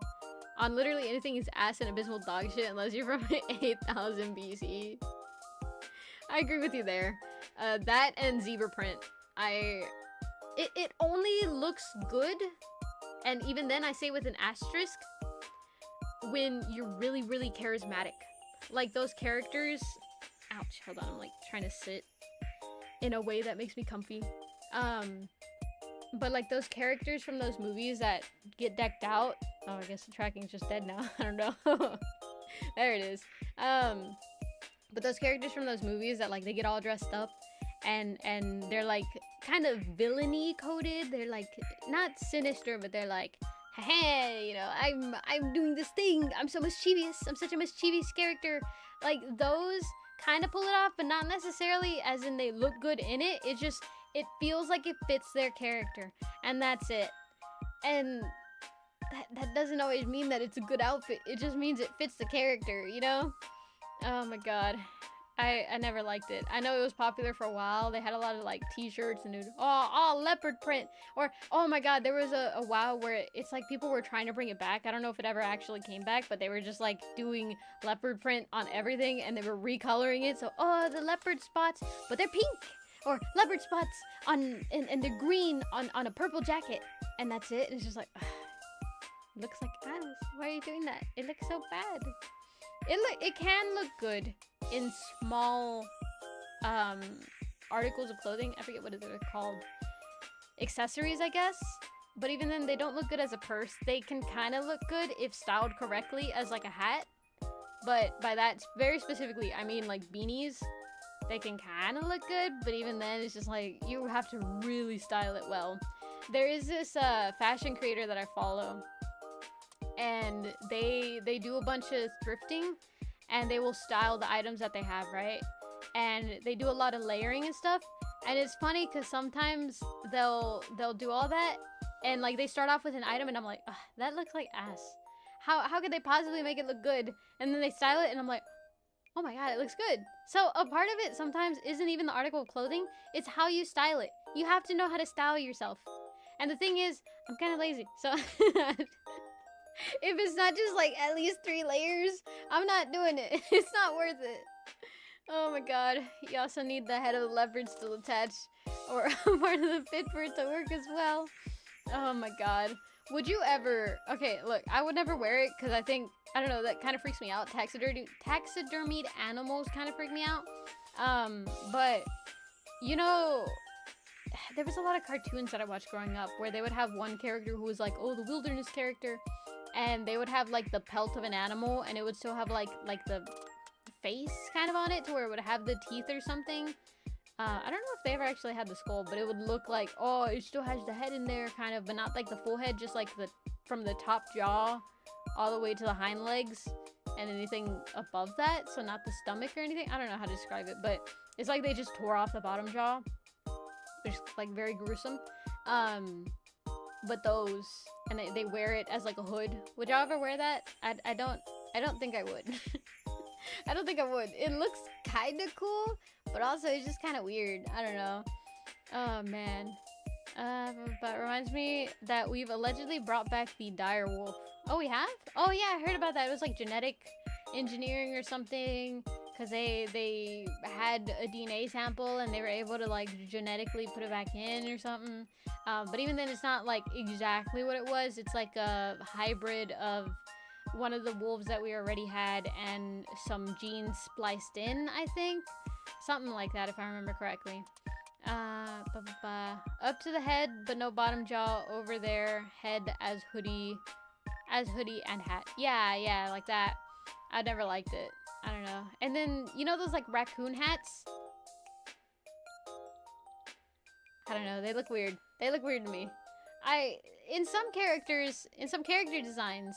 [SPEAKER 2] is ass and abysmal dog shit, unless you're from 8000 BC? I agree with you there. That and zebra print. It only looks good, and even then I say with an asterisk, when you're really, really charismatic. Like those characters, ouch, hold on, I'm like trying to sit in a way that makes me comfy. But like those characters from those movies that get decked out. Oh, I guess the tracking's just dead now. I don't know. There it is. But those characters from those movies that like they get all dressed up and they're like kind of villainy coded. They're like not sinister, but they're like, hey, you know, I'm doing this thing. I'm so mischievous. I'm such a mischievous character. Like those kind of pull it off, but not necessarily as in they look good in it. It feels like it fits their character, and that's it. And that doesn't always mean that it's a good outfit. It just means it fits the character, you know? Oh my god. I never liked it. I know it was popular for a while. They had a lot of like t-shirts and leopard print. Or, oh my god, there was a while where it's like people were trying to bring it back. I don't know if it ever actually came back, but they were just like doing leopard print on everything, and they were recoloring it. So, the leopard spots, but they're pink. Or leopard spots and they're green on a purple jacket. And that's it. And it's just like, looks like ass. Why are you doing that? It looks so bad. It can look good in small articles of clothing. I forget what they're called. Accessories, I guess. But even then, they don't look good as a purse. They can kind of look good if styled correctly as like a hat. But by that, very specifically, I mean like beanies. They can kind of look good, but even then, it's just like, you have to really style it well. There is this fashion creator that I follow, and they do a bunch of thrifting, and they will style the items that they have, right? And they do a lot of layering and stuff, and it's funny because sometimes they'll do all that, and like they start off with an item, and I'm like, that looks like ass. How could they possibly make it look good? And then they style it, and I'm like, oh my god, it looks good. So a part of it sometimes isn't even the article of clothing, it's how you style it. You have to know how to style yourself. And the thing is, I'm kind of lazy, so if it's not just like at least 3 layers, I'm not doing it. It's not worth it. Oh my god. You also need the head of the leopard still attached, or part of the fit for it to work as well. Oh my god. Would you ever... Okay, look, I would never wear it because I think... I don't know, that kind of freaks me out. Taxidermied animals kind of freak me out. But, you know... There was a lot of cartoons that I watched growing up where they would have one character who was like, oh, the wilderness character. And they would have, like, the pelt of an animal, and it would still have, like the face kind of on it to where it would have the teeth or something. I don't know if they ever actually had the skull, but it would look like, oh, it still has the head in there, kind of, but not like the full head, just like from the top jaw all the way to the hind legs and anything above that, so not the stomach or anything. I don't know how to describe it, but it's like they just tore off the bottom jaw, which is like very gruesome. But those, and they wear it as like a hood. Would y'all ever wear that? I don't think I would. I don't think I would. It looks kind of cool, but also it's just kind of weird. I don't know. Oh, man. But it reminds me that we've allegedly brought back the dire wolf. Oh, we have? Oh, yeah, I heard about that. It was like genetic engineering or something, because they had a DNA sample and they were able to like genetically put it back in or something. But even then, it's not like exactly what it was. It's like a hybrid of one of the wolves that we already had and some genes spliced in, I think. Something like that, if I remember correctly. Up to the head, but no bottom jaw. Over there, head as hoodie and hat. Yeah, like that. I never liked it. I don't know. And then, you know those like raccoon hats? I don't know. They look weird. They look weird to me. In some character designs,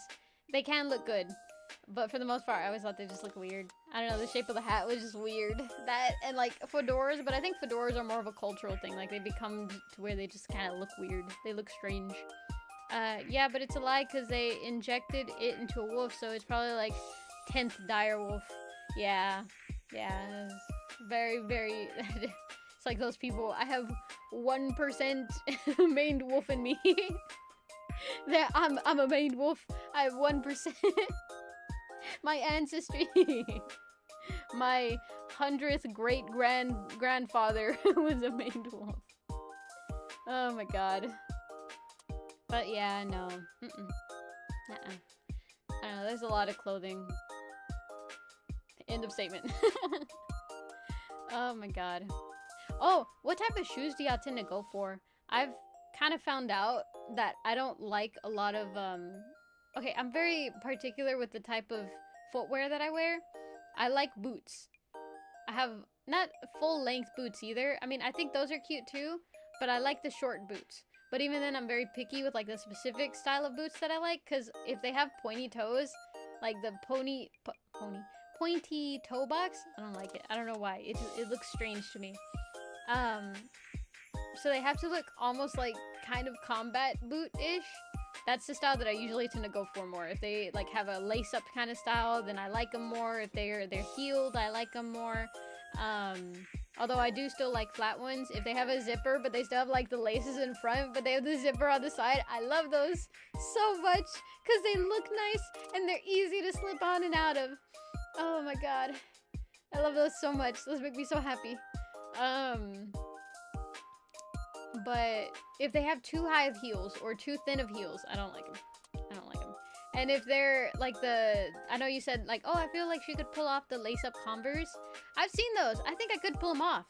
[SPEAKER 2] they can look good. But for the most part, I always thought they just look weird. I don't know, the shape of the hat was just weird. That, and like fedoras, but I think fedoras are more of a cultural thing. Like they become to where they just kind of look weird. They look strange. Yeah, but it's a lie because they injected it into a wolf, so it's probably like 10th dire wolf. Yeah, it's very, very... It's like those people, I have 1% maned wolf in me. That I'm a maned wolf. I have 1%. My ancestry. My 100th great-grandfather was a maned wolf. Oh my god. But yeah, no. I don't know, there's a lot of clothing. End of statement. Oh my god. Oh, what type of shoes do y'all tend to go for? I've kind of found out that I don't like a lot of, okay, I'm very particular with the type of footwear that I wear. I like boots. I have not full-length boots either. I mean, I think those are cute too, but I like the short boots. But even then, I'm very picky with like the specific style of boots that I like, because if they have pointy toes, like the pointy toe box, I don't like it. I don't know why. It looks strange to me. So they have to look almost like kind of combat boot-ish. That's the style that I usually tend to go for more. If they like have a lace-up kind of style, then I like them more. If they're heeled, I like them more. Although I do still like flat ones. If they have a zipper, but they still have like the laces in front, but they have the zipper on the side, I love those so much because they look nice and they're easy to slip on and out of. Oh my god. I love those so much. Those make me so happy. But if they have too high of heels or too thin of heels, I don't like them. I don't like them. And if they're like I know you said like, oh, I feel like she could pull off the lace-up Converse. I've seen those. I think I could pull them off.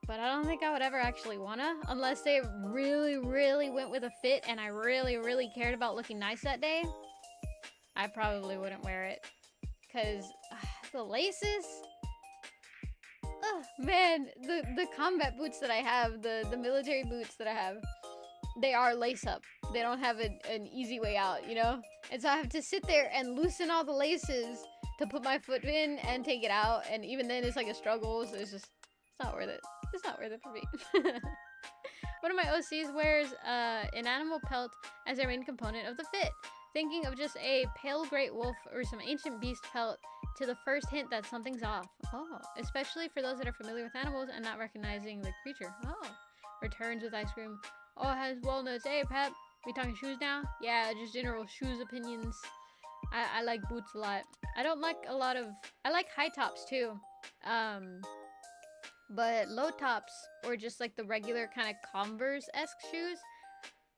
[SPEAKER 2] but I don't think I would ever actually wanna, unless they really went with a fit and I really cared about looking nice that day. I probably wouldn't wear it, cause the laces. Oh man, the combat boots that I have, the military boots that I have, they are lace up. They don't have an easy way out, you know? And so I have to sit there and loosen all the laces to put my foot in and take it out, and even then it's like a struggle, so it's not worth it. It's not worth it for me. One of my OCs wears an animal pelt as their main component of the fit, thinking of just a pale great wolf or some ancient beast pelt to the first hint that something's off. Oh, especially for those that are familiar with animals and not recognizing the creature. Oh, returns with ice cream. Oh, it has walnuts. Hey, Pep, we talking shoes now? Yeah, just general shoes opinions. I like boots a lot. I don't like a lot of... I like high tops, too. But low tops, or just like the regular kind of Converse-esque shoes,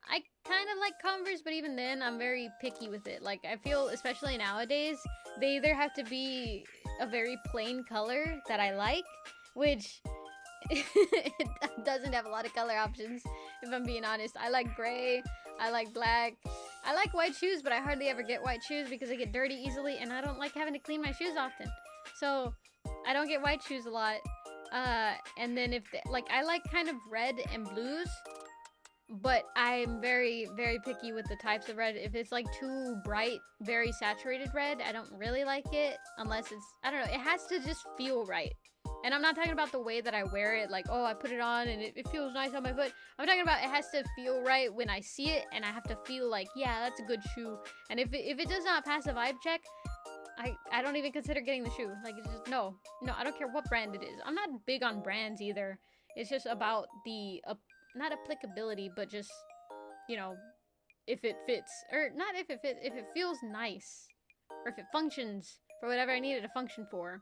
[SPEAKER 2] I kind of like Converse, but even then, I'm very picky with it. Like, I feel, especially nowadays, they either have to be a very plain color that I like, which it doesn't have a lot of color options, if I'm being honest. I like gray, I like black, I like white shoes, but I hardly ever get white shoes because they get dirty easily, and I don't like having to clean my shoes often. So, I don't get white shoes a lot. And then I like kind of red and blues, but I'm very picky with the types of red. If it's like too bright, very saturated red, I don't really like it, unless it's, I don't know, it has to just feel right. And I'm not talking about the way that I wear it, like, oh, I put it on and it feels nice on my foot. I'm talking about it has to feel right when I see it, and I have to feel like, yeah, that's a good shoe. And if it does not pass a vibe check, I don't even consider getting the shoe. Like, it's just, no, I don't care what brand it is. I'm not big on brands either. It's just about the, not applicability, but just, you know, if it fits. Or, not if it fits, if it feels nice. Or if it functions for whatever I need it to function for.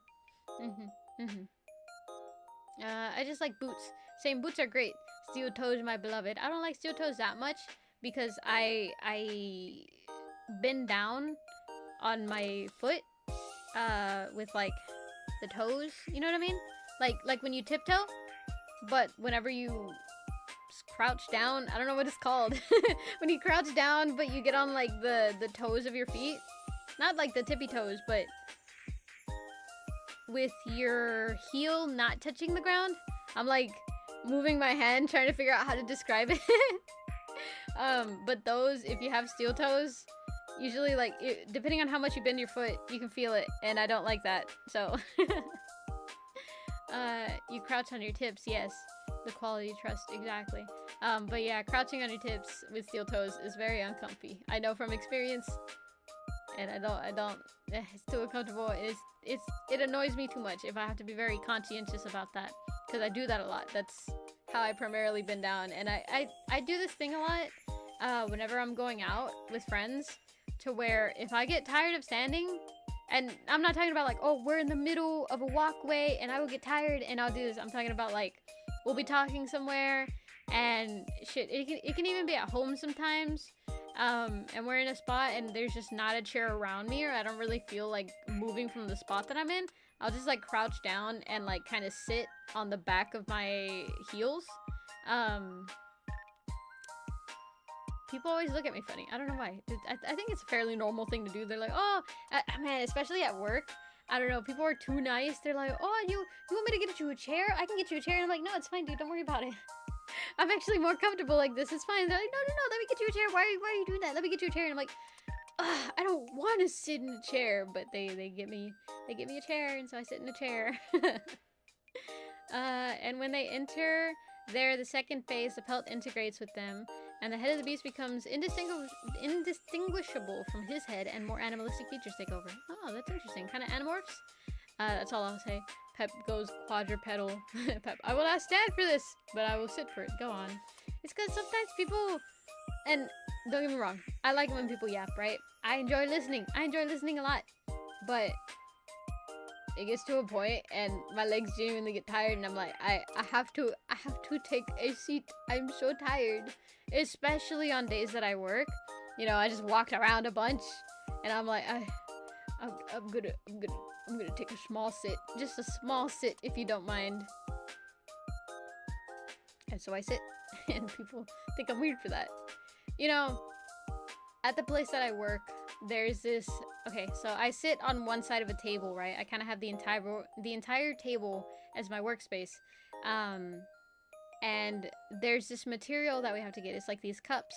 [SPEAKER 2] I just like boots. Same, boots are great. Steel toes, my beloved. I don't like steel toes that much because I bend down on my foot with like the toes, you know what I mean? Like when you tiptoe, but whenever you crouch down, I don't know what it's called. When you crouch down but you get on like the toes of your feet, not like the tippy toes, but with your heel not touching the ground. I'm like moving my hand trying to figure out how to describe it. But those, if you have steel toes, usually, like, depending on how much you bend your foot, you can feel it, and I don't like that, so. You crouch on your tips, yes. The quality trust, exactly. But yeah, crouching on your tips with steel toes is very uncomfy. I know from experience, and I don't, it's too uncomfortable. It annoys me too much if I have to be very conscientious about that, because I do that a lot. That's how I primarily bend down, and I do this thing a lot, whenever I'm going out with friends, to where if I get tired of standing, and I'm not talking about like, oh, we're in the middle of a walkway and I will get tired and I'll do this. I'm talking about like, we'll be talking somewhere and shit, it can even be at home sometimes, and we're in a spot and there's just not a chair around me, or I don't really feel like moving from the spot that I'm in. I'll just like crouch down and like kind of sit on the back of my heels. People always look at me funny. I don't know why. I think it's a fairly normal thing to do. They're like, oh, man, especially at work. I don't know. People are too nice. They're like, oh, you want me to get you a chair? I can get you a chair. And I'm like, no, it's fine, dude. Don't worry about it. I'm actually more comfortable like this. It's fine. They're like, no, let me get you a chair. Why are you doing that? Let me get you a chair. And I'm like, I don't want to sit in a chair. But they give me a chair. And so I sit in a chair. And when they enter the second phase, the pelt integrates with them, and the head of the beast becomes indistinguishable from his head, and more animalistic features take over. Oh, that's interesting. Kind of animorphs? That's all I'll say. Pep goes quadrupedal. Pep, I will not stand for this, but I will sit for it. Go on. It's because sometimes people, and don't get me wrong, I like it when people yap, right? I enjoy listening. I enjoy listening a lot, but it gets to a point and my legs genuinely get tired, and I'm like, I have to take a seat. I'm so tired, especially on days that I work. You know, I just walked around a bunch, and I'm like, I'm gonna take a small sit, just a small sit, if you don't mind. And so I sit, and people think I'm weird for that. You know, at the place that I work, there's this. Okay, so I sit on one side of a table, right? I kind of have the entire table as my workspace, and there's this material that we have to get. It's like these cups.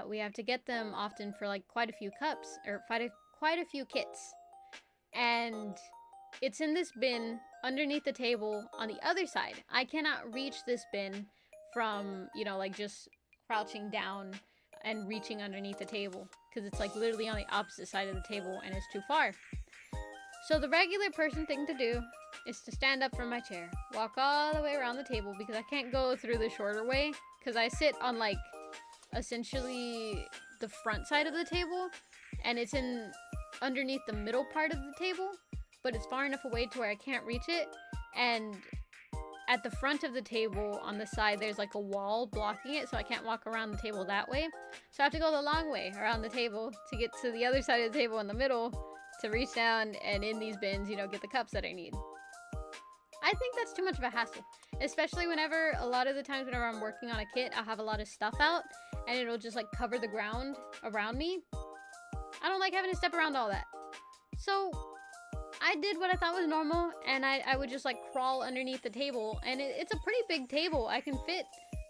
[SPEAKER 2] We have to get them often for like quite a few cups or quite a few kits, and it's in this bin underneath the table on the other side. I cannot reach this bin from, you know, like just crouching down and reaching underneath the table because it's like literally on the opposite side of the table and it's too far. So the regular person thing to do is to stand up from my chair, walk all the way around the table because I can't go through the shorter way because I sit on like essentially the front side of the table and it's in underneath the middle part of the table, but it's far enough away to where I can't reach it. And at the front of the table on the side there's like a wall blocking it, so I can't walk around the table that way, so I have to go the long way around the table to get to the other side of the table in the middle to reach down and in these bins, you know, get the cups that I need. I think that's too much of a hassle, especially whenever a lot of the times whenever I'm working on a kit I'll have a lot of stuff out and it'll just like cover the ground around me. I don't like having to step around all that, so I did what I thought was normal, and I would just like crawl underneath the table, and it's a pretty big table. I can fit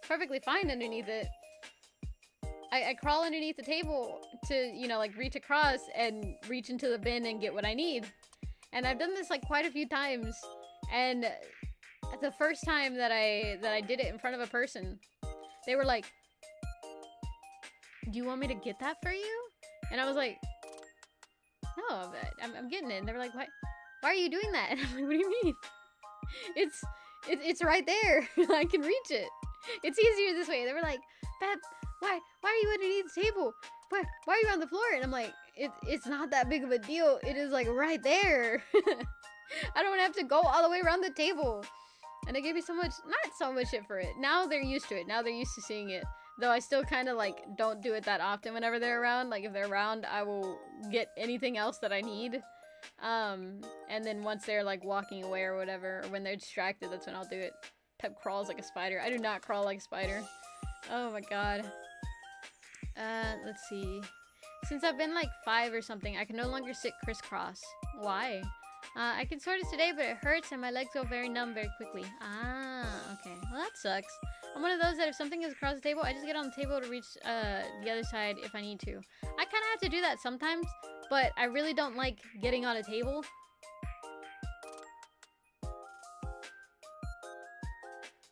[SPEAKER 2] perfectly fine underneath it. I crawl underneath the table to, you know, like reach across and reach into the bin and get what I need. And I've done this like quite a few times, and the first time that I did it in front of a person, they were like, "Do you want me to get that for you?" And I was like, "No, but I'm getting it." And they were like, "Why are you doing that?" And I'm like, "What do you mean? It's right there. I can reach it. It's easier this way." They were like, "Beb, why are you underneath the table? Why are you on the floor?" And I'm like, it's not that big of a deal. It is like right there. I don't have to go all the way around the table. And they gave me not so much shit for it. Now they're used to it. Now they're used to seeing it. Though I still kind of like don't do it that often whenever they're around. Like if they're around, I will get anything else that I need. And then once they're like walking away or whatever, or when they're distracted, that's when I'll do it. Pep crawls like a spider. I do not crawl like a spider. Oh my god. Let's see. Since I've been like 5 or something, I can no longer sit crisscross. Why? I can sort it today, but it hurts and my legs go very numb very quickly. Ah, okay. Well, that sucks. I'm one of those that if something is across the table, I just get on the table to reach the other side if I need to. I kind of have to do that sometimes, but I really don't like getting on a table.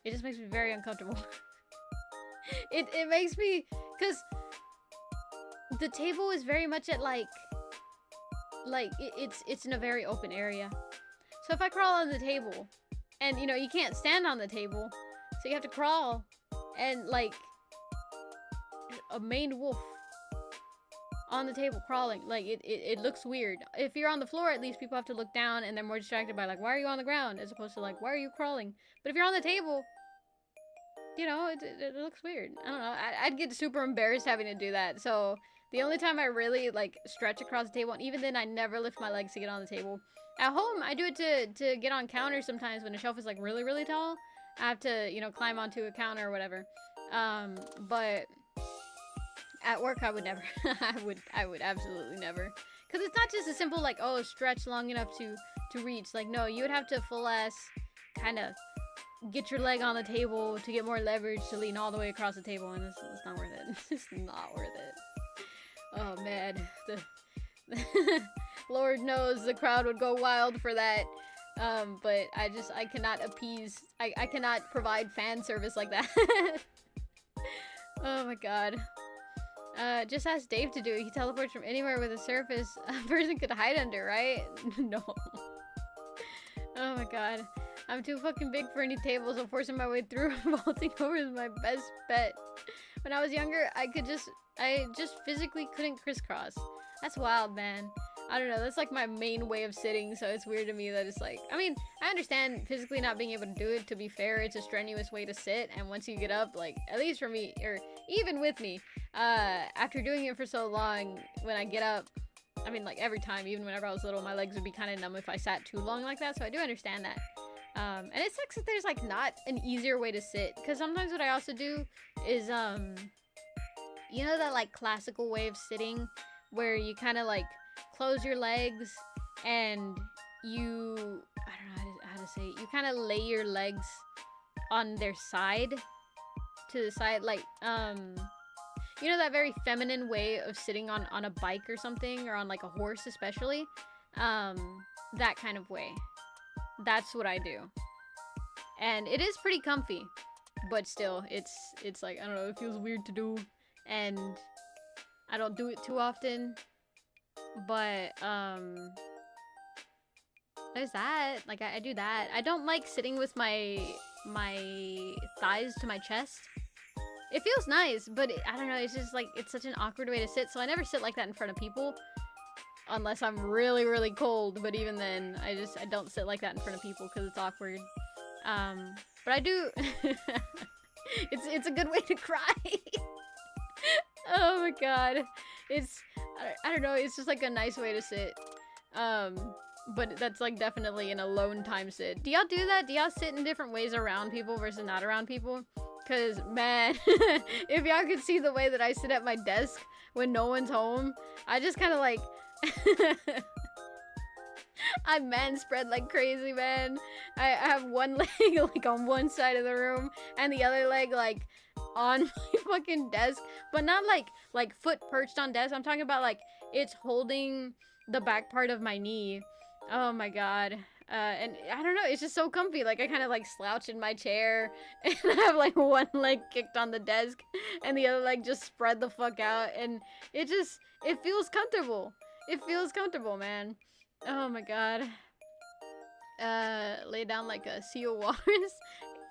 [SPEAKER 2] It just makes me very uncomfortable. It makes me, because the table is very much at like it's in a very open area. So if I crawl on the table, and you know, you can't stand on the table, so you have to crawl, and like a maned wolf on the table crawling, like it looks weird. If you're on the floor, at least people have to look down and they're more distracted by like, why are you on the ground, as opposed to like, why are you crawling? But if you're on the table, you know, it looks weird. I don't know. I'd get super embarrassed having to do that. So the only time I really like stretch across the table, and even then I never lift my legs to get on the table. At home, I do it to get on counters sometimes when the shelf is like really, really tall. I have to, you know, climb onto a counter or whatever. But at work, I would never. I would absolutely never. Because it's not just a simple like, oh, stretch long enough to reach. Like, no, you would have to full ass kind of get your leg on the table to get more leverage to lean all the way across the table, and it's not worth it. It's not worth it. Oh man, Lord knows the crowd would go wild for that. But I cannot appease, I cannot provide fan service like that. Oh my god. Just ask Dave to do it. He teleports from anywhere with a surface a person could hide under, right? No. Oh my god. I'm too fucking big for any tables, so forcing my way through vaulting over is my best bet. When I was younger, I just physically couldn't crisscross. That's wild, man. I don't know, that's like my main way of sitting, so it's weird to me that it's like, I mean, I understand physically not being able to do it. To be fair, it's a strenuous way to sit, and once you get up, like, at least for me, or even with me, after doing it for so long, when I get up, I mean, like, every time, even whenever I was little, my legs would be kind of numb if I sat too long like that, so I do understand that. And it sucks that there's like not an easier way to sit, because sometimes what I also do is you know that like classical way of sitting where you kind of like close your legs and you, I don't know how to say it, you kind of lay your legs on their side, to the side, like you know that very feminine way of sitting on a bike or something, or on like a horse especially, that kind of way. That's what I do, and it is pretty comfy, but still it's like, I don't know, it feels weird to do, and I don't do it too often. But there's that. Like I do that. I don't like sitting with my thighs to my chest. It feels nice, but I don't know, it's just like, it's such an awkward way to sit, so I never sit like that in front of people unless I'm really, really cold. But even then, I don't sit like that in front of people because it's awkward. But I do it's a good way to cry. Oh my god. I don't know, it's just like a nice way to sit. But that's like definitely an alone time sit. Do y'all do that? Do y'all sit in different ways around people versus not around people? Cause man, if y'all could see the way that I sit at my desk when no one's home, I just kind of like I man spread like crazy, man. I have one leg like on one side of the room and the other leg like on my fucking desk, but not like foot perched on desk. I'm talking about like it's holding the back part of my knee. Oh my god. And I don't know, it's just so comfy. Like I kind of like slouch in my chair and I have like one leg kicked on the desk and the other leg just spread the fuck out, and it feels comfortable. It feels comfortable, man. Oh my god. Lay down like a sea of waters.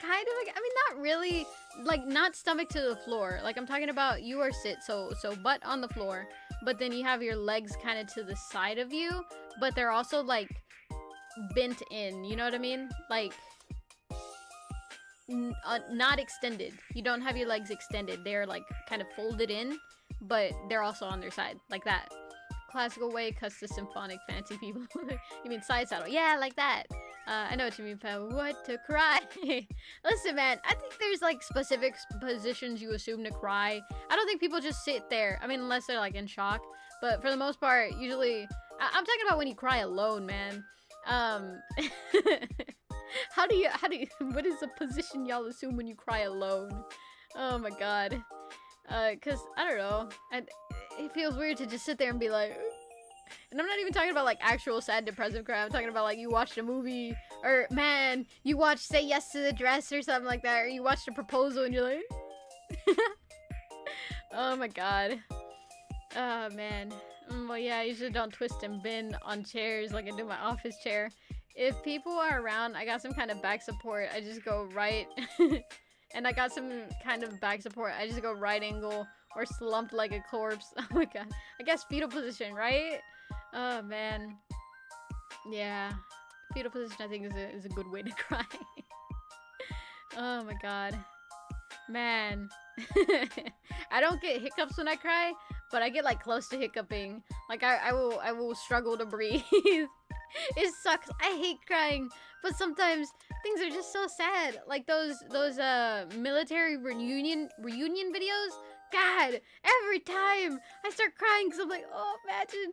[SPEAKER 2] Kind of like, I mean, not really, like not stomach to the floor. Like I'm talking about you are sit, so butt on the floor, but then you have your legs kind of to the side of you, but they're also like bent in, you know what I mean? Like not extended. You don't have your legs extended. They're like kind of folded in, but they're also on their side, like that. Classical way, cuts to symphonic fancy people. You mean side saddle? Yeah, like that. I know what you mean, pal. What to cry? Listen, man, I think there's like specific positions you assume to cry. I don't think people just sit there. I mean, unless they're like in shock. But for the most part, usually, I'm talking about when you cry alone, man. How do you, what is the position y'all assume when you cry alone? Oh my god. Cause, I don't know. It feels weird to just sit there and be like, and I'm not even talking about like actual sad depressive cry. I'm talking about like you watched a movie, or man, you watched Say Yes to the Dress or something like that, or you watched A Proposal and you're like oh my god. Oh man. Well yeah, I usually don't twist and bend on chairs like I do my office chair. If people are around, I got some kind of back support, I just go right and I got some kind of back support, I just go right angle or slumped like a corpse. Oh my god. I guess fetal position, right? Oh man. Yeah. Fetal position I think is a good way to cry. Oh my god. Man. I don't get hiccups when I cry, but I get like close to hiccuping. Like I will struggle to breathe. It sucks. I hate crying, but sometimes things are just so sad. Like those military reunion videos. God, every time I start crying because I'm like, oh, imagine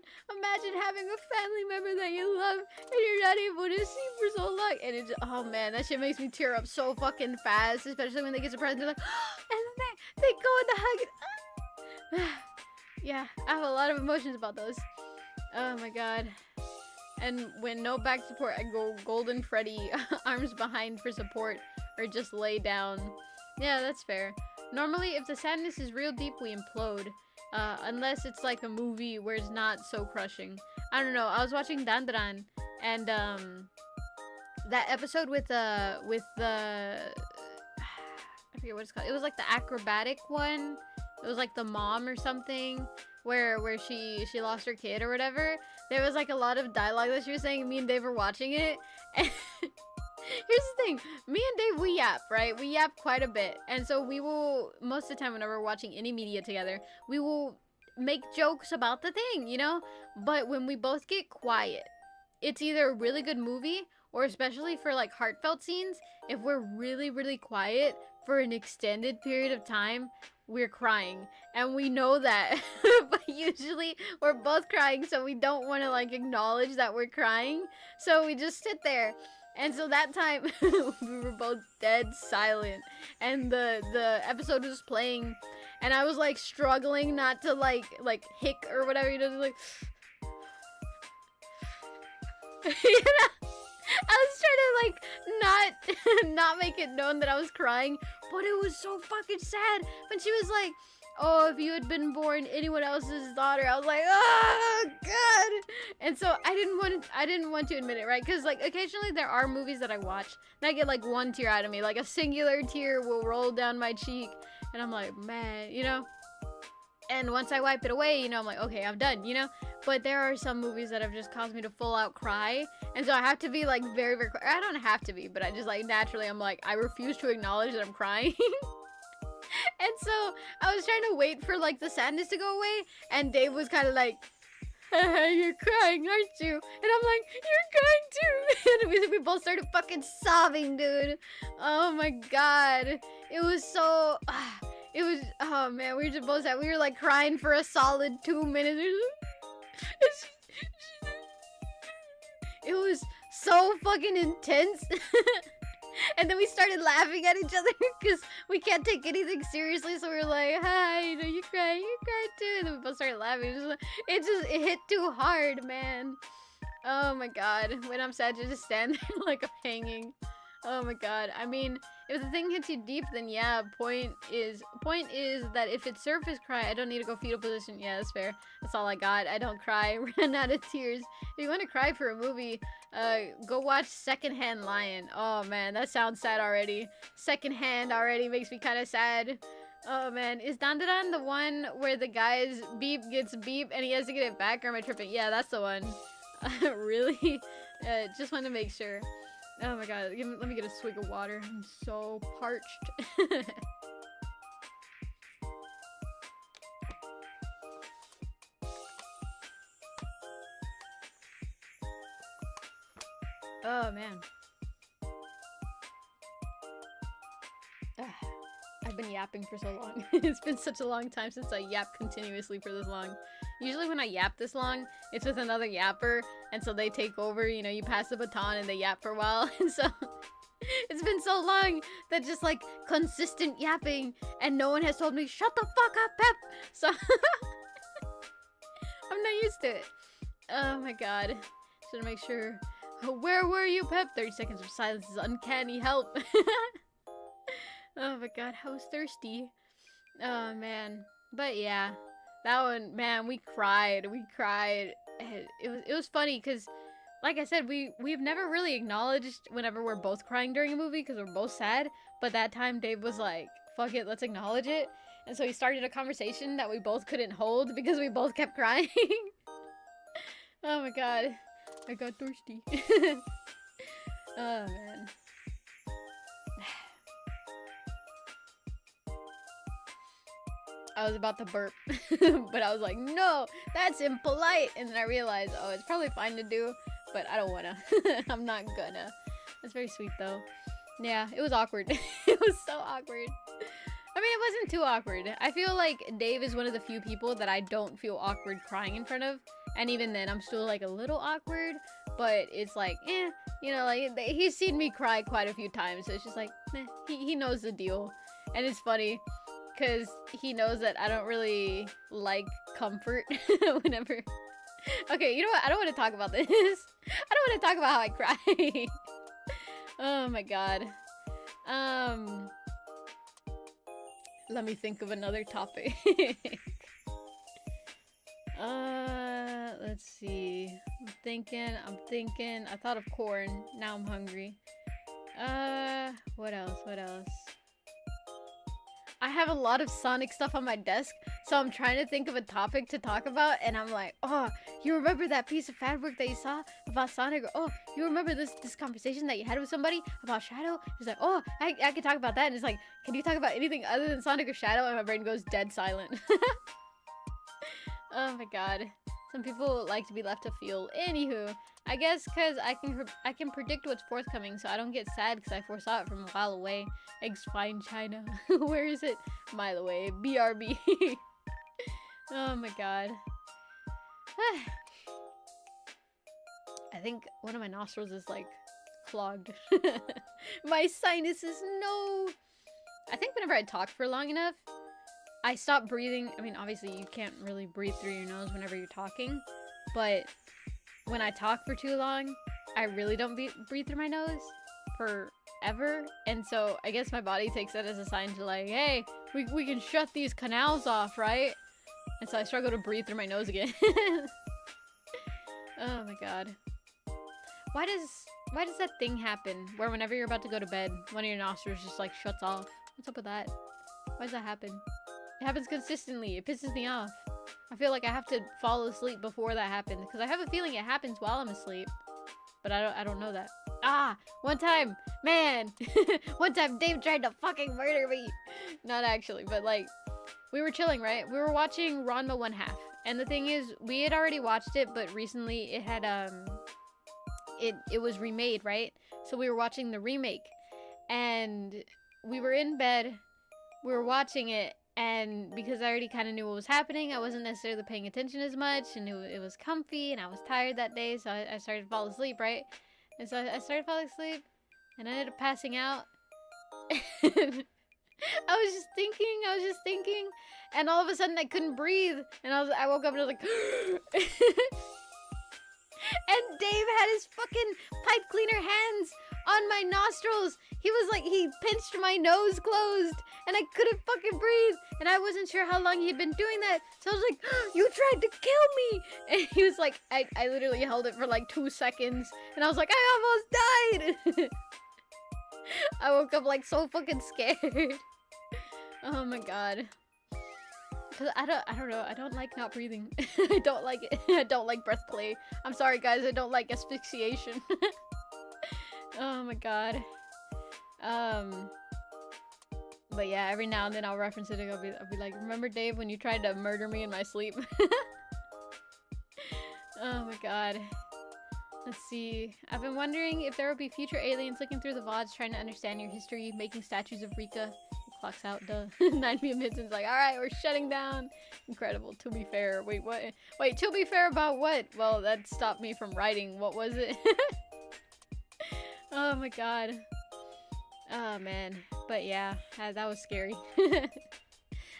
[SPEAKER 2] having a family member that you love and you're not able to see for so long. And it just, oh man, that shit makes me tear up so fucking fast, especially when they get surprised. They're like, oh, and then they go into hug and, yeah, I have a lot of emotions about those. Oh my god. And when no back support, I go Golden Freddy, arms behind for support, or just lay down. Yeah, that's fair. Normally, if the sadness is real deep, we implode. Unless it's like a movie where it's not so crushing. I don't know, I was watching Dandaran, and that episode with the I forget what it's called. It was like the acrobatic one. It was like the mom or something, where she lost her kid or whatever. There was like a lot of dialogue that she was saying. Me and Dave were watching it, and here's the thing, me and Dave, we yap, right? We yap quite a bit, and so we will, most of the time whenever we're watching any media together, we will make jokes about the thing, you know? But when we both get quiet, it's either a really good movie or especially for like heartfelt scenes, if we're really, really quiet for an extended period of time, we're crying. And we know that. But usually we're both crying, so we don't want to like acknowledge that we're crying. So we just sit there. And so that time we were both dead silent, and the episode was playing, and I was like struggling not to like hic or whatever, you know, like you know, I was trying to like not make it known that I was crying, but it was so fucking sad when she was like, oh, if you had been born anyone else's daughter. I was like, oh god. And so I didn't want to admit it, right? Because like occasionally there are movies that I watch and I get like one tear out of me, like a singular tear will roll down my cheek, and I'm like, man, you know. And once I wipe it away, you know, I'm like, okay, I'm done, you know. But there are some movies that have just caused me to full out cry, and so I have to be like very, very. I don't have to be, but I just like naturally, I'm like, I refuse to acknowledge that I'm crying. And so I was trying to wait for like the sadness to go away, and Dave was kind of like, you're crying, aren't you? And I'm like, you're crying too. And we both started fucking sobbing, dude. Oh my god. It was so it was, oh man, we were just both sad. We were like crying for a solid 2 minutes. It was so fucking intense. And then we started laughing at each other because we can't take anything seriously. So we were like, hi, you know, you cry too. And then we both started laughing. It hit too hard, man. Oh my god. When I'm sad, you just stand there like I'm hanging. Oh my god. I mean, if the thing hits you deep, then yeah, point is that if it's surface cry, I don't need to go fetal position. Yeah, that's fair. That's all I got. I don't cry. Ran out of tears. If you want to cry for a movie, go watch Secondhand Lion. Oh man, that sounds sad already. Secondhand already makes me kind of sad. Oh man, is Dandadan the one where the guy's beep gets beep and he has to get it back, or am I tripping? Yeah, that's the one. Really? Just want to make sure. Oh my god, let me get a swig of water. I'm so parched. Oh man. I've been yapping for so long. It's been such a long time since I yapped continuously for this long. Usually when I yap this long, it's with another yapper, and so they take over, you know, you pass the baton and they yap for a while. And so it's been so long that just like consistent yapping, and no one has told me, shut the fuck up, Pep. So I'm not used to it. Oh my god. Should make sure. Where were you, Pep? 30 seconds of silence is uncanny. Help. Oh my god, I was thirsty. Oh man. But yeah, that one, man, we cried. It was funny because, like I said, we've never really acknowledged whenever we're both crying during a movie because we're both sad. But that time Dave was like, fuck it, let's acknowledge it. And so he started a conversation that we both couldn't hold because we both kept crying. Oh my god, I got thirsty. Oh man. I was about to burp, but I was like, no, that's impolite. And then I realized, oh, it's probably fine to do, but I don't wanna. I'm not gonna. That's very sweet though. Yeah, it was awkward. It was so awkward. I mean, it wasn't too awkward. I feel like Dave is one of the few people that I don't feel awkward crying in front of. And even then, I'm still like a little awkward, but it's like, you know, like he's seen me cry quite a few times. So it's just like, he knows the deal. And it's funny. Because he knows that I don't really like comfort whenever... Okay, you know what? I don't want to talk about this. I don't want to talk about how I cry. Oh my god. Let me think of another topic. Let's see. I'm thinking. I thought of corn. Now I'm hungry. What else? I have a lot of Sonic stuff on my desk, so I'm trying to think of a topic to talk about, and I'm like, oh, you remember that piece of fabric that you saw about Sonic? Or, oh, you remember this conversation that you had with somebody about Shadow? He's like, oh, I can talk about that, and it's like, can you talk about anything other than Sonic or Shadow? And my brain goes dead silent. Oh my god. Some people like to be left to feel. Anywho, I guess because I can predict what's forthcoming, so I don't get sad because I foresaw it from a while away. Eggs fine China. Where is it? Mile away. BRB. Oh my god. I think one of my nostrils is like clogged. My sinuses, no. I think whenever I talk for long enough, I stop breathing. I mean, obviously you can't really breathe through your nose whenever you're talking, but when I talk for too long, I really don't breathe through my nose forever. And so I guess my body takes that as a sign to like, hey, we can shut these canals off, right? And so I struggle to breathe through my nose again. Oh my god. Why does that thing happen where whenever you're about to go to bed, one of your nostrils just like shuts off? What's up with that? Why does that happen? It happens consistently. It pisses me off. I feel like I have to fall asleep before that happens because I have a feeling it happens while I'm asleep, but I don't know that. Ah, one time, man, one time Dave tried to fucking murder me. Not actually, but like, we were chilling, right? We were watching Ranma 1/2, and the thing is, we had already watched it, but recently it had it was remade, right? So we were watching the remake, and we were in bed, we were watching it, and because I already kind of knew what was happening, I wasn't necessarily paying attention as much, and it was comfy, and I was tired that day, so I started to fall asleep, right? And so I started falling asleep, and I ended up passing out. I was just thinking, and all of a sudden I couldn't breathe, and I woke up and I was like, and Dave had his fucking pipe cleaner hands on my nostrils. He was like, he pinched my nose closed, and I couldn't fucking breathe, and I wasn't sure how long he had been doing that, so I was like, you tried to kill me, and he was like, I literally held it for like 2 seconds, and I was like, I almost died. I woke up like so fucking scared. Oh my god. Cause I don't know, I don't like not breathing. I don't like it. I don't like breath play. I'm sorry guys, I don't like asphyxiation. Oh my god. But yeah, every now and then I'll reference it and I'll be like, remember Dave when you tried to murder me in my sleep? Oh my god. Let's see. I've been wondering if there will be future aliens looking through the VODs trying to understand your history, making statues of Rika. It clocks out, duh. 9 minutes and it's like, alright, we're shutting down. Incredible. To be fair. Wait, what? Wait, to be fair about what? Well, that stopped me from writing. What was it? Oh my god. Oh man. But yeah, that was scary.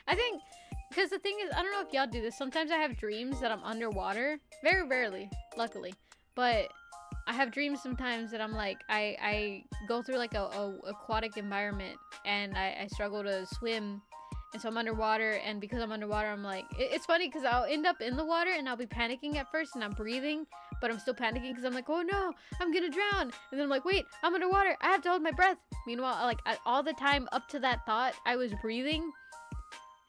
[SPEAKER 2] I think, because the thing is, I don't know if y'all do this. Sometimes I have dreams that I'm underwater. Very rarely, luckily. But I have dreams sometimes that I'm like, I go through like a aquatic environment and I struggle to swim, and so I'm underwater, and because I'm underwater I'm like, it's funny because I'll end up in the water and I'll be panicking at first and I'm breathing, but I'm still panicking because I'm like, oh no, I'm gonna drown, and then I'm like, wait, I'm underwater, I have to hold my breath. Meanwhile, like all the time up to that thought I was breathing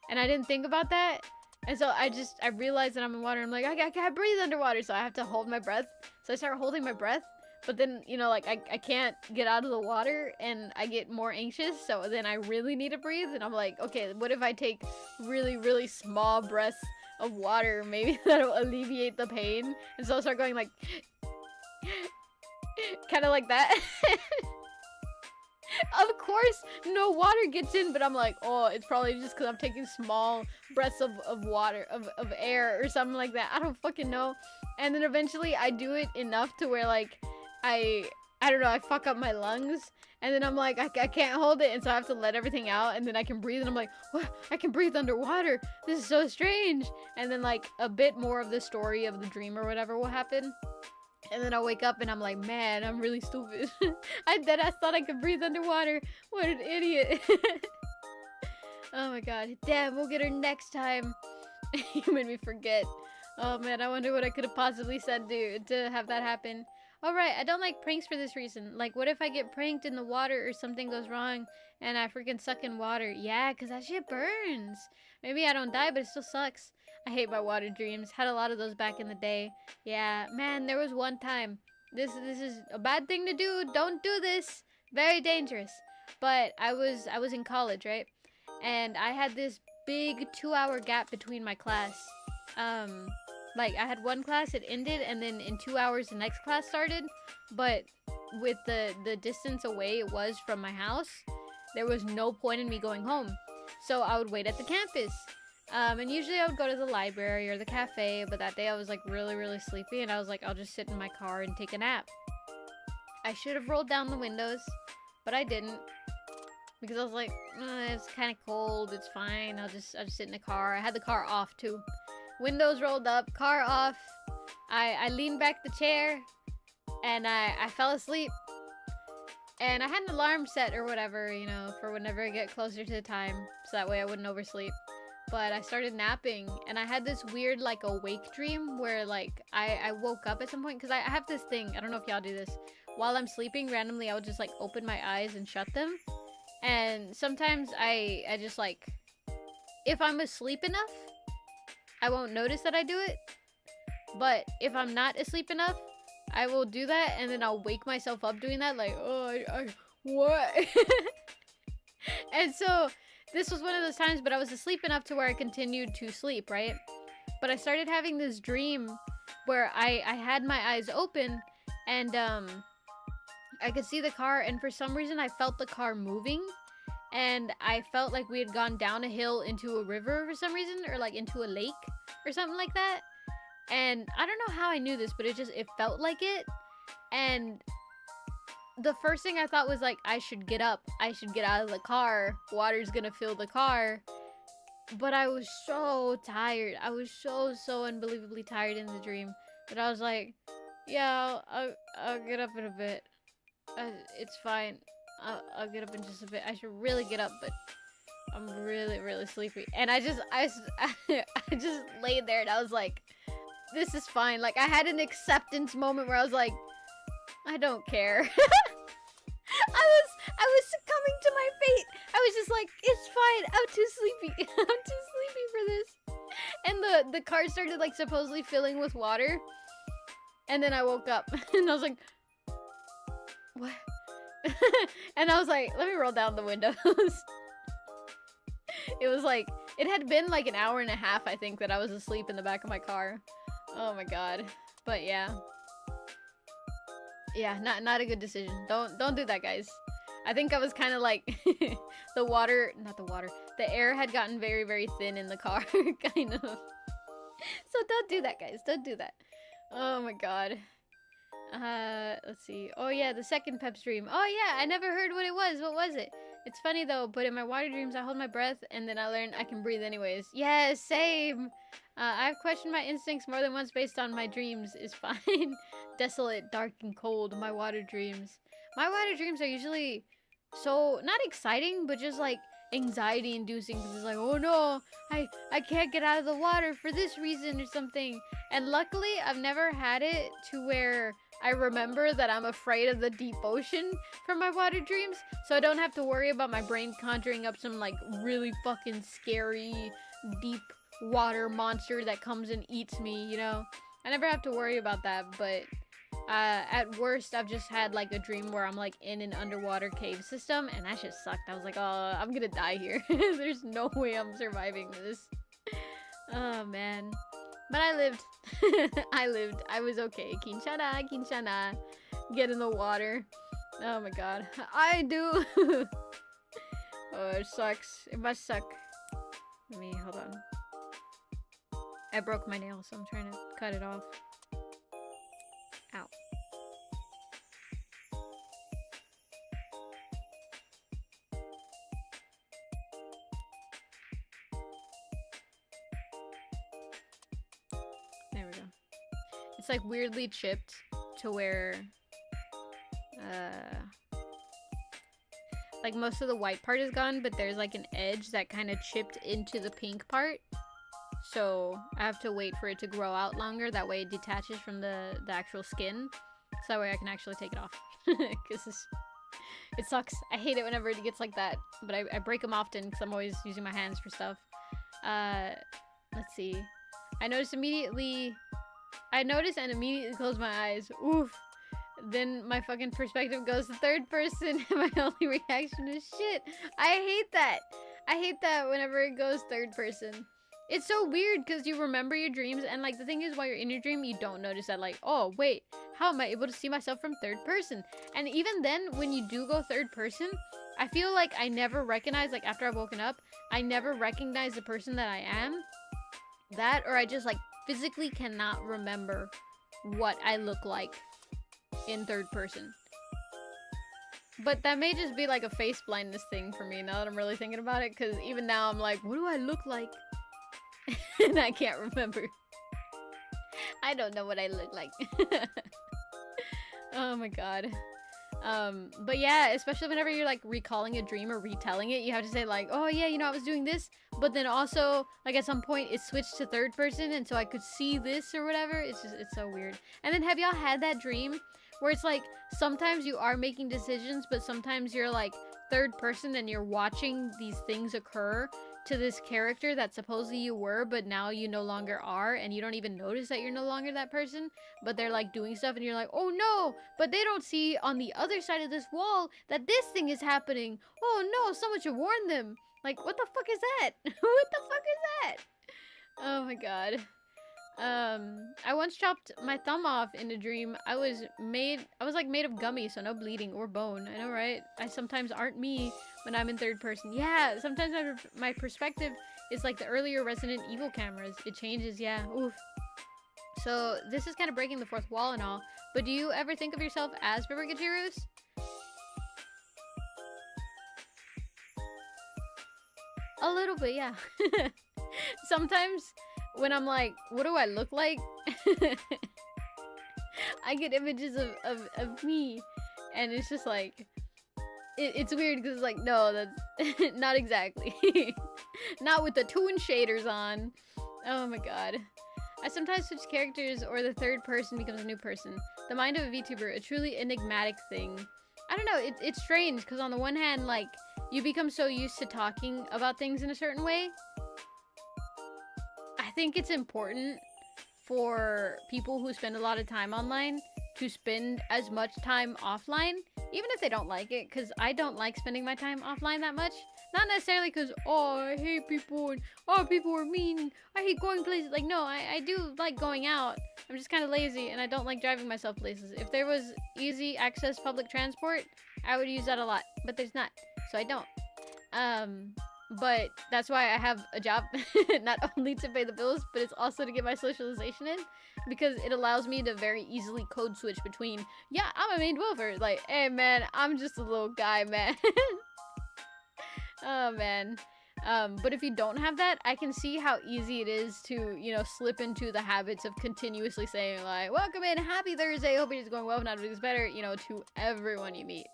[SPEAKER 2] and I didn't think about that. And so I realized that I'm in water. I'm like, I can't breathe underwater, so I have to hold my breath. So I start holding my breath, but then, you know, like I can't get out of the water and I get more anxious. So then I really need to breathe. And I'm like, okay, what if I take really, really small breaths of water? Maybe that'll alleviate the pain. And so I start going like, kind of like that. Of course, no water gets in, but I'm like, oh, it's probably just because I'm taking small breaths of water, of air or something like that. I don't fucking know. And then eventually I do it enough to where like, I don't know, I fuck up my lungs. And then I'm like, I can't hold it. And so I have to let everything out and then I can breathe. And I'm like, what? I can breathe underwater. This is so strange. And then like a bit more of the story of the dream or whatever will happen. And then I'll wake up and I'm like, man, I'm really stupid. I thought I could breathe underwater. What an idiot. Oh my god. Damn, we'll get her next time. You made me forget. Oh man, I wonder what I could have possibly said to have that happen. Alright, I don't like pranks for this reason. Like, what if I get pranked in the water or something goes wrong and I freaking suck in water? Yeah, because that shit burns. Maybe I don't die, but it still sucks. I hate my water dreams. Had a lot of those back in the day. Yeah, man, there was one time. This is a bad thing to do. Don't do this. Very dangerous. But I was in college, right? And I had this big 2-hour gap between my class. Like, I had one class, it ended, and then in 2 hours the next class started. But with the distance away it was from my house, there was no point in me going home. So I would wait at the campus. And usually I would go to the library or the cafe, but that day I was like really, really sleepy, and I was like, I'll just sit in my car and take a nap. I should have rolled down the windows, but I didn't. Because I was like, it's kind of cold, it's fine, I'll just sit in the car. I had the car off too. Windows rolled up, car off. I leaned back the chair, and I fell asleep. And I had an alarm set or whatever, you know, for whenever I get closer to the time, so that way I wouldn't oversleep. But I started napping, and I had this weird, like, awake dream where, like, I woke up at some point, because I have this thing, I don't know if y'all do this. While I'm sleeping, randomly, I would just, like, open my eyes and shut them. And sometimes I just, like, if I'm asleep enough, I won't notice that I do it. But if I'm not asleep enough, I will do that, and then I'll wake myself up doing that, like, oh, what? And so, this was one of those times, but I was asleep enough to where I continued to sleep, right? But I started having this dream where I had my eyes open, and, I could see the car, and for some reason I felt the car moving, and I felt like we had gone down a hill into a river for some reason, or like into a lake, or something like that. And I don't know how I knew this, but it felt like it. And the first thing I thought was like, I should get up. I should get out of the car. Water's gonna fill the car. But I was so tired. I was so unbelievably tired in the dream that I was like, yeah, I'll get up in a bit. It's fine. I'll get up in just a bit. I should really get up, but I'm really, really sleepy. And I just laid there, and I was like, this is fine. Like, I had an acceptance moment where I was like, I don't care. I was succumbing to my fate. I was just like, it's fine. I'm too sleepy. I'm too sleepy for this. And the car started, like, supposedly filling with water. And then I woke up, and I was like, what? And I was like, let me roll down the windows. It was like, it had been like an hour and a half, I think, that I was asleep in the back of my car. Oh my god. But yeah. Yeah, not a good decision. Don't do that, guys. I think I was kind of like, the air had gotten very, very thin in the car, kind of. So don't do that, guys. Don't do that. Oh my god. Let's see. Oh yeah, the second pep stream. Oh yeah, I never heard what it was. What was it? It's funny though, but in my water dreams, I hold my breath, and then I learn I can breathe anyways. Yeah, same. I've questioned my instincts more than once based on my dreams. Is fine. Desolate, dark, and cold. My water dreams. My water dreams are usually so not exciting, but just like anxiety-inducing. Because it's like, oh no, I can't get out of the water for this reason or something. And luckily, I've never had it to where I remember that I'm afraid of the deep ocean for my water dreams, so I don't have to worry about my brain conjuring up some like really fucking scary deep water monster that comes and eats me, you know? I never have to worry about that, but at worst I've just had like a dream where I'm like in an underwater cave system, and that just sucked. I was like, oh, I'm gonna die here. There's no way I'm surviving this. Oh man. But I lived. I lived. I was okay. Kinshana. Get in the water. Oh my god. I do. Oh, it sucks. It must suck. Let me, hold on. I broke my nail, so I'm trying to cut it off. Ow. There we go. It's like weirdly chipped to where like most of the white part is gone, but there's like an edge that kind of chipped into the pink part. So I have to wait for it to grow out longer. That way it detaches from the actual skin. So that way I can actually take it off. Because it sucks. I hate it whenever it gets like that. But I break them often because I'm always using my hands for stuff. Let's see. I notice and immediately close my eyes. Oof. Then my fucking perspective goes to third person, and my only reaction is shit. I hate that. I hate that whenever it goes third person. It's so weird because you remember your dreams, and like the thing is, while you're in your dream, you don't notice that, like, oh wait, how am I able to see myself from third person? And even then, when you do go third person, I feel like I never recognize, like after I've woken up, I never recognize the person that I am. That, or I just like physically cannot remember what I look like in third person. But that may just be like a face blindness thing for me now that I'm really thinking about it, because even now I'm like, what do I look like? And I can't remember. I don't know what I look like. Oh my god. But yeah, especially whenever you're like recalling a dream or retelling it, you have to say like, oh yeah, you know, I was doing this, but then also like at some point it switched to third person, and so I could see this or whatever. It's so weird. And then have y'all had that dream where it's like sometimes you are making decisions, but sometimes you're like third person and you're watching these things occur to this character that supposedly you were, but now you no longer are, and you don't even notice that you're no longer that person, but they're like doing stuff and you're like, oh no, but they don't see on the other side of this wall that this thing is happening. Oh no, someone should warn them. Like, what the fuck is that? What the fuck is that? Oh my god. I once chopped my thumb off in a dream. I was like made of gummy, so no bleeding or bone. I know, right? I sometimes aren't me when I'm in third person. Yeah, sometimes my perspective is like the earlier Resident Evil cameras. It changes, yeah. Oof. So this is kind of breaking the fourth wall and all, but do you ever think of yourself as Brigadiers? A little bit, yeah. Sometimes when I'm like, what do I look like? I get images of me, and it's just like, it's weird because it's like, no, that's not exactly. Not with the toon shaders on. Oh my god. I sometimes switch characters, or the third person becomes a new person. The mind of a VTuber, a truly enigmatic thing. I don't know, it's strange because on the one hand, like, you become so used to talking about things in a certain way. I think it's important for people who spend a lot of time online to spend as much time offline, even if they don't like it, because I don't like spending my time offline that much. Not necessarily because, oh, I hate people, and oh, people are mean, I hate going places. Like, no, I do like going out. I'm just kind of lazy, and I don't like driving myself places. If there was easy access public transport, I would use that a lot, but there's not, so I don't. But that's why I have a job, not only to pay the bills, but it's also to get my socialization in, because it allows me to very easily code switch between, yeah, I'm a main wolfer, like, hey man, I'm just a little guy, man. Oh man. But if you don't have that, I can see how easy it is to, you know, slip into the habits of continuously saying like, welcome in, happy Thursday, hope it's going well, not everything's better, you know, to everyone you meet.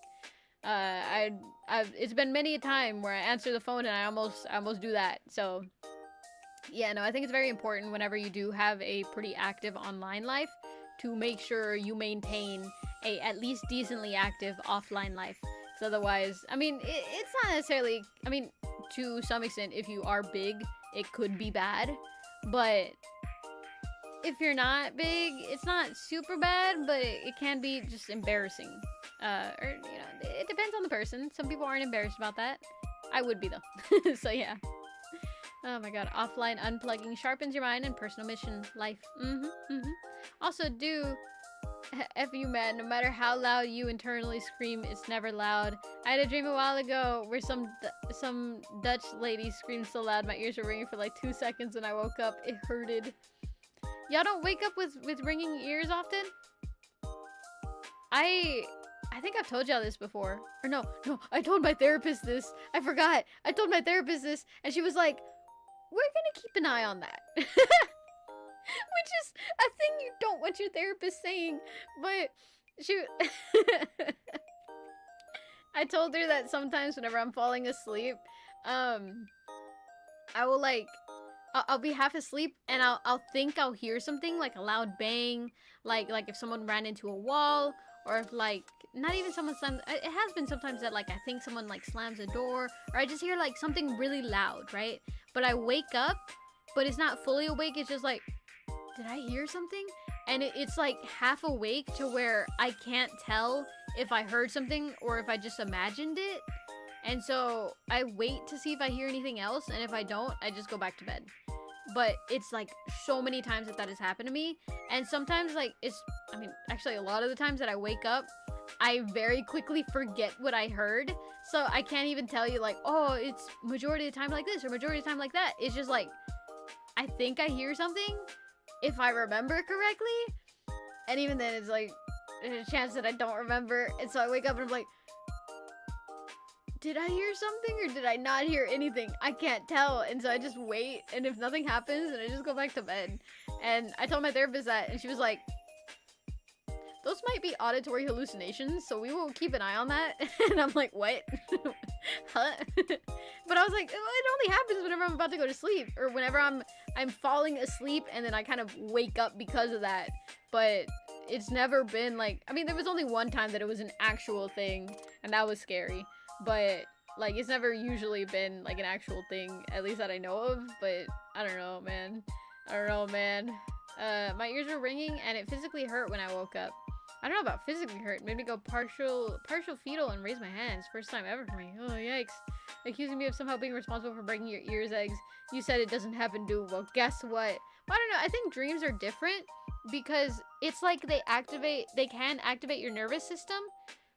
[SPEAKER 2] It's been many a time where I answer the phone and I almost do that. So yeah, no, I think it's very important whenever you do have a pretty active online life to make sure you maintain a at least decently active offline life. Because otherwise, I mean, it's not necessarily, I mean, to some extent, if you are big, it could be bad. But if you're not big, it's not super bad, but it can be just embarrassing. Or, you know, it depends on the person. Some people aren't embarrassed about that. I would be, though. So, yeah. Oh my god. Offline unplugging sharpens your mind and personal mission life. Also, F you, man. No matter how loud you internally scream, it's never loud. I had a dream a while ago where some Dutch lady screamed so loud my ears were ringing for like 2 seconds when I woke up. It hurted. Y'all don't wake up with ringing ears often? I think I've told y'all this before. Or no, I told my therapist this. I forgot. I told my therapist this, and she was like, we're gonna keep an eye on that. Which is a thing you don't want your therapist saying, but she... I told her that sometimes whenever I'm falling asleep, I will like... I'll be half asleep and I'll think I'll hear something like a loud bang, like if someone ran into a wall, or if like not even someone slams. It has been sometimes that like I think someone like slams a door, or I just hear like something really loud, right? But I wake up, but it's not fully awake. It's just like, did I hear something? And it's like half awake to where I can't tell if I heard something or if I just imagined it. And so I wait to see if I hear anything else, and if I don't, I just go back to bed. but it's like so many times that has happened to me. And sometimes like actually a lot of the times that I wake up, I very quickly forget what I heard. So I can't even tell you like, oh, it's majority of the time like this or majority of the time like that. It's just like, I think I hear something if I remember correctly. And even then it's like, there's a chance that I don't remember. And so I wake up and I'm like, did I hear something or did I not hear anything? I can't tell. And so I just wait. And if nothing happens, then I just go back to bed. And I told my therapist that, and she was like, those might be auditory hallucinations, so we will keep an eye on that. And I'm like, what? Huh? But I was like, it only happens whenever I'm about to go to sleep, or whenever I'm falling asleep and then I kind of wake up because of that. But it's never been like, I mean, there was only one time that it was an actual thing, and that was scary. But like, it's never usually been like an actual thing, at least that I know of. But I don't know, man. My ears were ringing and it physically hurt when I woke up. I don't know about physically hurt. It made me go partial fetal and raise my hands. First time ever for me. Oh, yikes. Accusing me of somehow being responsible for breaking your ears eggs. You said it doesn't happen, dude. Well, guess what? Well, I don't know. I think dreams are different because it's like they can activate your nervous system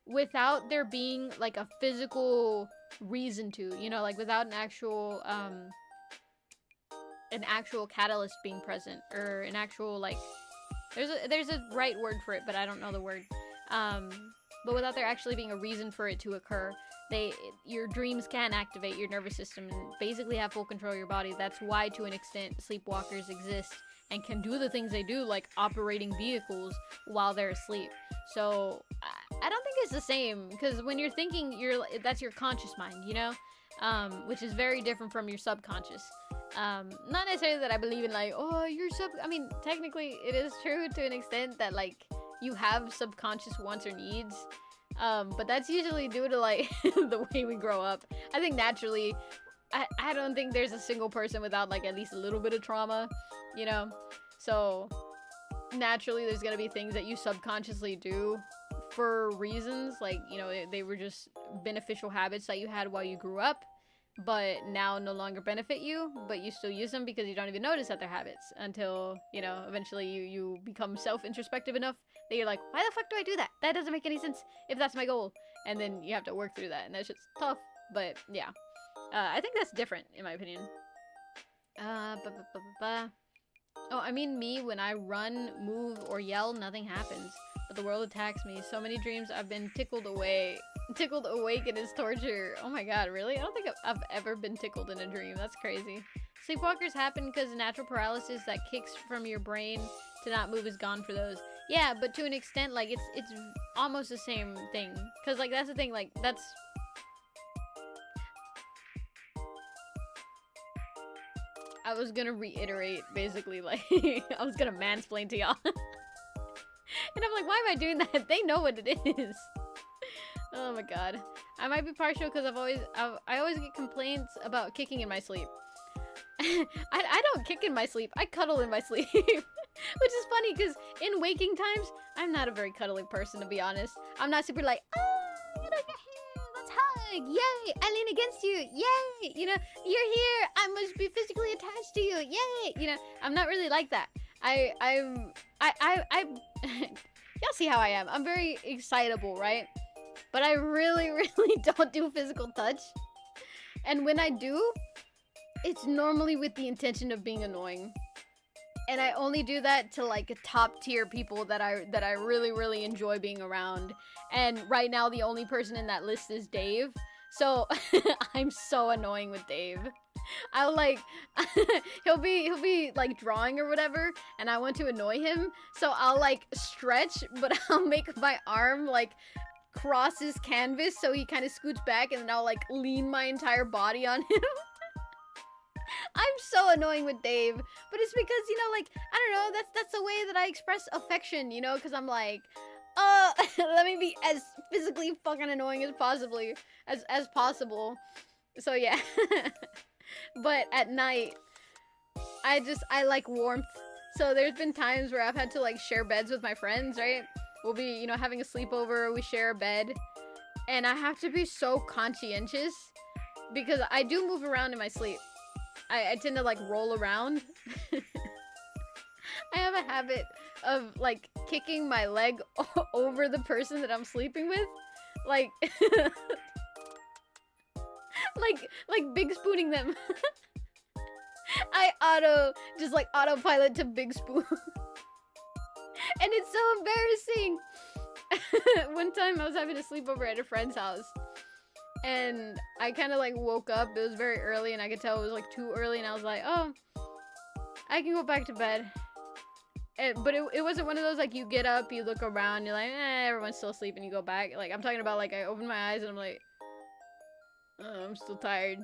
[SPEAKER 2] without there being like a physical reason to, you know, like without an actual catalyst being present, or an actual like, there's a right word for it, but I don't know the word. But without there actually being a reason for it to occur, your dreams can activate your nervous system and basically have full control of your body. That's why, to an extent, sleepwalkers exist and can do the things they do, like operating vehicles while they're asleep. So I don't think it's the same, because when you're thinking, that's your conscious mind, you know, which is very different from your subconscious. Not necessarily that I believe in like, oh, I mean, technically it is true to an extent that like you have subconscious wants or needs, but that's usually due to like the way we grow up. I think naturally, I don't think there's a single person without like at least a little bit of trauma, you know. So naturally there's gonna be things that you subconsciously do for reasons like, you know, they were just beneficial habits that you had while you grew up, but now no longer benefit you, but you still use them because you don't even notice that they're habits until, you know, eventually you become self-introspective enough that you're like, why the fuck do I do that? That doesn't make any sense if that's my goal. And then you have to work through that, and that's just tough. But yeah, I think that's different in my opinion. Oh, I mean, me, when I run, move, or yell, nothing happens, but the world attacks me. So many dreams I've been tickled awake, and it's torture. Oh my god, really? I don't think I've ever been tickled in a dream. That's crazy. Sleepwalkers happen because natural paralysis that kicks from your brain to not move is gone for those. Yeah, but to an extent, like, it's almost the same thing. Because, like, that's the thing, like, that's... I was gonna reiterate, basically, like, I was gonna mansplain to y'all. And I'm like, why am I doing that? They know what it is. Oh my god. I might be partial because I always get complaints about kicking in my sleep. I don't kick in my sleep. I cuddle in my sleep. Which is funny because in waking times, I'm not a very cuddling person, to be honest. I'm not super like, oh, you know, you're here, let's hug, yay, I lean against you, yay, you know, you're here, I must be physically attached to you, yay, you know, I'm not really like that. Y'all see how I am. I'm very excitable, right? But I really, really don't do physical touch. And when I do, it's normally with the intention of being annoying. And I only do that to like top tier people that I really, really enjoy being around. And right now the only person in that list is Dave. So I'm so annoying with Dave. I'll like he'll be like drawing or whatever, and I want to annoy him, so I'll like stretch, but I'll make my arm like cross his canvas so he kind of scoots back, and then I'll like lean my entire body on him. I'm so annoying with Dave, but it's because, you know, like, I don't know, that's the way that I express affection, you know, because I'm like, let me be as physically fucking annoying as possible. So yeah. But at night, I like warmth. So there's been times where I've had to like share beds with my friends, right? We'll be, you know, having a sleepover, we share a bed, and I have to be so conscientious because I do move around in my sleep. I tend to like roll around. I have a habit of like kicking my leg over the person that I'm sleeping with, like like big spooning them. I just like autopilot to big spoon. And it's so embarrassing. One time I was having a sleepover at a friend's house, and I kind of like woke up. It was very early, and I could tell it was like too early, and I was like, oh, I can go back to bed. But it wasn't one of those like you get up, you look around, you're like, everyone's still asleep, and you go back. Like I'm talking about like I opened my eyes and I'm like, oh, I'm still tired.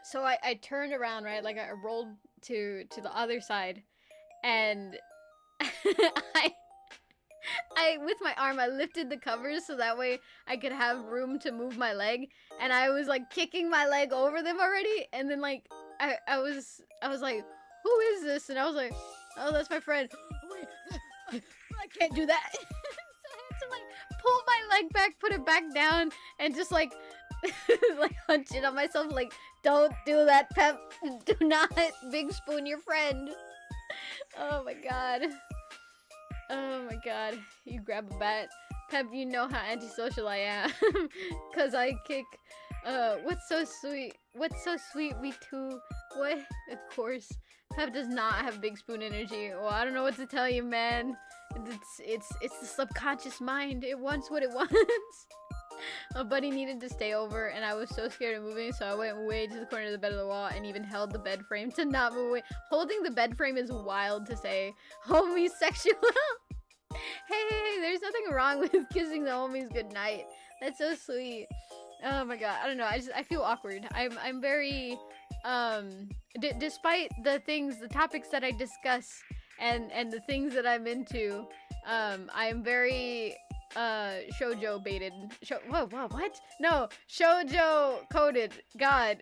[SPEAKER 2] So I turned around, right? Like I rolled to the other side, and I with my arm I lifted the covers so that way I could have room to move my leg, and I was like kicking my leg over them already, and then like I was like, who is this? And I was like, oh, that's my friend. Wait, I can't do that. So I had to like pull my leg back, put it back down, and just like like hunch it on myself, like, don't do that, Pep. Do not big spoon your friend. Oh my god. Oh my god. You grab a bat. Pep, you know how antisocial I am. Cause I kick what's so sweet? What's so sweet? Me too. What? Of course. Pep does not have big spoon energy. Well, I don't know what to tell you, man. It's the subconscious mind. It wants what it wants. My buddy needed to stay over, and I was so scared of moving, so I went way to the corner of the bed of the wall and even held the bed frame to not move away. Holding the bed frame is wild to say. Homosexual. Hey, there's nothing wrong with kissing the homies goodnight. That's so sweet. Oh my god, I don't know. I feel awkward. I'm very despite the topics that I discuss and the things that I'm into, I am very shoujo baited. Whoa, what? No, shoujo coded. God.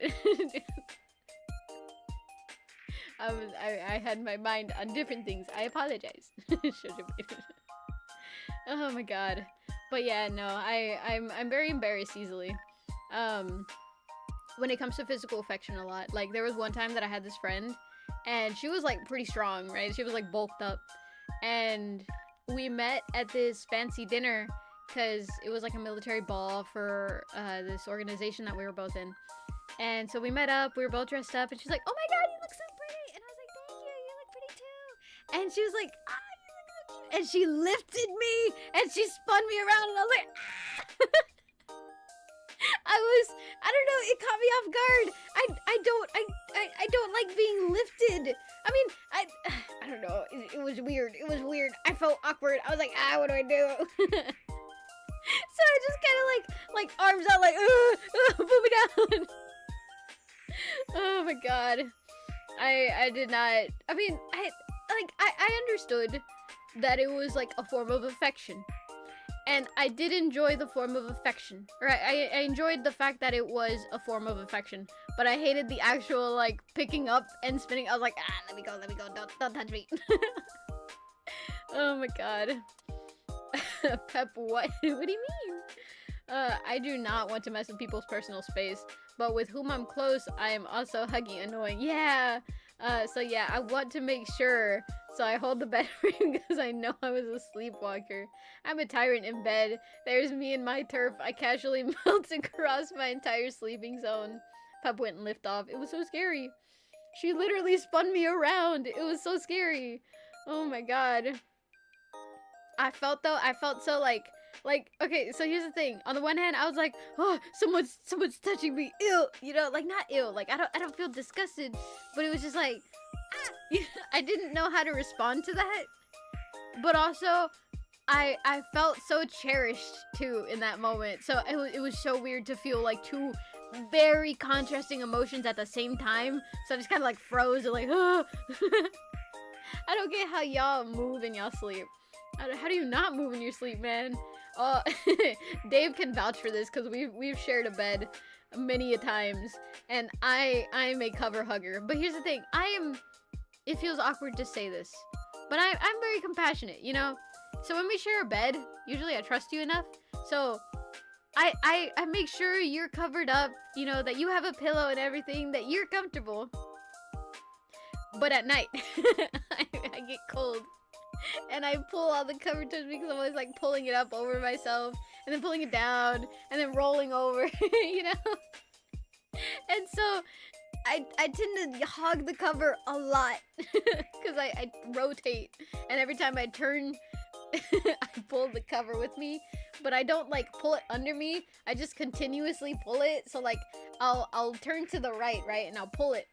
[SPEAKER 2] I had my mind on different things. I apologize. Shoujo baited. Oh my god. But yeah, no, I'm very embarrassed easily. When it comes to physical affection a lot. Like there was one time that I had this friend, and she was like pretty strong, right? She was like bulked up, and we met at this fancy dinner because it was like a military ball for this organization that we were both in. And so we met up, we were both dressed up, and she's like, oh my god, you look so pretty. And I was like, thank you, you look pretty too. And she was like, ah, you look so cute. And she lifted me, and she spun me around, and I was like, ah. I don't know, it caught me off guard. I don't like being lifted. I mean, I don't know, it was weird. It was weird. I felt awkward. I was like, what do I do? So I just kind of like arms out, like, put me down. Oh my god. I did not, I mean, I understood that it was like a form of affection. And I did enjoy the form of affection. Right? I enjoyed the fact that it was a form of affection. But I hated the actual, like, picking up and spinning. I was like, let me go, don't touch me. Oh my god. Pep, what? What do you mean? I do not want to mess with people's personal space. But with whom I'm close, I am also huggy annoying. Yeah. So yeah, I want to make sure. So I hold the bed frame because I know I was a sleepwalker. I'm a tyrant in bed. There's me and my turf. I casually melt across my entire sleeping zone. Pep went and lift off. It was so scary. She literally spun me around. It was so scary. Oh my god. I felt so like, okay, so here's the thing. On the one hand, I was like, oh, someone's touching me. Ew. You know, like, not ill. Like, I don't feel disgusted. But it was just like, I didn't know how to respond to that. But also, I felt so cherished, too, in that moment. So it was so weird to feel like two very contrasting emotions at the same time. So I just kind of like froze and like, oh. I don't get how y'all move in y'all sleep. How do you not move in your sleep, man? Oh, Dave can vouch for this because we've shared a bed many a times, and I am a cover hugger. But here's the thing, it feels awkward to say this, but I'm very compassionate, you know? So when we share a bed, usually I trust you enough. So I make sure you're covered up, you know, that you have a pillow and everything, that you're comfortable. But at night, I get cold. And I pull all the cover towards me because I'm always like pulling it up over myself and then pulling it down and then rolling over, you know? And so I tend to hog the cover a lot because I rotate, and every time I turn, I pull the cover with me, but I don't like pull it under me. I just continuously pull it. So like I'll turn to the right, and I'll pull it.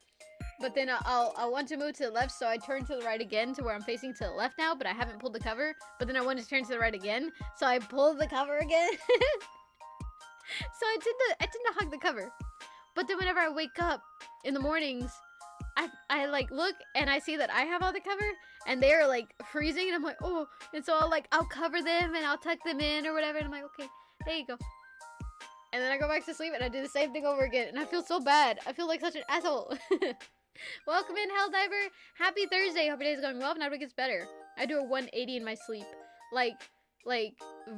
[SPEAKER 2] But then I'll want to move to the left, so I turn to the right again to where I'm facing to the left now, but I haven't pulled the cover. But then I want to turn to the right again, so I pull the cover again. So I tend to hug the cover. But then whenever I wake up in the mornings, I like look and I see that I have all the cover and they're like freezing, and I'm like, oh, and so I'll cover them and I'll tuck them in or whatever, and I'm like, okay, there you go. And then I go back to sleep and I do the same thing over again, and I feel so bad. I feel like such an asshole. Welcome in, Helldiver. Happy Thursday. Hope your day's going well. If not, it gets better. I do a 180 in my sleep. Like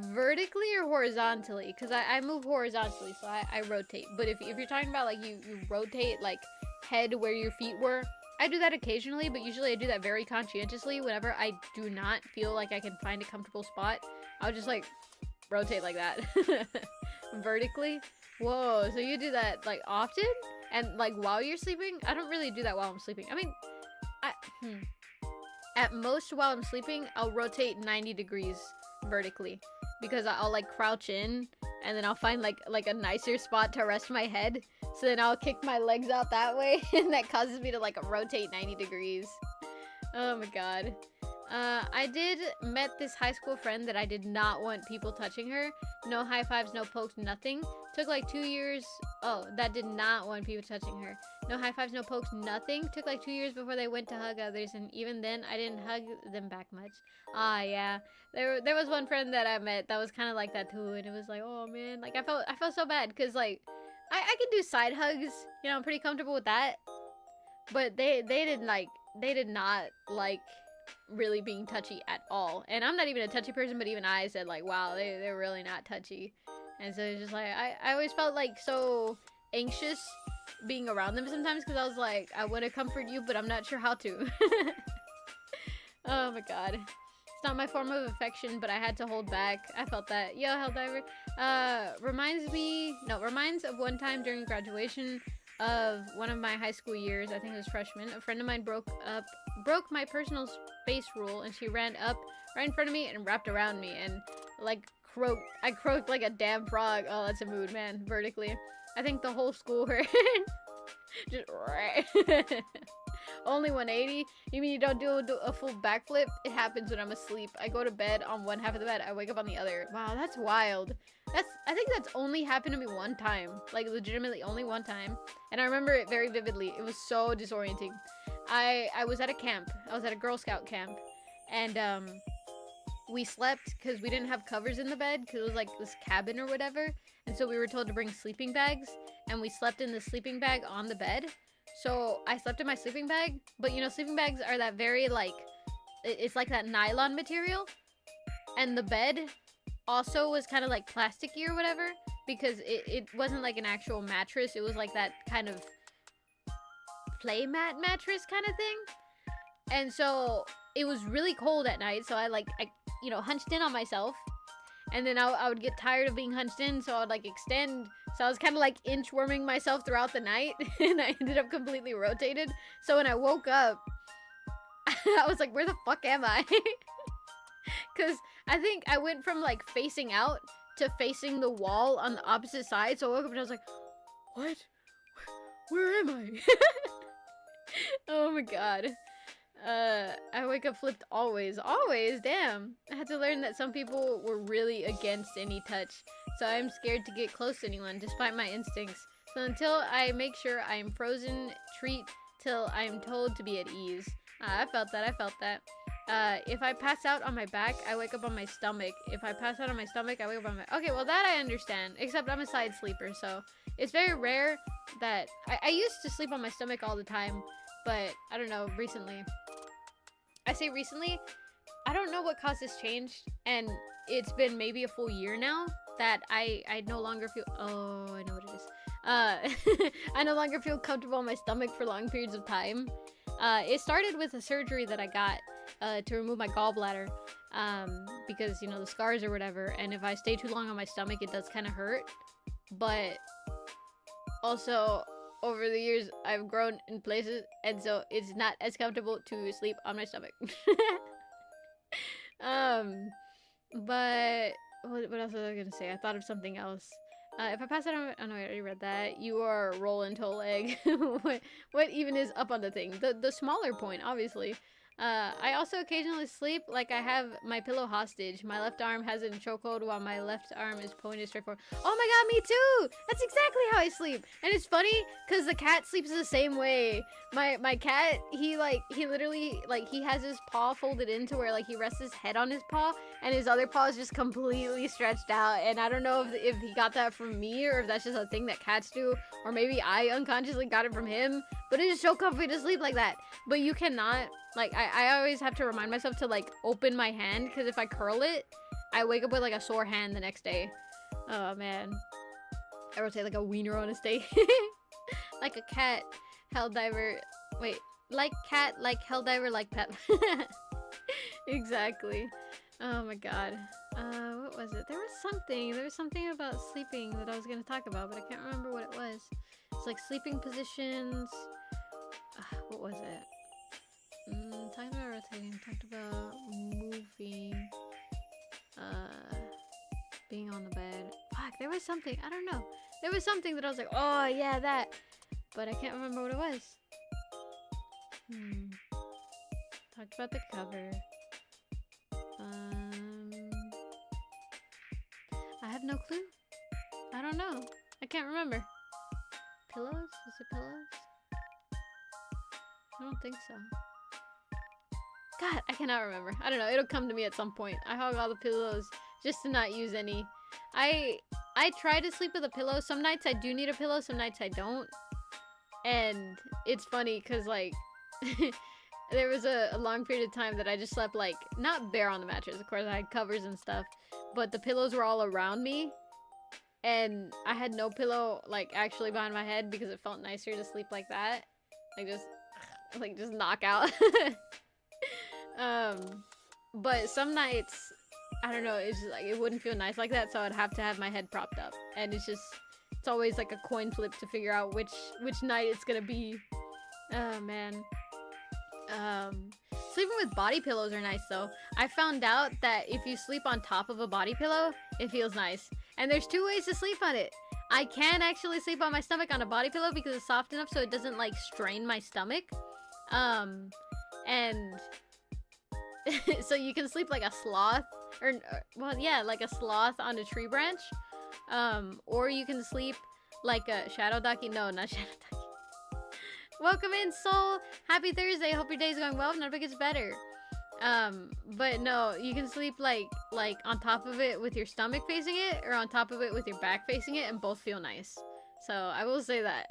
[SPEAKER 2] vertically or horizontally? Because I move horizontally, so I rotate. But if you're talking about like you rotate like head where your feet were, I do that occasionally, but usually I do that very conscientiously. Whenever I do not feel like I can find a comfortable spot, I'll just like rotate like that. Vertically. Whoa, so you do that like often? And like while you're sleeping? I don't really do that while I'm sleeping. I mean, at most while I'm sleeping, I'll rotate 90 degrees vertically, because I'll like crouch in and then I'll find like a nicer spot to rest my head, so then I'll kick my legs out that way, and that causes me to like rotate 90 degrees. Oh my god. I did met this high school friend that I did not want people touching her. No high fives, no pokes, nothing. Took like 2 years. Oh, that did not want people touching her. No high fives, no pokes, nothing. Took like 2 years before they went to hug others, and even then, I didn't hug them back much. Ah, yeah. There was one friend that I met that was kind of like that too, and it was like, oh man, like I felt so bad, because like I can do side hugs. You know, I'm pretty comfortable with that. But they did not like really being touchy at all. And I'm not even a touchy person, but even I said like, wow, they're really not touchy. And so it's just like I always felt like so anxious being around them sometimes, because I was like, I want to comfort you, but I'm not sure how to. Oh my god. It's not my form of affection, but I had to hold back. I felt that. Yo, Helldiver. Reminds of one time during graduation of one of my high school years, I think it was freshman. A friend of mine broke my personal space rule, and she ran up right in front of me and wrapped around me and like croaked. I croaked like a damn frog. Oh, that's a mood, man. Vertically. I think the whole school heard. Just only 180? You mean you don't do a full backflip? It happens when I'm asleep. I go to bed on one half of the bed, I wake up on the other. Wow, that's wild. I think that's only happened to me one time. Like, legitimately only one time. And I remember it very vividly. It was so disorienting. I was at a camp. I was at a Girl Scout camp. And, we slept because we didn't have covers in the bed, because it was like this cabin or whatever. And so we were told to bring sleeping bags. And we slept in the sleeping bag on the bed. So I slept in my sleeping bag. But, you know, sleeping bags are that very, like, it's like that nylon material. And the bed also was kind of like plasticky or whatever, because it wasn't like an actual mattress. It was like that kind of play mat mattress kind of thing. And so it was really cold at night, so I you know, hunched in on myself, and then I would get tired of being hunched in, so I would like extend. So I was kind of like inchworming myself throughout the night, and I ended up completely rotated. So when I woke up, I was like, where the fuck am I? Because I think I went from like facing out to facing the wall on the opposite side. So I woke up and I was like, what? Where am I? Oh my god. I wake up flipped always. Always? Damn. I had to learn that some people were really against any touch. So I'm scared to get close to anyone, despite my instincts. So until I make sure I am frozen, treat till I am told to be at ease. I felt that. If I pass out on my back, I wake up on my stomach. If I pass out on my stomach, I wake up on my... Okay, well, that I understand. Except I'm a side sleeper, so... It's very rare that... I used to sleep on my stomach all the time, but I don't know, recently. I say recently, I don't know what caused this change, and it's been maybe a full year now that I no longer feel. Oh, I know what it is. I no longer feel comfortable on my stomach for long periods of time. It started with a surgery that I got to remove my gallbladder, because, you know, the scars or whatever, and if I stay too long on my stomach, it does kind of hurt. But also, over the years, I've grown in places, and so it's not as comfortable to sleep on my stomach. But what else was I gonna say? I thought of something else. If I pass it on, oh no, I already read that. You are rolling to a leg. what even is up on the thing? The smaller point, obviously. I also occasionally sleep like I have my pillow hostage. My left arm has it in chokehold while my left arm is pointed straight forward. Oh my god, me too! That's exactly how I sleep. And it's funny because the cat sleeps the same way. My cat, he literally, like, he has his paw folded in to where, like, he rests his head on his paw and his other paw is just completely stretched out. And I don't know if he got that from me or if that's just a thing that cats do, or maybe I unconsciously got it from him. But it is so comfy to sleep like that. But you cannot, like, I always have to remind myself to, like, open my hand, because if I curl it, I wake up with, like, a sore hand the next day. Oh, man. I would say, like, a wiener on a steak. Like a cat, helldiver. Wait, like cat, like helldiver, like pet. Exactly. Oh, my God. What was it? There was something about sleeping that I was going to talk about, but I can't remember what it was. It's like sleeping positions. What was it? Talked about rotating, talked about moving, being on the bed. Fuck, there was something, I don't know. There was something that I was like, oh yeah, that. But I can't remember what it was. Talked about the cover. I have no clue. I don't know. I can't remember. Pillows? Is it pillows? I don't think so. God, I cannot remember. I don't know. It'll come to me at some point. I hog all the pillows just to not use any. I try to sleep with a pillow. Some nights I do need a pillow. Some nights I don't. And it's funny because, like, there was a long period of time that I just slept, like, not bare on the mattress. Of course, I had covers and stuff. But the pillows were all around me. And I had no pillow, like, actually behind my head because it felt nicer to sleep like that. Like, just knock out. But some nights, I don't know, it's just like, it wouldn't feel nice like that, so I'd have to have my head propped up. And it's always like a coin flip to figure out which night it's gonna be. Oh, man. Sleeping with body pillows are nice, though. I found out that if you sleep on top of a body pillow, it feels nice. And there's 2 ways to sleep on it. I can actually sleep on my stomach on a body pillow because it's soft enough so it doesn't, like, strain my stomach. And so you can sleep like a sloth, or well, yeah, like a sloth on a tree branch. Or you can sleep like a shadow ducky. No, not shadow ducky. Welcome in, Soul. Happy Thursday. Hope your day's going well. Never gets better. But no, you can sleep like on top of it with your stomach facing it, or on top of it with your back facing it, and both feel nice. So I will say that.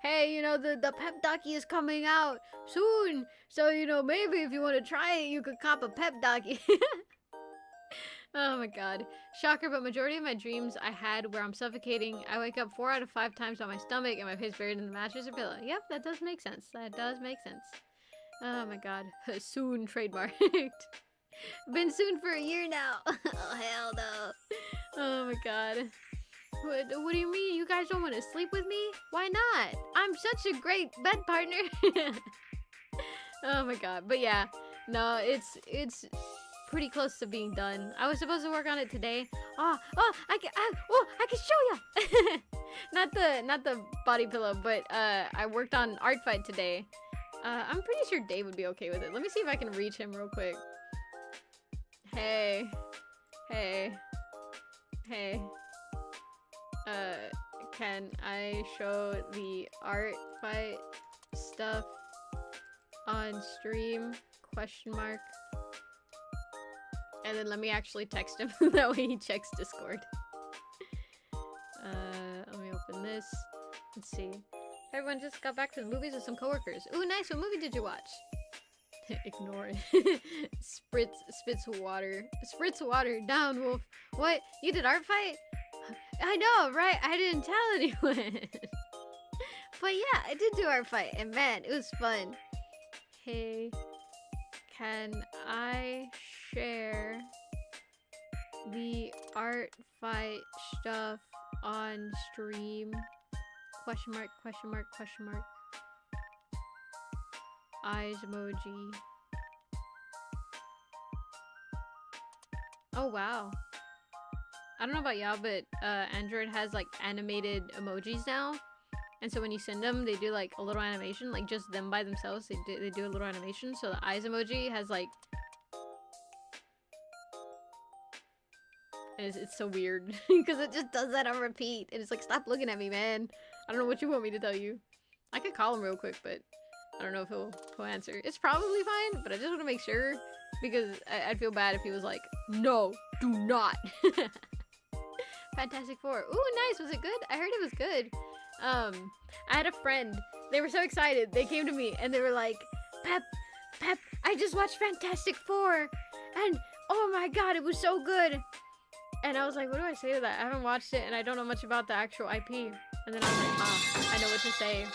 [SPEAKER 2] Hey, you know, the pep ducky is coming out soon. So, you know, maybe if you want to try it, you could cop a pep ducky. Oh my god. Shocker, but majority of my dreams I had where I'm suffocating, I wake up 4 out of 5 times on my stomach and my face buried in the mattress or pillow. Yep, that does make sense. That does make sense. Oh my god. Soon trademarked. Been soon for a year now. Oh, hell no. Oh my god. What do you mean? You guys don't want to sleep with me? Why not? I'm such a great bed partner. Oh my god. But yeah, no, it's pretty close to being done. I was supposed to work on it today. I can show ya. not the body pillow, but I worked on Art Fight today. I'm pretty sure Dave would be okay with it. Let me see if I can reach him real quick. Hey. Can I show the Art Fight stuff on stream? Question mark. And then let me actually text him. That way he checks Discord. Let me open this. Let's see. Everyone just got back to the movies with some coworkers. Ooh, nice. What movie did you watch? Ignore it. Spits water. Spritz water. Down, wolf. What? You did art fight? I know, right? I didn't tell anyone. But yeah, I did do art fight, and man, it was fun. Hey, can I share the art fight stuff on stream? Question mark, question mark, question mark. Eyes emoji. Oh wow. I don't know about y'all, but Android has like animated emojis now. And so when you send them, they do like a little animation, like just them by themselves. They do a little animation. So the eyes emoji has like, and it's so weird because it just does that on repeat. And it's like, stop looking at me, man. I don't know what you want me to tell you. I could call him real quick, but I don't know if he'll answer. It's probably fine, but I just want to make sure because I'd feel bad if he was like, no, do not. Fantastic Four. Ooh, nice. Was it good? I heard it was good. I had a friend. They were so excited. They came to me and they were like, Pep, I just watched Fantastic Four and oh my god, it was so good. And I was like, what do I say to that? I haven't watched it and I don't know much about the actual IP. And then I was like, I know what to say.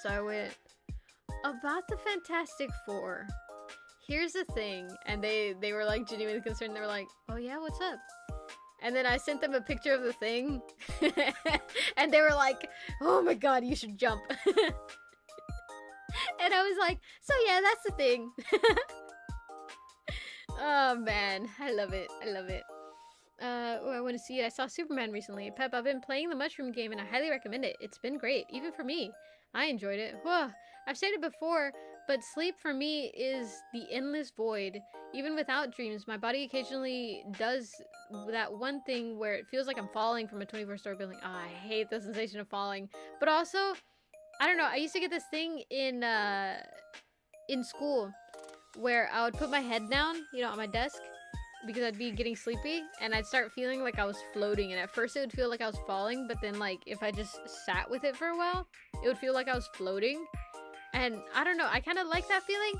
[SPEAKER 2] So I went, about the Fantastic Four, here's the thing. And they were like genuinely concerned. They were like, oh yeah, what's up? And then I sent them a picture of the thing. And they were like, oh my god, you should jump. And I was like, so yeah, that's the thing. Oh man, I love it. I love it. Oh, I want to see it. I saw Superman recently. Pep, I've been playing the mushroom game and I highly recommend it. It's been great, even for me. I enjoyed it. Whoa. I've said it before, but sleep for me is the endless void. Even without dreams, my body occasionally does that one thing where it feels like I'm falling from a 24-story building. Oh, I hate the sensation of falling. But also, I don't know, I used to get this thing in school where I would put my head down, you know, on my desk because I'd be getting sleepy and I'd start feeling like I was floating. And at first it would feel like I was falling, but then like if I just sat with it for a while, it would feel like I was floating. And I don't know, I kind of like that feeling,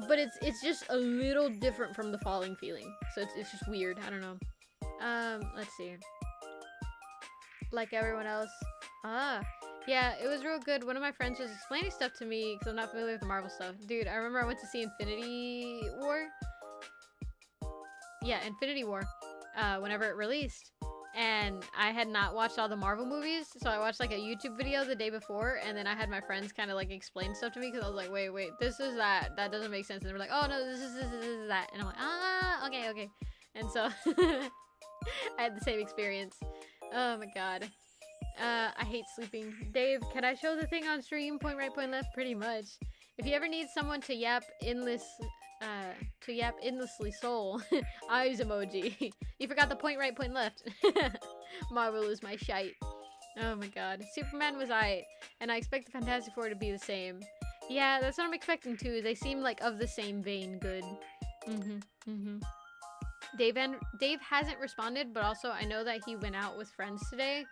[SPEAKER 2] but it's just a little different from the falling feeling. So it's just weird. I don't know. Let's see. Like everyone else. Yeah, it was real good. One of my friends was explaining stuff to me because I'm not familiar with the Marvel stuff. Dude, I remember I went to see Infinity War. Yeah, Infinity War. Whenever it released. And I had not watched all the Marvel movies, so I watched like a YouTube video the day before, and then I had my friends kind of like explain stuff to me because I was like, wait, this is that doesn't make sense. And they were like, oh no, this is that, and I'm like, okay. And so I had the same experience. Oh my god. I hate sleeping. Dave, can I show the thing on stream? Point right, point left. Pretty much. If you ever need someone to yap endlessly soul, eyes emoji. You forgot the point right, point left. Marvel is my shite. Oh my god. Superman was aight, and I expect the Fantastic Four to be the same. Yeah, that's what I'm expecting too. They seem like of the same vein good. Dave hasn't responded, but also I know that he went out with friends today.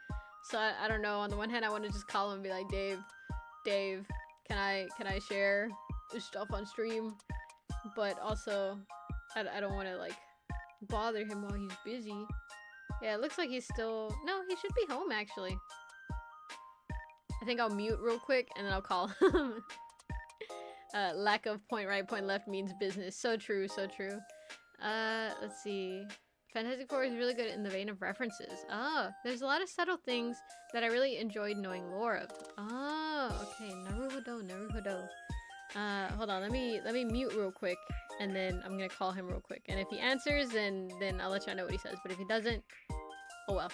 [SPEAKER 2] So I don't know. On the one hand, I want to just call him and be like, Dave, can I share this stuff on stream? But also, I don't want to like bother him while he's busy. Yeah, it looks like he's still... No, he should be home actually. I think I'll mute real quick and then I'll call him. Lack of point right, point left means business. So true, so true. Let's see. Fantastic Four is really good in the vein of references. Oh, there's a lot of subtle things that I really enjoyed knowing lore of. Oh, okay. Naruhodo. Hold on. Let me mute real quick, and then I'm gonna call him real quick. And if he answers, then I'll let y'all know what he says. But if he doesn't, oh well.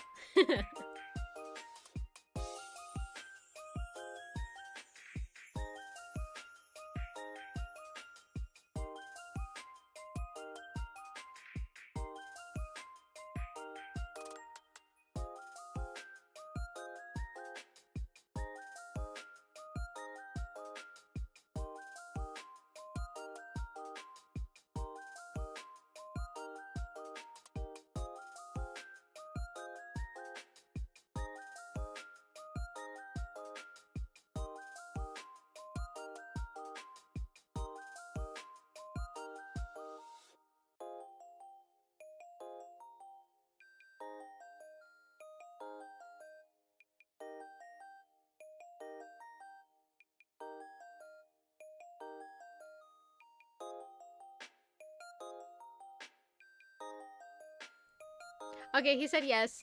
[SPEAKER 2] Okay, he said yes.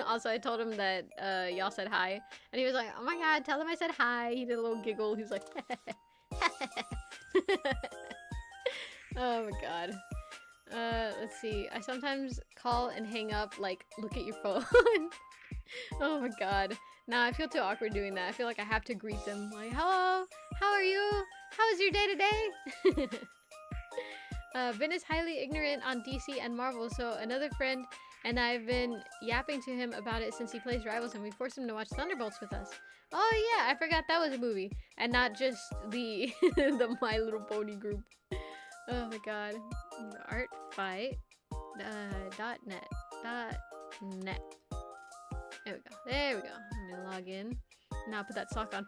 [SPEAKER 2] Also, I told him that y'all said hi, and he was like, "Oh my god, tell him I said hi." He did a little giggle. He's like, "Oh my god." Let's see. I sometimes call and hang up. Like, look at your phone. Oh my god. Nah, I feel too awkward doing that. I feel like I have to greet them. Like, hello, how are you? How is your day today? Vin is highly ignorant on DC and Marvel, so another friend and I've been yapping to him about it since he plays Rivals, and we forced him to watch Thunderbolts with us. Oh yeah, I forgot that was a movie, and not just the the My Little Pony group. Oh my god. Artfight. .net. .net. There we go. There we go. Let me log in. Now put that sock on.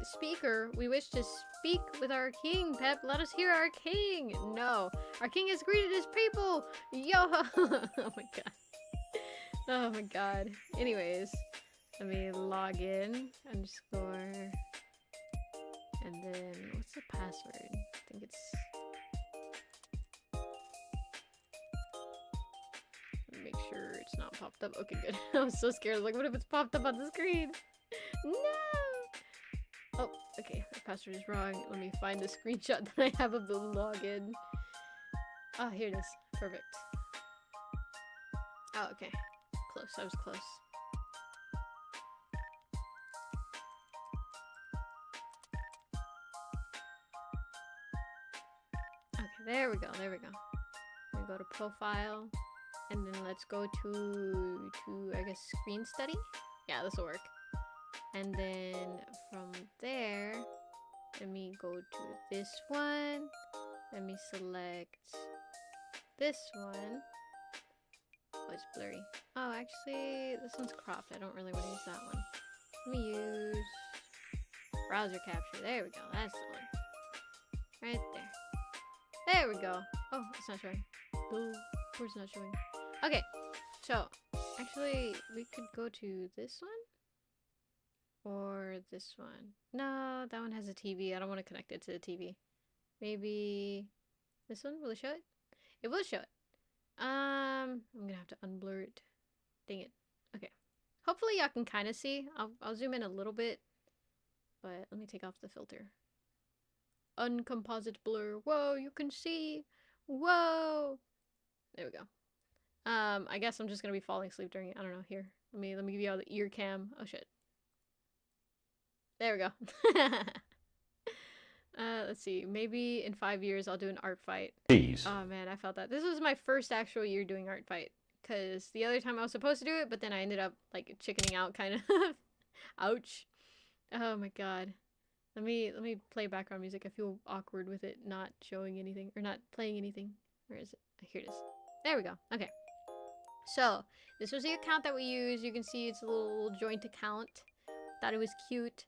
[SPEAKER 2] Speaker. We wish to speak with our king. Pep, let us hear our king. No, our king has greeted his people. Yo. Oh my god. Oh my god. Anyways, let me log in. Underscore. And then what's the password? I think it's. Make sure it's not popped up. Okay, good. I was so scared. I was like, what if it's popped up on the screen? No! Oh, okay. The password is wrong. Let me find the screenshot that I have of the login. Oh, here it is. Perfect. Oh, okay. Close. I was close. Okay, there we go. There we go. We go to profile. And then let's go to I guess screen study. Yeah, this will work. And then from there, let me go to this one. Let me select this one. Oh, it's blurry. Oh, actually, this one's cropped. I don't really want to use that one. Let me use browser capture. There we go. That's the one. Right there. There we go. Oh, it's not showing. Oh, of course it's not showing. Okay, so actually we could go to this one or this one. No, that one has a TV. I don't want to connect it to the TV. Maybe this one. Will it show it? It will show it. I'm gonna have to unblur it. Dang it. Okay. Hopefully y'all can kind of see. I'll zoom in a little bit, but let me take off the filter. Uncomposite blur. Whoa, you can see. Whoa. There we go. I guess I'm just gonna be falling asleep during it. I don't know. Here, let me give you all the ear cam. Oh shit. There we go. Let's see. Maybe in 5 years I'll do an art fight.
[SPEAKER 1] Cheese.
[SPEAKER 2] Oh man, I felt that. This was my first actual year doing art fight. Cause the other time I was supposed to do it, but then I ended up like chickening out, kind of. Ouch. Oh my god. Let me play background music. I feel awkward with it not showing anything or not playing anything. Where is it? Here it is. There we go. Okay. So, this was the account that we used. You can see it's a little joint account. Thought it was cute.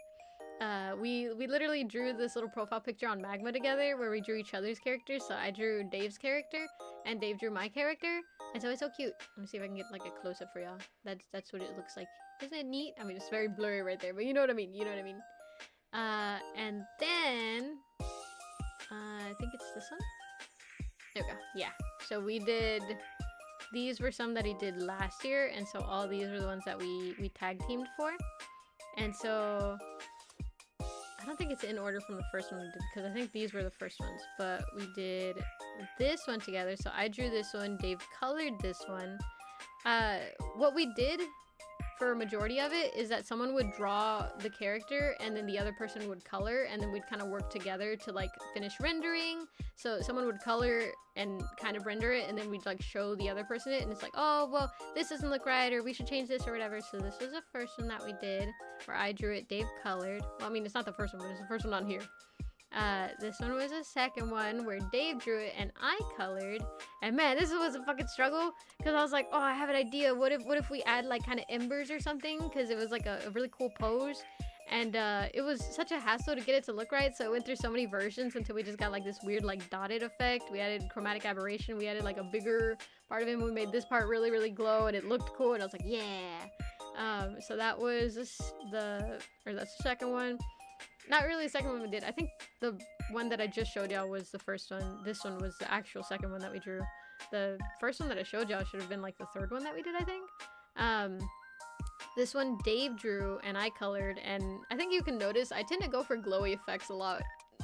[SPEAKER 2] We literally drew this little profile picture on Magma together where we drew each other's characters. So I drew Dave's character and Dave drew my character. And so it's so cute. Let me see if I can get like a close-up for y'all. That's what it looks like. Isn't it neat? I mean, it's very blurry right there, but you know what I mean. You know what I mean. And then I think it's this one. There we go. Yeah. So we did. These were some that he did last year, and so all these were the ones that we tag teamed for. And so I don't think it's in order from the first one we did, because I think these were the first ones. But we did this one together. So I drew this one. Dave colored this one. What we did for a majority of it is that someone would draw the character and then the other person would color, and then we'd kind of work together to like finish rendering. So someone would color and kind of render it, and then we'd like show the other person it, and it's like, oh well, this doesn't look right, or we should change this or whatever. So this was the first one that we did where I drew it, Dave colored. Well, I mean, it's not the first one, but it's the first one on here. This one was the second one where Dave drew it and I colored. And man, this was a fucking struggle, because I was like, oh, I have an idea. What if we add like kind of embers or something, because it was like a really cool pose. And it was such a hassle to get it to look right, so it went through so many versions until we just got like this weird like dotted effect. We added chromatic aberration, we added like a bigger part of him, we made this part really, really glow, and it looked cool, and I was like, yeah. So that was that's the second one. Not really the second one we did. I think the one that I just showed y'all was the first one. This one was the actual second one that we drew. The first one that I showed y'all should have been like the third one that we did, I think. This one Dave drew and I colored, and I think you can notice I tend to go for glowy effects a lot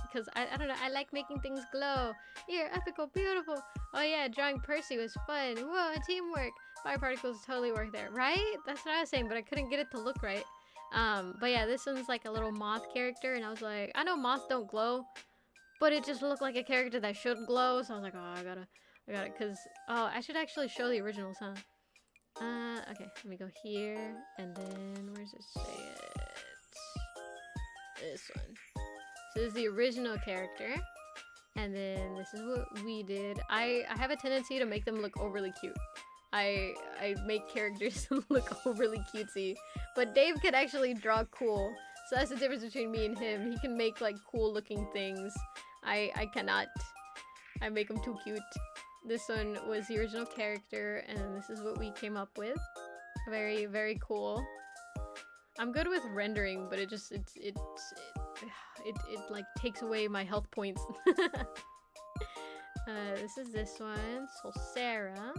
[SPEAKER 2] because I don't know, I like making things glow. Here, epical, beautiful. Oh yeah, drawing Percy was fun. Whoa, teamwork. Fire particles totally work there, right? That's what I was saying, but I couldn't get it to look right. But yeah, this one's like a little moth character, and I was like, I know moths don't glow, but it just looked like a character that should glow, so I was like, oh, I got it, because, oh, I should actually show the originals, huh? Okay, let me go here, and then, where's it say it? This one. So this is the original character, and then this is what we did. I have a tendency to make them look overly cute. I make characters look overly cutesy, but Dave can actually draw cool, so that's the difference between me and him. He can make like cool looking things. I cannot. I make them too cute. This one was the original character, and this is what we came up with. Very, very cool. I'm good with rendering, but it like takes away my health points. This is this one. So Sarah.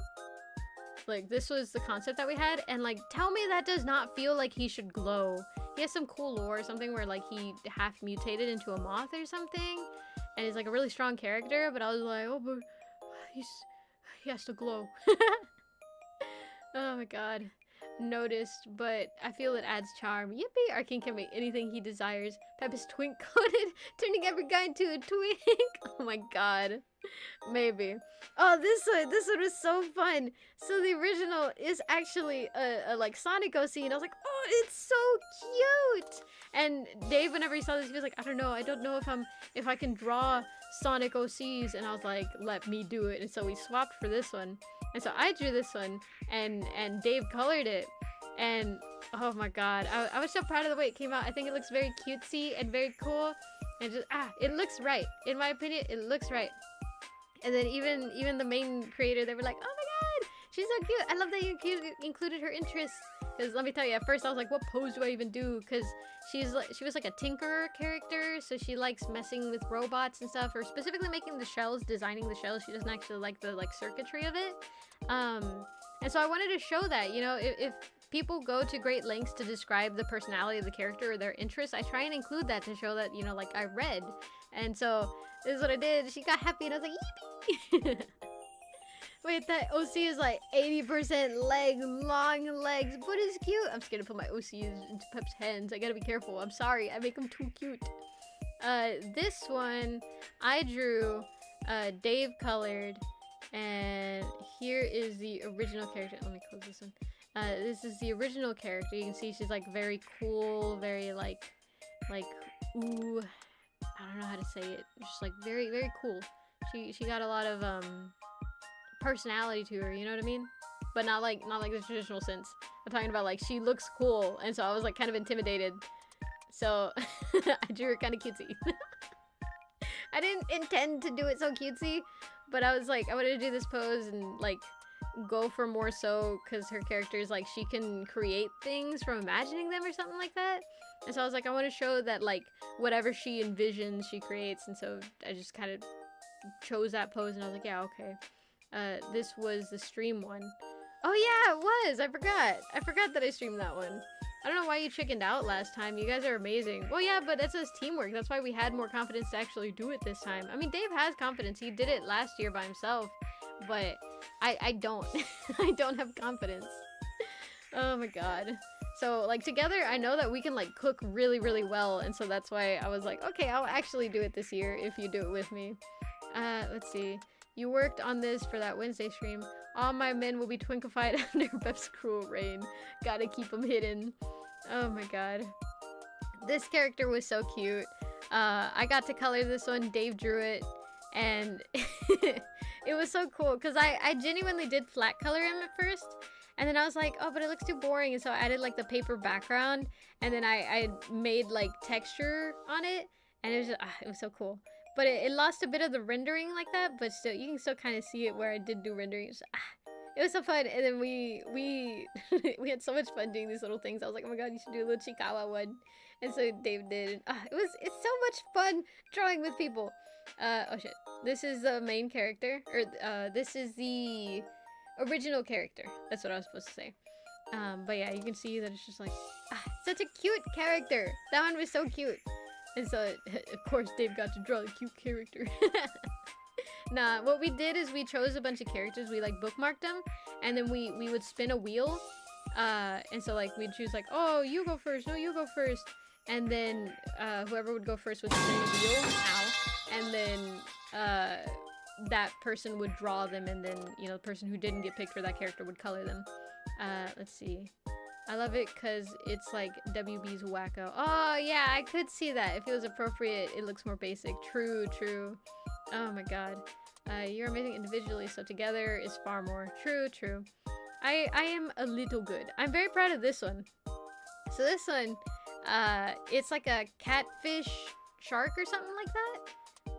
[SPEAKER 2] Like, this was the concept that we had, and like, tell me that does not feel like he should glow. He has some cool lore or something where like he half mutated into a moth or something, and he's like a really strong character, but I was like, oh, but he has to glow. Oh my god. Noticed, but I feel it adds charm. Yippee! Arkin can make anything he desires. Pep is twink coated, turning every guy into a twink. Oh my god. Maybe. Oh, this one was so fun. So the original is actually a like Sonic OC, and I was like, oh, it's so cute. And Dave, whenever he saw this, he was like, I don't know if I can draw Sonic OCs, and I was like, let me do it. And so we swapped for this one. And so I drew this one, and Dave colored it, and oh my god, I was so proud of the way it came out. I think it looks very cutesy and very cool, and just it looks right. In my opinion, it looks right. And then even the main creator, they were like, oh my god, she's so cute. I love that you included her interests. Because let me tell you, at first I was like, what pose do I even do? Because she was like a tinkerer character, so she likes messing with robots and stuff, or specifically making the shells, designing the shells. She doesn't actually like the like circuitry of it. And so I wanted to show that, you know, if people go to great lengths to describe the personality of the character or their interests, I try and include that to show that, you know, like I read. And so this is what I did. She got happy and I was like, yippee! Wait, that OC is like 80% leg, long legs, but it's cute. I'm scared to put my OCs into Pep's hands. I gotta be careful. I'm sorry. I make them too cute. This one I drew, Dave colored, and here is the original character. Let me close this one. This is the original character. You can see she's like very cool, very like ooh, I don't know how to say it. Just like very, very cool. She got a lot of personality to her, you know what I mean? But not like the traditional sense. I'm talking about like she looks cool, and so I was like kind of intimidated. So I drew her kind of cutesy. I didn't intend to do it so cutesy, but I was like, I wanted to do this pose and like go for more so because her character is like she can create things from imagining them or something like that. And so I was like, I want to show that like whatever she envisions, she creates. And so I just kind of chose that pose, and I was like, yeah, okay. This was the stream one. Oh yeah, it was! I forgot that I streamed that one. I don't know why you chickened out last time. You guys are amazing. Well, yeah, but that says teamwork. That's why we had more confidence to actually do it this time. I mean, Dave has confidence. He did it last year by himself. But I don't. I don't have confidence. Oh my god. So, like, together, I know that we can, like, cook really, really well. And so that's why I was like, okay, I'll actually do it this year if you do it with me. Let's see. You worked on this for that Wednesday stream. All my men will be twinkified under Pep's cruel reign. Gotta keep them hidden. Oh my god. This character was so cute. I got to color this one. Dave drew it. And it was so cool because I genuinely did flat color him at first. And then I was like, oh, but it looks too boring. And so I added like the paper background. And then I made like texture on it. And it was just, it was so cool. But it lost a bit of the rendering like that, but still, you can still kind of see it where I did do rendering. It was so fun, and then we we had so much fun doing these little things. I was like, oh my god, you should do a little Chikawa one, and so Dave did. It's so much fun drawing with people. Oh shit. This is the main character, or this is the original character. That's what I was supposed to say. But yeah, you can see that it's just like, such a cute character. That one was so cute. And so, of course, Dave got to draw the cute character. Nah, what we did is we chose a bunch of characters. We like bookmarked them, and then we would spin a wheel. And so like we'd choose like, oh, you go first. No, you go first. And then whoever would go first would spin the wheel. Ow. And then that person would draw them, and then the person who didn't get picked for that character would color them. Let's see. I love it because it's like WB's wacko. Oh yeah, I could see that. If it was appropriate, it looks more basic. True, true. Oh my god. You're amazing individually, so together is far more. True, true. I am a little good. I'm very proud of this one. So this one, it's like a catfish shark or something like that.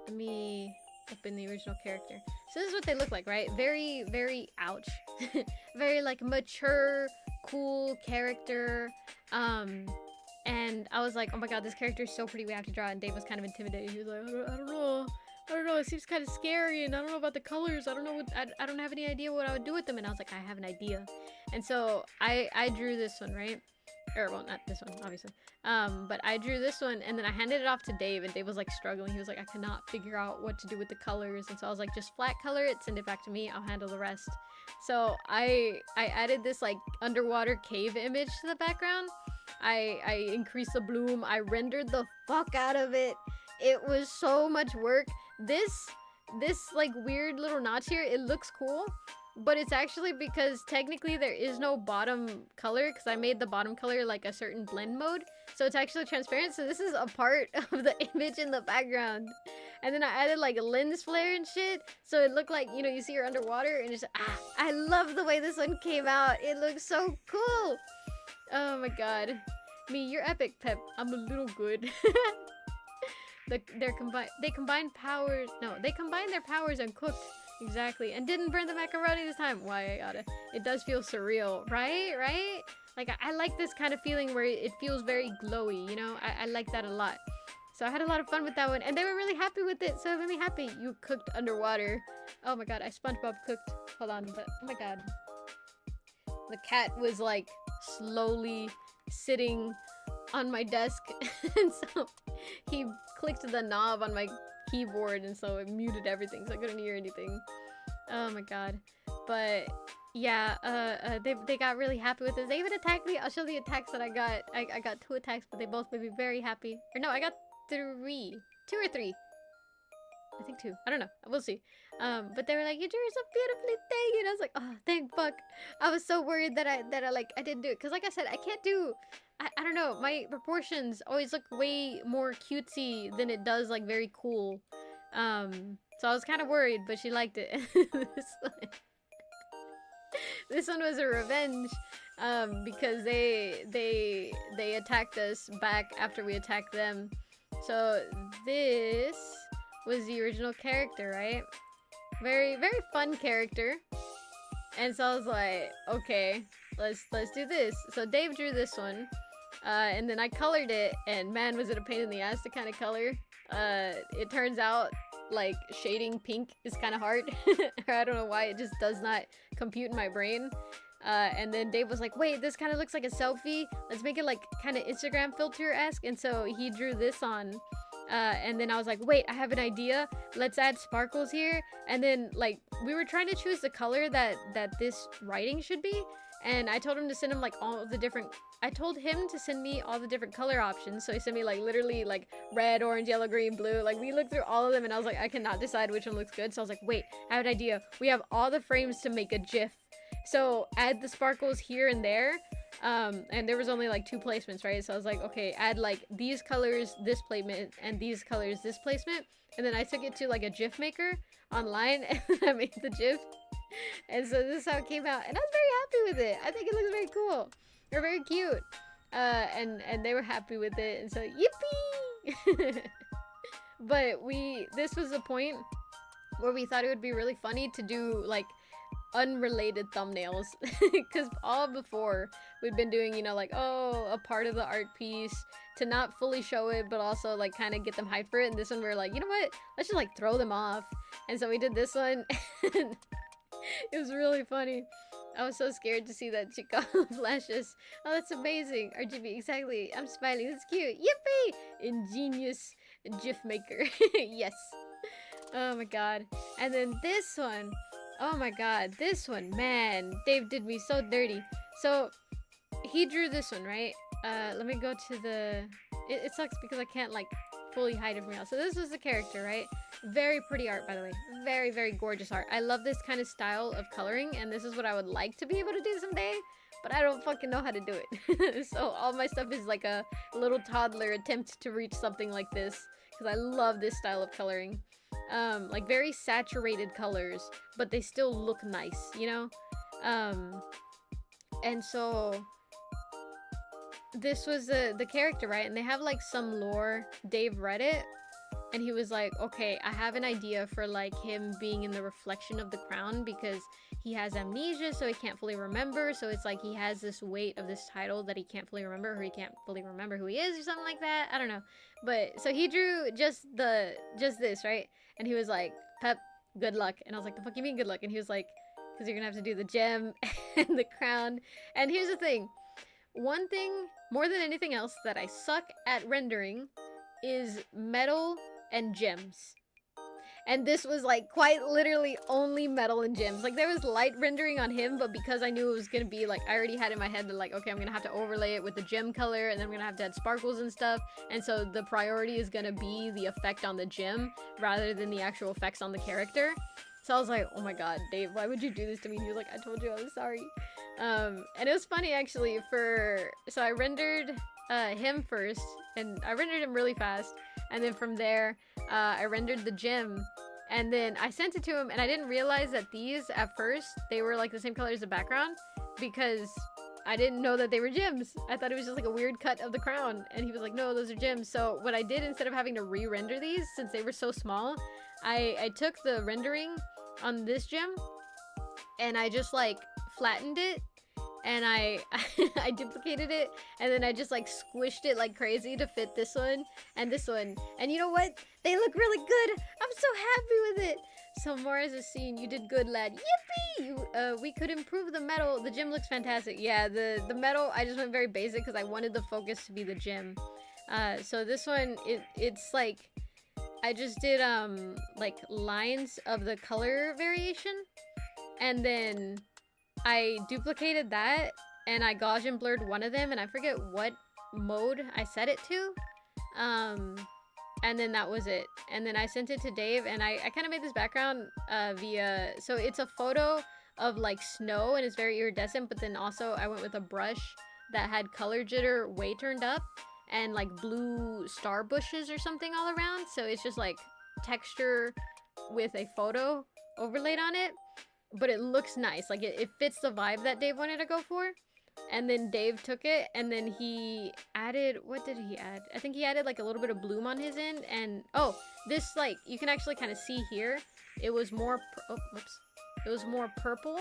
[SPEAKER 2] Let me open the original character. So this is what they look like, right? Very, very ouch. Very like mature, cool character. And I was like, oh my god, this character is so pretty, we have to draw it. And Dave was kind of intimidated. He was like, I don't know, it seems kind of scary, and I don't know about the colors. I don't know what, I don't have any idea what I would do with them. And I was like, I have an idea. And so I drew this one, right? Or, well, not this one, obviously. But I drew this one, and then I handed it off to Dave, and Dave was like struggling. He was like, I cannot figure out what to do with the colors. And so I was like, just flat color it, send it back to me, I'll handle the rest. So I added this like underwater cave image to the background. I increased the bloom. I rendered the fuck out of it. It was so much work. This like weird little notch here, it looks cool, but it's actually because technically there is no bottom color, because I made the bottom color like a certain blend mode, so it's actually transparent. So this is a part of the image in the background, and then I added like a lens flare and shit, so it looked like, you see her underwater, and it's I love the way this one came out. It looks so cool. Oh my god. Me, you're epic, Pep. I'm a little good. They combined their powers and cooked. Exactly. And didn't burn the macaroni this time. Why I gotta. It does feel surreal, right? Like, I like this kind of feeling where it feels very glowy, I like that a lot. So I had a lot of fun with that one, and they were really happy with it, so it made me happy. You cooked underwater. Oh my god, I SpongeBob cooked. Hold on, but oh my god. The cat was like slowly sitting on my desk, and so he clicked the knob on my keyboard, and so it muted everything, so I couldn't hear anything. Oh my god. But yeah, they got really happy with this. They even attacked me. I'll show the attacks that I got. I got 2 attacks, but they both made me very happy. Or no, I got 3. 2 or 3. I think 2. I don't know. We'll see. But they were like, you drew so beautifully, thank you. And I was like, oh, thank fuck. I was so worried that I didn't do it. Because like I said, I can't do... I don't know. My proportions always look way more cutesy than it does, like, very cool. So I was kind of worried, but she liked it. This one was a revenge. Because they attacked us back after we attacked them. So this was the original character, right? Very, very fun character. And so I was like, okay, let's do this. So Dave drew this one, and then I colored it, and man, was it a pain in the ass to kind of color. It turns out like shading pink is kind of hard. I don't know why, it just does not compute in my brain. And then Dave was like, wait, this kind of looks like a selfie. Let's make it like kind of Instagram filter-esque. And so he drew this on. And then I was like, wait, I have an idea. Let's add sparkles here. And then like we were trying to choose the color that this writing should be. And I told him to send him like I told him to send me all the different color options. So he sent me like literally like red, orange, yellow, green, blue. Like we looked through all of them, and I was like, I cannot decide which one looks good. So I was like, wait, I have an idea. We have all the frames to make a GIF. So add the sparkles here and there. And there was only like 2 placements, right? So I was like, okay, add like these colors, this placement, and these colors, this placement. And then I took it to like a GIF maker online, and I made the GIF. And so this is how it came out, and I was very happy with it. I think it looks very cool. They're very cute. And they were happy with it, and so yippee! But this was the point where we thought it would be really funny to do like unrelated thumbnails. Because all before, we'd been doing, you know, like, oh, a part of the art piece to not fully show it, but also, like, kind of get them hyped for it. And this one, we were like, you know what? Let's just, like, throw them off. And so we did this one. It was really funny. I was so scared to see that Chica flashes. Oh, that's amazing. RGB, exactly. I'm smiling. That's cute. Yippee! Ingenious GIF maker. Yes. Oh my god. And then this one. Oh my god. This one. Man. Dave did me so dirty. So, he drew this one, right? Let me go to the... It sucks because I can't, like, fully hide it from y'all. So this was the character, right? Very pretty art, by the way. Very, very gorgeous art. I love this kind of style of coloring, and this is what I would like to be able to do someday, but I don't fucking know how to do it. So all my stuff is like a little toddler attempt to reach something like this, because I love this style of coloring. Like very saturated colors, but they still look nice, you know? And so this was the character, right? And they have like some lore. Dave read it, and he was like, okay, I have an idea for like him being in the reflection of the crown because he has amnesia, so he can't fully remember. So it's like he has this weight of this title that he can't fully remember, or he can't fully remember who he is, or something like that. I don't know. But so he drew just this, right? And he was like, Pep, good luck. And I was like, the fuck you mean good luck? And he was like, because you're gonna have to do the gem and the crown. And here's the thing. One thing, more than anything else, that I suck at rendering is metal and gems. And this was like quite literally only metal and gems. Like there was light rendering on him, but because I knew it was gonna be like, I already had in my head that like, okay, I'm gonna have to overlay it with the gem color, and then I'm gonna have to add sparkles and stuff. And so the priority is gonna be the effect on the gem rather than the actual effects on the character. So I was like, oh my god, Dave, why would you do this to me? And he was like, I told you I was sorry. And it was funny actually so I rendered him first, and I rendered him really fast. And then from there, I rendered the gem, and then I sent it to him, and I didn't realize that these, at first, they were like the same color as the background, because I didn't know that they were gems. I thought it was just like a weird cut of the crown, and he was like, no, those are gems. So what I did, instead of having to re-render these, since they were so small, I took the rendering on this gem, and I just like flattened it, and I I duplicated it, and then I just like squished it like crazy to fit this one and this one. And you know what? They look really good. I'm so happy with it. So more as a scene, you did good, lad. Yippee! We could improve the metal. The gem looks fantastic. Yeah, the metal, I just went very basic because I wanted the focus to be the gem. So this one, it's like, I just did like lines of the color variation, and then I duplicated that, and I Gaussian blurred one of them, and I forget what mode I set it to. And then that was it. And then I sent it to Dave, and I kind of made this background via... So it's a photo of like snow, and it's very iridescent, but then also I went with a brush that had color jitter way turned up, and like blue star bushes or something all around. So it's just like texture with a photo overlaid on it. But it looks nice. Like it fits the vibe that Dave wanted to go for. And then Dave took it, and then he added, what did he add? I think he added like a little bit of bloom on his end. And oh, this, like, you can actually kind of see here, it was more it was more purple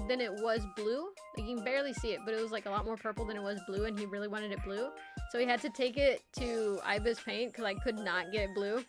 [SPEAKER 2] than it was blue. Like, you can barely see it, but it was like a lot more purple than it was blue, and he really wanted it blue. So he had to take it to Ibis Paint because I could not get it blue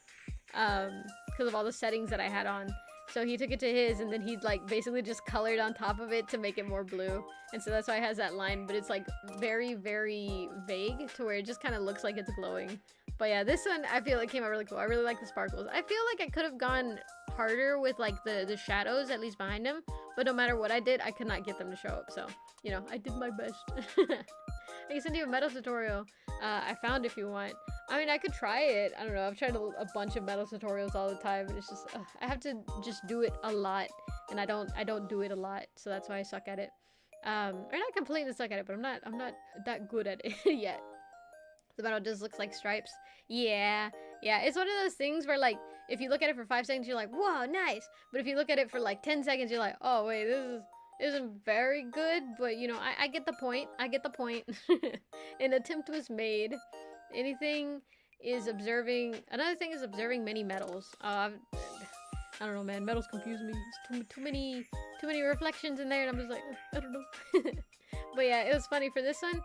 [SPEAKER 2] because of all the settings that I had on. So he took it to his, and then he like basically just colored on top of it to make it more blue. And so that's why it has that line, but it's like very, very vague to where it just kind of looks like it's glowing. But yeah, this one I feel like came out really cool. I really like the sparkles. I feel like I could have gone harder with like the shadows, at least behind him. But no matter what I did, I could not get them to show up. So, you know, I did my best. I can send you a metal tutorial. I found if you want. I mean, I could try it. I don't know. I've tried a bunch of metal tutorials all the time, but it's just I have to just do it a lot, and I don't do it a lot, so that's why I suck at it. Or not completely suck at it, but I'm not that good at it yet. The metal just looks like stripes. Yeah, it's one of those things where like if you look at it for 5 seconds, you're like, whoa, nice. But if you look at it for like 10 seconds, you're like, oh wait, this isn't very good, but you know, I get the point. I get the point. An attempt was made. Another thing is observing many metals. I don't know, man. Metals confuse me. It's too many reflections in there, and I'm just like, I don't know. But yeah, it was funny for this one.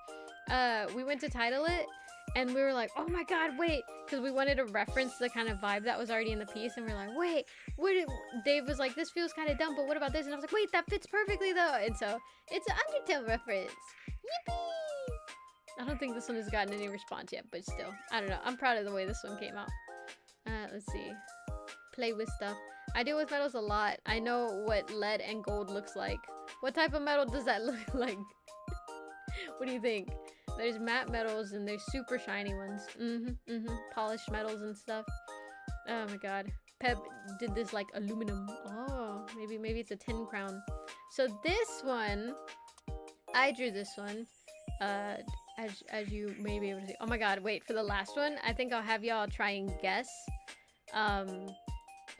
[SPEAKER 2] We went to title it, and we were like, oh my god, wait, because we wanted to reference the kind of vibe that was already in the piece, and we're like, wait, Dave was like, this feels kind of dumb, but what about this? And I was like, wait, that fits perfectly though. And so it's an Undertale reference. Yippee! I don't think this one has gotten any response yet, but still, I don't know. I'm proud of the way this one came out. Let's see. Play with stuff. I deal with metals a lot. I know what lead and gold looks like. What type of metal does that look like? What do you think? There's matte metals and there's super shiny ones. Polished metals and stuff. Oh my god. Pep did this like aluminum. Oh, maybe it's a 10 crown. So this one, I drew this one. As you may be able to see. Oh my god, wait, for the last one, I think I'll have y'all try and guess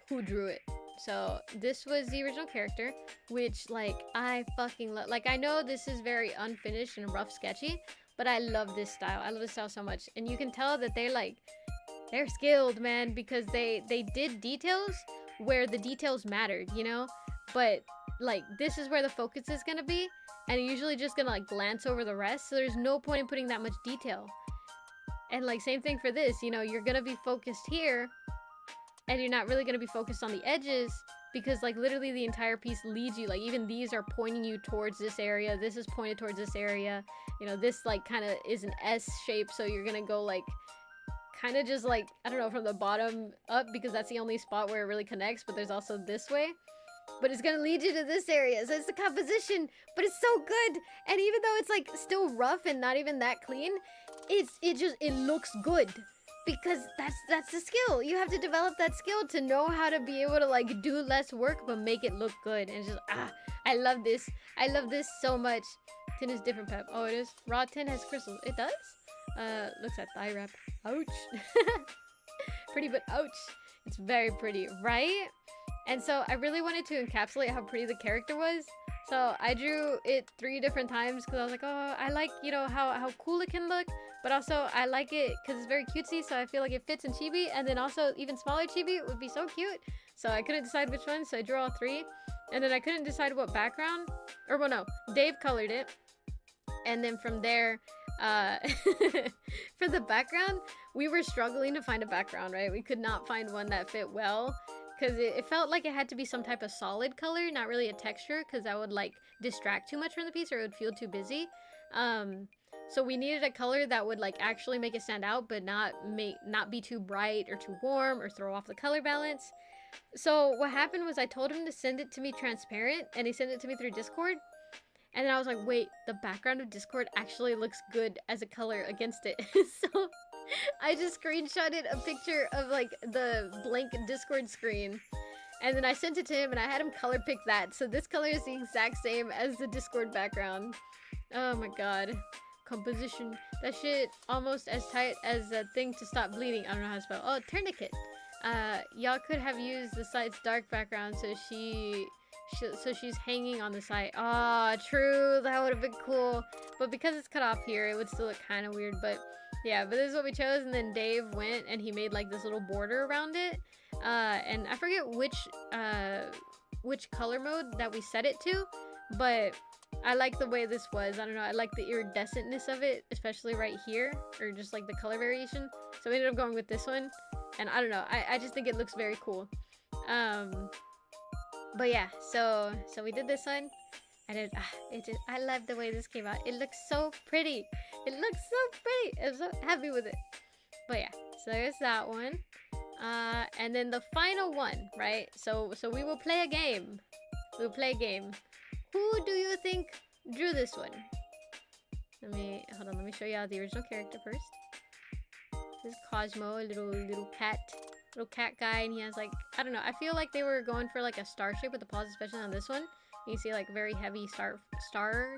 [SPEAKER 2] who drew it. So this was the original character, which like I fucking love. Like I know this is very unfinished and rough sketchy, but I love this style. I love this style so much. And you can tell that they're skilled, man, because they did details where the details mattered, you know? But like this is where the focus is gonna be, and you're usually just gonna like glance over the rest, so there's no point in putting that much detail. And like same thing for this, you know, you're gonna be focused here, and you're not really gonna be focused on the edges, because like literally the entire piece leads you, like even these are pointing you towards this area, this is pointed towards this area, you know, this like kind of is an S shape, so you're gonna go like kind of just like, I don't know, from the bottom up, because that's the only spot where it really connects, but there's also this way. But it's gonna lead you to this area, so it's the composition, but it's so good. And even though it's like still rough and not even that clean, it looks good, because that's the skill. You have to develop that skill to know how to be able to like do less work but make it look good. And it's just I love this so much. Tin is different, Pep. Oh, it is. Raw tin has crystals. It does. Looks at thigh wrap. Ouch. Pretty, but ouch. It's very pretty, right? And so I really wanted to encapsulate how pretty the character was. So I drew it 3 different times because I was like, oh, I like, you know, how cool it can look. But also I like it because it's very cutesy. So I feel like it fits in chibi. And then also even smaller chibi would be so cute. So I couldn't decide which one. So I drew all 3. And then I couldn't decide what background. Or well, no. Dave colored it. And then from there, for the background, we were struggling to find a background, right? We could not find one that fit well. Because it felt like it had to be some type of solid color, not really a texture, because that would like distract too much from the piece or it would feel too busy. So we needed a color that would like actually make it stand out, but not be too bright or too warm or throw off the color balance. So what happened was I told him to send it to me transparent, and he sent it to me through Discord. And then I was like, wait, the background of Discord actually looks good as a color against it. So I just screenshotted a picture of like the blank Discord screen, and then I sent it to him and I had him color pick that. So this color is the exact same as the Discord background. Oh my god. Composition. That shit almost as tight as a thing to stop bleeding. I don't know how to spell. Oh, tourniquet. Y'all could have used the site's dark background so she's hanging on the site. Ah, true. That would have been cool. But because it's cut off here, it would still look kind of weird. But yeah, but this is what we chose. And then Dave went and he made like this little border around it. And I forget which color mode that we set it to, but I like the way this was. I don't know. I like the iridescentness of it, especially right here, or just like the color variation. So we ended up going with this one. And I don't know. I just think it looks very cool. But yeah, so we did this one, and I love the way this came out. It looks so pretty. It looks so pretty. I'm so happy with it. But yeah, so there's that one. And then the final one, right? So we will play a game. We'll play a game. Who do you think drew this one? Let me show you all the original character first. This is Cosmo, a little cat guy, and he has like, I don't know, I feel like they were going for like a star shape with the paws, especially on this one. You see like very heavy star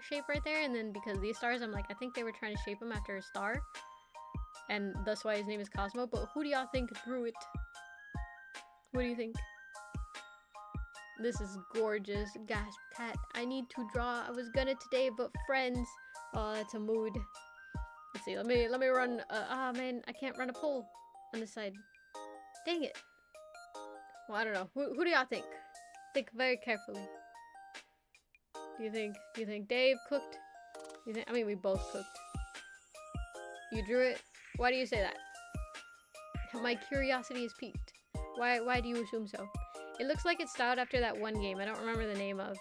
[SPEAKER 2] shape right there, and then because these stars, I'm like, I think they were trying to shape him after a star, and that's why his name is Cosmo. But who do y'all think drew it? What do you think? This is gorgeous. Gasp, cat. I need to draw. I was gonna today, but friends. Oh, that's a mood. Let's see. Let me run. Man, I can't run a pole on this side. Dang it. Well, I don't know. Who do y'all think? Think very carefully. Do you think Dave cooked? I mean, we both cooked. You drew it? Why do you say that? My curiosity is piqued. Why do you assume so? It looks like it's styled after that one game I don't remember the name of.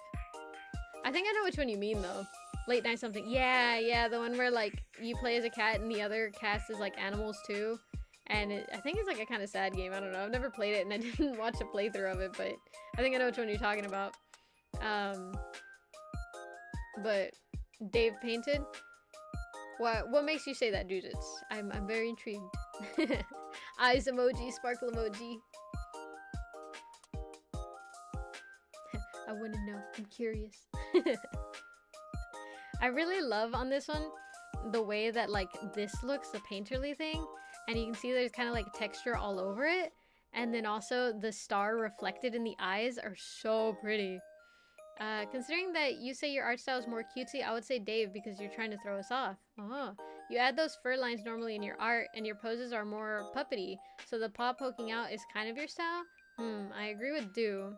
[SPEAKER 2] I think I know which one you mean though. Late night something. Yeah, the one where like you play as a cat and the other cast is like animals too. And I think it's like a kind of sad game. I don't know. I've never played it and I didn't watch a playthrough of it, but I think I know which one you're talking about. But Dave painted? What makes you say that, Jujits? I'm very intrigued. Eyes emoji, sparkle emoji. I want to know. I'm curious. I really love on this one the way that like this looks, the painterly thing, and you can see there's kind of like texture all over it, and then also the star reflected in the eyes are so pretty. Considering that you say your art style is more cutesy, I would say Dave because you're trying to throw us off. Oh, you add those fur lines normally in your art, and your poses are more puppety, so the paw poking out is kind of your style? I agree with Do.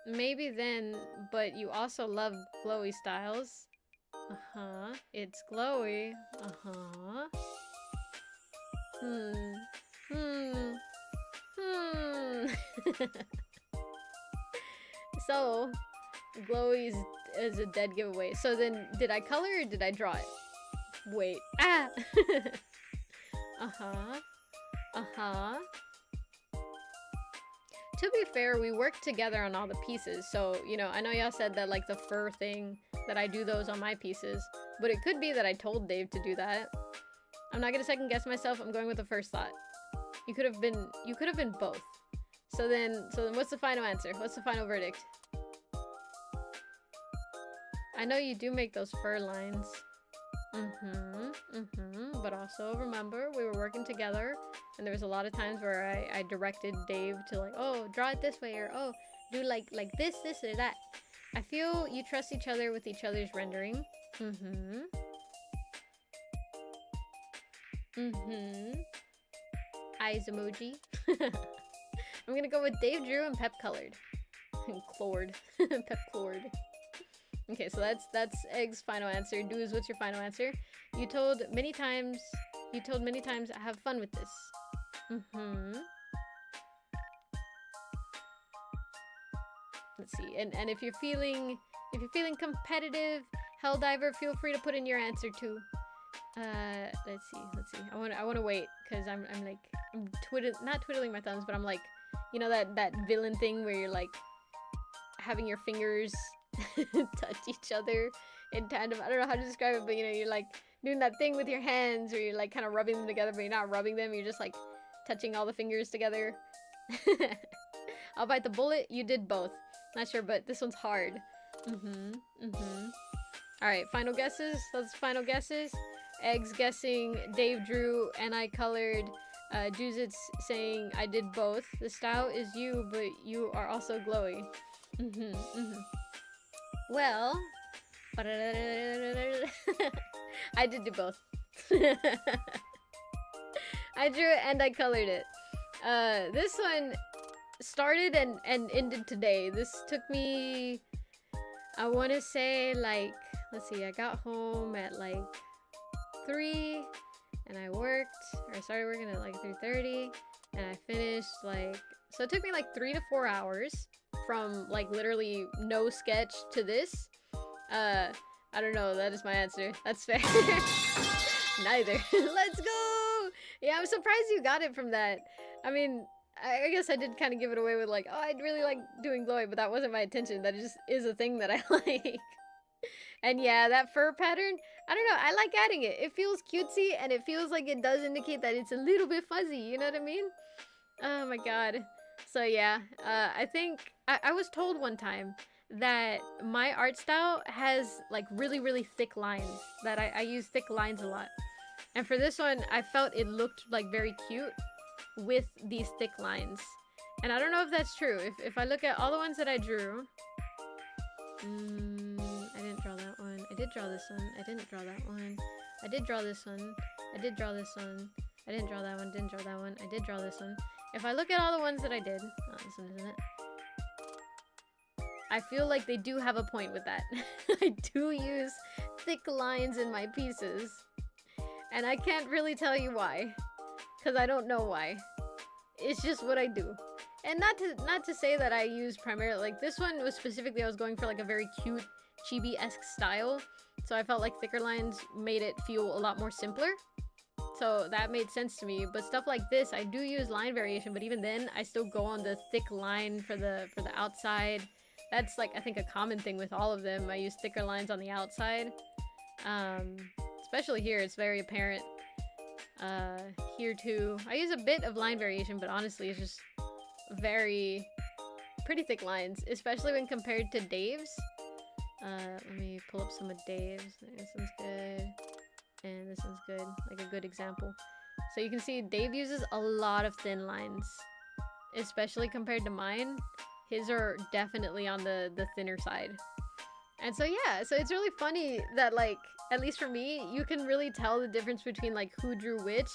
[SPEAKER 2] Maybe then, but you also love glowy styles. It's glowy. So, glowy is a dead giveaway. So then, did I color or did I draw it? Wait. Ah! To be fair, we worked together on all the pieces, so, you know, I know y'all said that, like, the fur thing, that I do those on my pieces, but it could be that I told Dave to do that. I'm not gonna second guess myself, I'm going with the first thought. You could have been both. So then what's the final answer? What's the final verdict? I know you do make those fur lines. But also remember, we were working together, and there was a lot of times where I directed Dave to like, oh, draw it this way, or oh, do like this or that. I feel you trust each other with each other's rendering. Eyes emoji. I'm gonna go with Dave drew and Pep colored. Clored. Pep clored. Okay, so that's Egg's final answer. Dudes, what's your final answer? You told many times have fun with this. Let's see. And if you're feeling competitive, Helldiver, feel free to put in your answer too. Let's see. I wanna wait, because I'm not twiddling my thumbs, but I'm like, you know that villain thing where you're like having your fingers touch each other in tandem. I don't know how to describe it, but you know, you're like doing that thing with your hands where you're like kind of rubbing them together, but you're not rubbing them, you're just like touching all the fingers together. I'll bite the bullet. You did both. Not sure, but this one's hard. Alright, final guesses. Those final guesses. Eggs guessing Dave drew and I colored. Juzits saying I did both. The style is you, but you are also glowy. Well, I did do both. I drew it and I colored it. This one started and ended today. This took me, I want to say, like, let's see, I got home at like 3 and I started working at like 3:30 and I finished like, so it took me like 3 to 4 hours from like literally no sketch to this. I don't know, that is my answer. That's fair. Neither. Let's go! Yeah, I'm surprised you got it from that. I mean, I guess I did kind of give it away with like, oh, I'd really like doing glowy, but that wasn't my intention. That just is a thing that I like. And yeah, that fur pattern, I don't know, I like adding it. It feels cutesy, and it feels like it does indicate that it's a little bit fuzzy, you know what I mean? Oh my god. So yeah, I think, I was told one time that my art style has like really, really thick lines, that I use thick lines a lot. And for this one, I felt it looked like very cute with these thick lines. And I don't know if that's true. If I look at all the ones that I drew, I didn't draw that one. I did draw this one. I didn't draw that one. I did draw this one. I did draw this one. I didn't draw that one. Didn't draw that one. I did draw this one. If I look at all the ones that I did, oh, this one isn't it. I feel like they do have a point with that. I do use thick lines in my pieces. And I can't really tell you why. Because I don't know why. It's just what I do. And not to say that I use primarily, like this one was specifically, I was going for like a very cute chibi-esque style. So I felt like thicker lines made it feel a lot more simpler. So that made sense to me. But stuff like this, I do use line variation, but even then I still go on the thick line for the outside. That's like, I think, a common thing with all of them. I use thicker lines on the outside. Especially here, it's very apparent. Here too. I use a bit of line variation, but honestly, it's just pretty thick lines, especially when compared to Dave's. Let me pull up some of Dave's. This one's good. And this one's good. Like a good example. So you can see Dave uses a lot of thin lines, especially compared to mine. His are definitely on the thinner side. And so yeah, so it's really funny that, like, at least for me, you can really tell the difference between like who drew which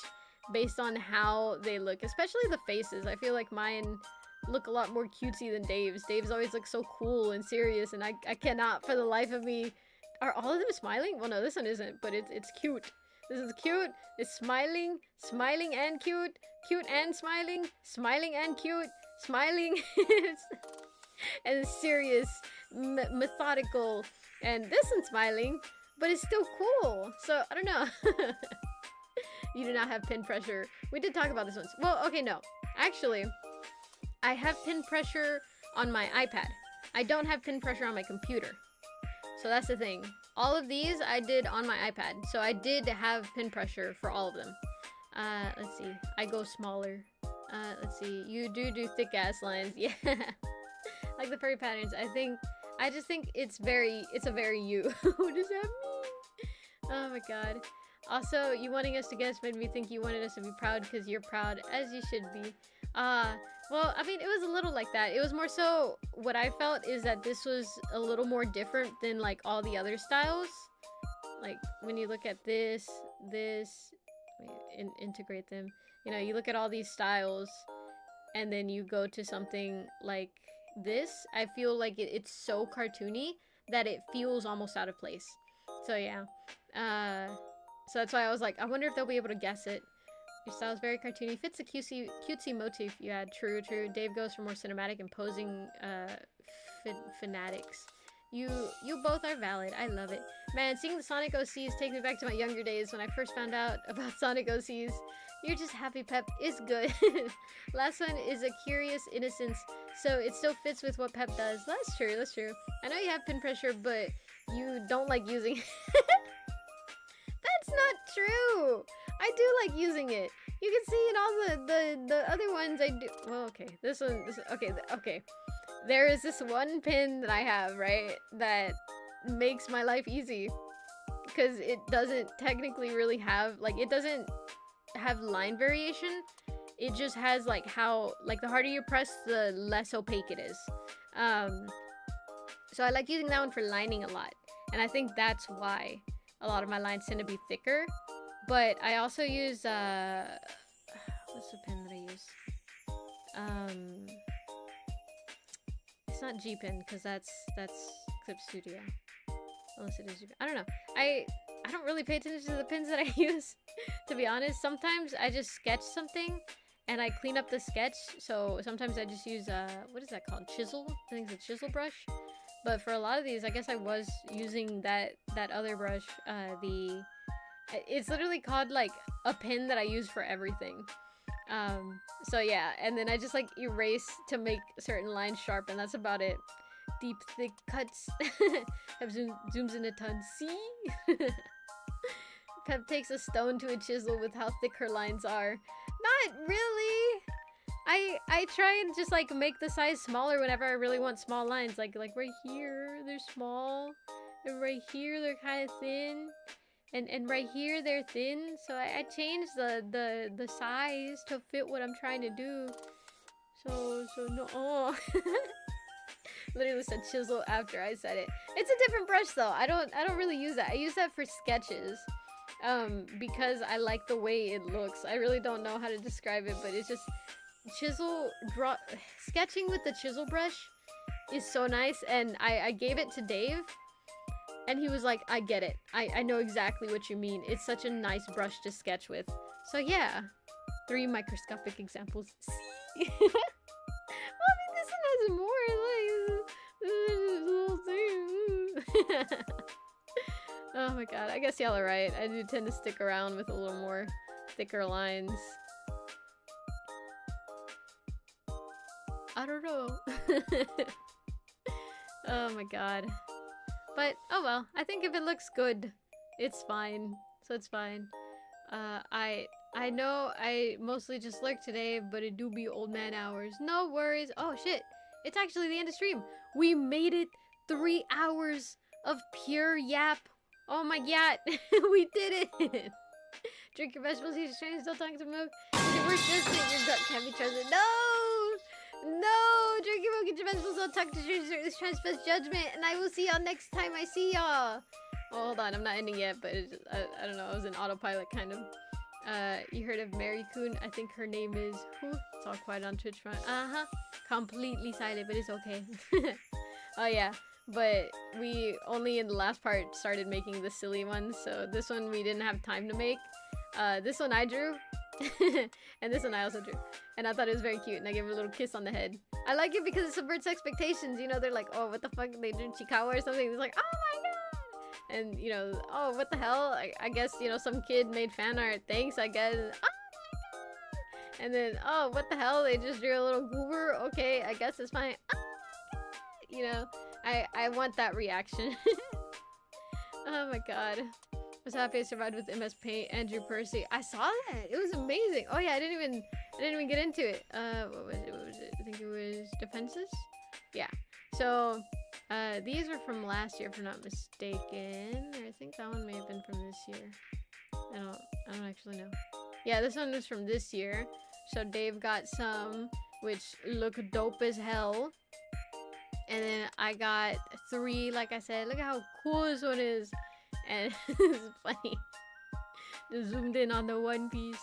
[SPEAKER 2] based on how they look, especially the faces. I feel like mine look a lot more cutesy than Dave's. Dave's always looks so cool and serious, and I cannot for the life of me. Are all of them smiling? Well, no, this one isn't, but it's cute. This is cute. It's smiling, smiling and cute, cute and smiling, smiling and cute, smiling, and serious, methodical, and this one's smiling, but it's still cool. So I don't know. You do not have pin pressure. We did talk about this once. Well, okay, no. Actually, I have pin pressure on my iPad. I don't have pin pressure on my computer. So that's the thing. All of these I did on my iPad. So I did have pin pressure for all of them. Let's see. I go smaller. Let's see. You do thick ass lines. Yeah. Like the furry patterns. I just think it's a very you. What does that mean? Oh my god. Also, you wanting us to guess made me think you wanted us to be proud because you're proud, as you should be. Well, I mean, it was a little like that. It was more so, what I felt is that this was a little more different than like all the other styles. Like when you look at this, integrate them. You know, you look at all these styles and then you go to something like this. I feel like it's so cartoony that it feels almost out of place. So yeah. So that's why I was like, I wonder if they'll be able to guess it. Your style's very cartoony. Fits the cutesy motif you had. True. Dave goes for more cinematic and posing fanatics. You both are valid. I love it. Man, seeing the Sonic OCs takes me back to my younger days when I first found out about Sonic OCs. You're just happy, Pep. It's good. Last one is a curious innocence, so it still fits with what Pep does. That's true. I know you have pin pressure, but you don't like using it. That's not true. I do like using it. You can see in all the other ones I do. Well, okay. Okay. There is this one pin that I have, right, that makes my life easy. Because it doesn't technically really have, like, it doesn't have line variation. It just has, like, how, like, the harder you press, the less opaque it is. So I like using that one for lining a lot. And I think that's why a lot of my lines tend to be thicker. But I also use, what's the pen that I use? It's not G-Pen, because that's Clip Studio. Unless it is G-Pen. I don't know. I don't really pay attention to the pens that I use, to be honest. Sometimes I just sketch something, and I clean up the sketch. So sometimes I just use, what is that called? Chisel? I think it's a chisel brush. But for a lot of these, I guess I was using that other brush, it's literally called, like, a pen that I use for everything. So yeah, and then I just, like, erase to make certain lines sharp, and that's about it. Deep, thick cuts. Have zooms in a ton. See? Pep takes a stone to a chisel with how thick her lines are. Not really! I try and just, like, make the size smaller whenever I really want small lines. Like right here, they're small. And right here, they're kind of thin. And right here, they're thin. So I changed the size to fit what I'm trying to do. So no. Oh. Literally said chisel after I said it. It's a different brush though. I don't really use that. I use that for sketches. Because I like the way it looks. I really don't know how to describe it, but it's just, chisel draw sketching with the chisel brush is so nice, and I gave it to Dave, and he was like, I get it. I know exactly what you mean. It's such a nice brush to sketch with. So yeah, 3 microscopic examples. See? Well, I mean, this one has more, like, little thing. Oh my god, I guess y'all are right. I do tend to stick around with a little more thicker lines. I don't know. Oh my god. But, oh well, I think if it looks good, it's fine. So it's fine. I know I mostly just lurked today, but it do be old man hours. No worries. Oh shit, it's actually the end of stream. We made it 3 hours of pure yap. Oh my god, we did it. Drink your vegetables, eat your strains, don't talk to milk. Your worst judgment, your gut can't be trusted. No! No! Drink your milk, eat your vegetables, don't talk to strangers, this transfers judgment, and I will see y'all next time I see y'all. Oh, hold on, I'm not ending yet, but it's just, I don't know, I was in autopilot kind of. You heard of Mary Coon? I think her name is who? It's all quiet on Twitch front. Completely silent, but it's okay. Oh yeah, but we only in the last part started making the silly ones, so this one we didn't have time to make. This one I drew, and this one I also drew, and I thought it was very cute, and I gave her a little kiss on the head. I like it because it subverts expectations. You know, they're like, oh, what the fuck? They drew Chikawa or something. It's like, oh my god. And, you know, oh, what the hell? I guess, you know, some kid made fan art. Thanks, I guess. Oh my god! And then, oh, what the hell? They just drew a little goober. Okay, I guess it's fine. Oh my god! You know, I want that reaction. Oh my god. I was happy I survived with MS Paint. Andrew Percy. I saw that. It was amazing. Oh yeah, I didn't even get into it. What was it? I think it was Defenses? Yeah. So, these were from last year, if I'm not mistaken. I think that one may have been from this year. I don't actually know. Yeah, this one was from this year. So Dave got some, which look dope as hell. And then I got 3, like I said. Look at how cool this one is. And it's funny. Just zoomed in on the one piece.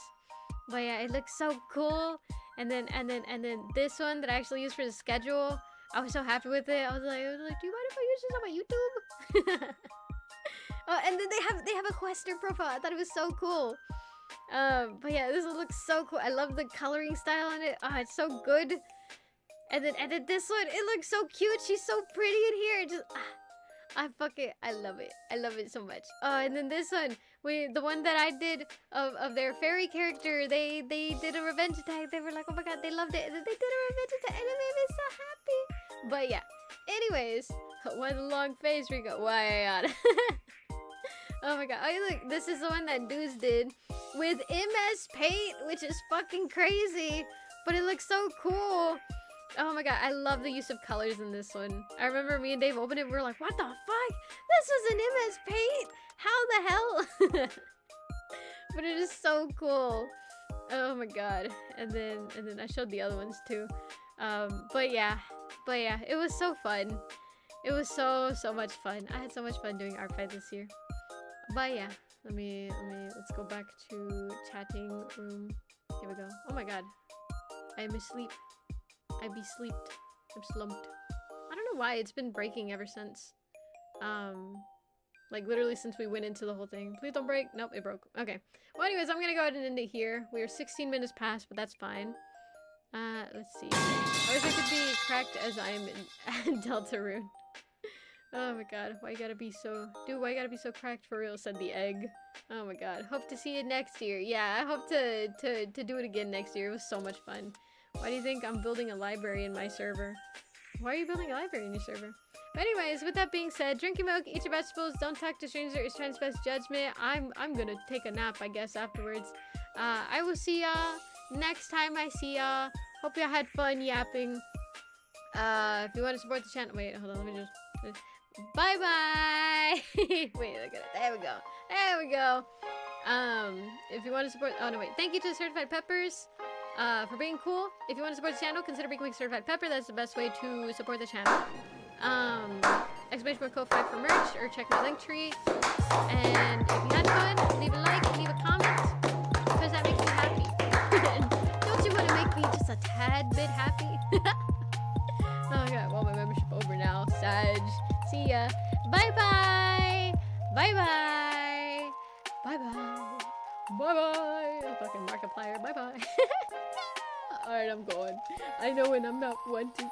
[SPEAKER 2] But yeah, it looks so cool. And then this one that I actually used for the schedule. I was so happy with it. I was like, do you mind if I use this on my YouTube? Oh, and then they have a Quester profile. I thought it was so cool. But yeah, this one looks so cool. I love the coloring style on it. Oh, it's so good. And then this one, it looks so cute. She's so pretty in here. Just I love it. I love it so much. And then this one, the one that I did of their fairy character, they did a revenge attack. They were like, oh my god, they loved it. And then they did a revenge attack, and it made me so happy. But yeah, anyways, one long face we go. Why? Oh my god. Oh look, this is the one that Deuce did with MS Paint, which is fucking crazy, but it looks so cool. Oh my god, I love the use of colors in this one. I remember me and Dave opened it, we were like, what the fuck? This was an MS Paint? How the hell? But it is so cool. Oh my god. And then I showed the other ones too. But yeah, it was so fun. It was so much fun. I had so much fun doing art fight this year. But yeah, let's go back to chatting room. Here we go. Oh my god, I am asleep. I be sleeped. I'm slumped. I don't know why it's been breaking ever since. Like literally since we went into the whole thing. Please don't break. Nope, it broke. Okay. Well, anyways, I'm gonna go ahead and end it here. We are 16 minutes past, but that's fine. Let's see. I wish I could be cracked as I am in Deltarune. Oh my god, why you gotta be so... Dude, why you gotta be so cracked for real, said the egg. Oh my god. Hope to see you next year. Yeah, I hope to do it again next year. It was so much fun. Why do you think I'm building a library in my server? Why are you building a library in your server? But anyways, with that being said, drink your milk, eat your vegetables, don't talk to strangers, it's transgress judgment. I'm gonna take a nap, I guess, afterwards. I will see y'all next time I see y'all. Hope y'all had fun yapping. If you want to support the channel... Wait, hold on, let me just... Bye-bye! Wait, look at it. There we go. There we go. If you want to support... Oh, no, wait. Thank you to the Certified Peppers for being cool. If you want to support the channel, consider becoming a Certified Pepper. That's the best way to support the channel. Exclamation mark code 5 for merch, or check my link tree. And if you had fun, leave a like, leave a comment, because that makes me happy. Don't you want to make me just a tad tad bit happy. Oh god, well, my membership over now. Sag. See ya. Bye bye. Bye bye. Bye bye. Bye bye. Fucking Markiplier. Bye bye. Alright, I'm going. I know when I'm not wanted.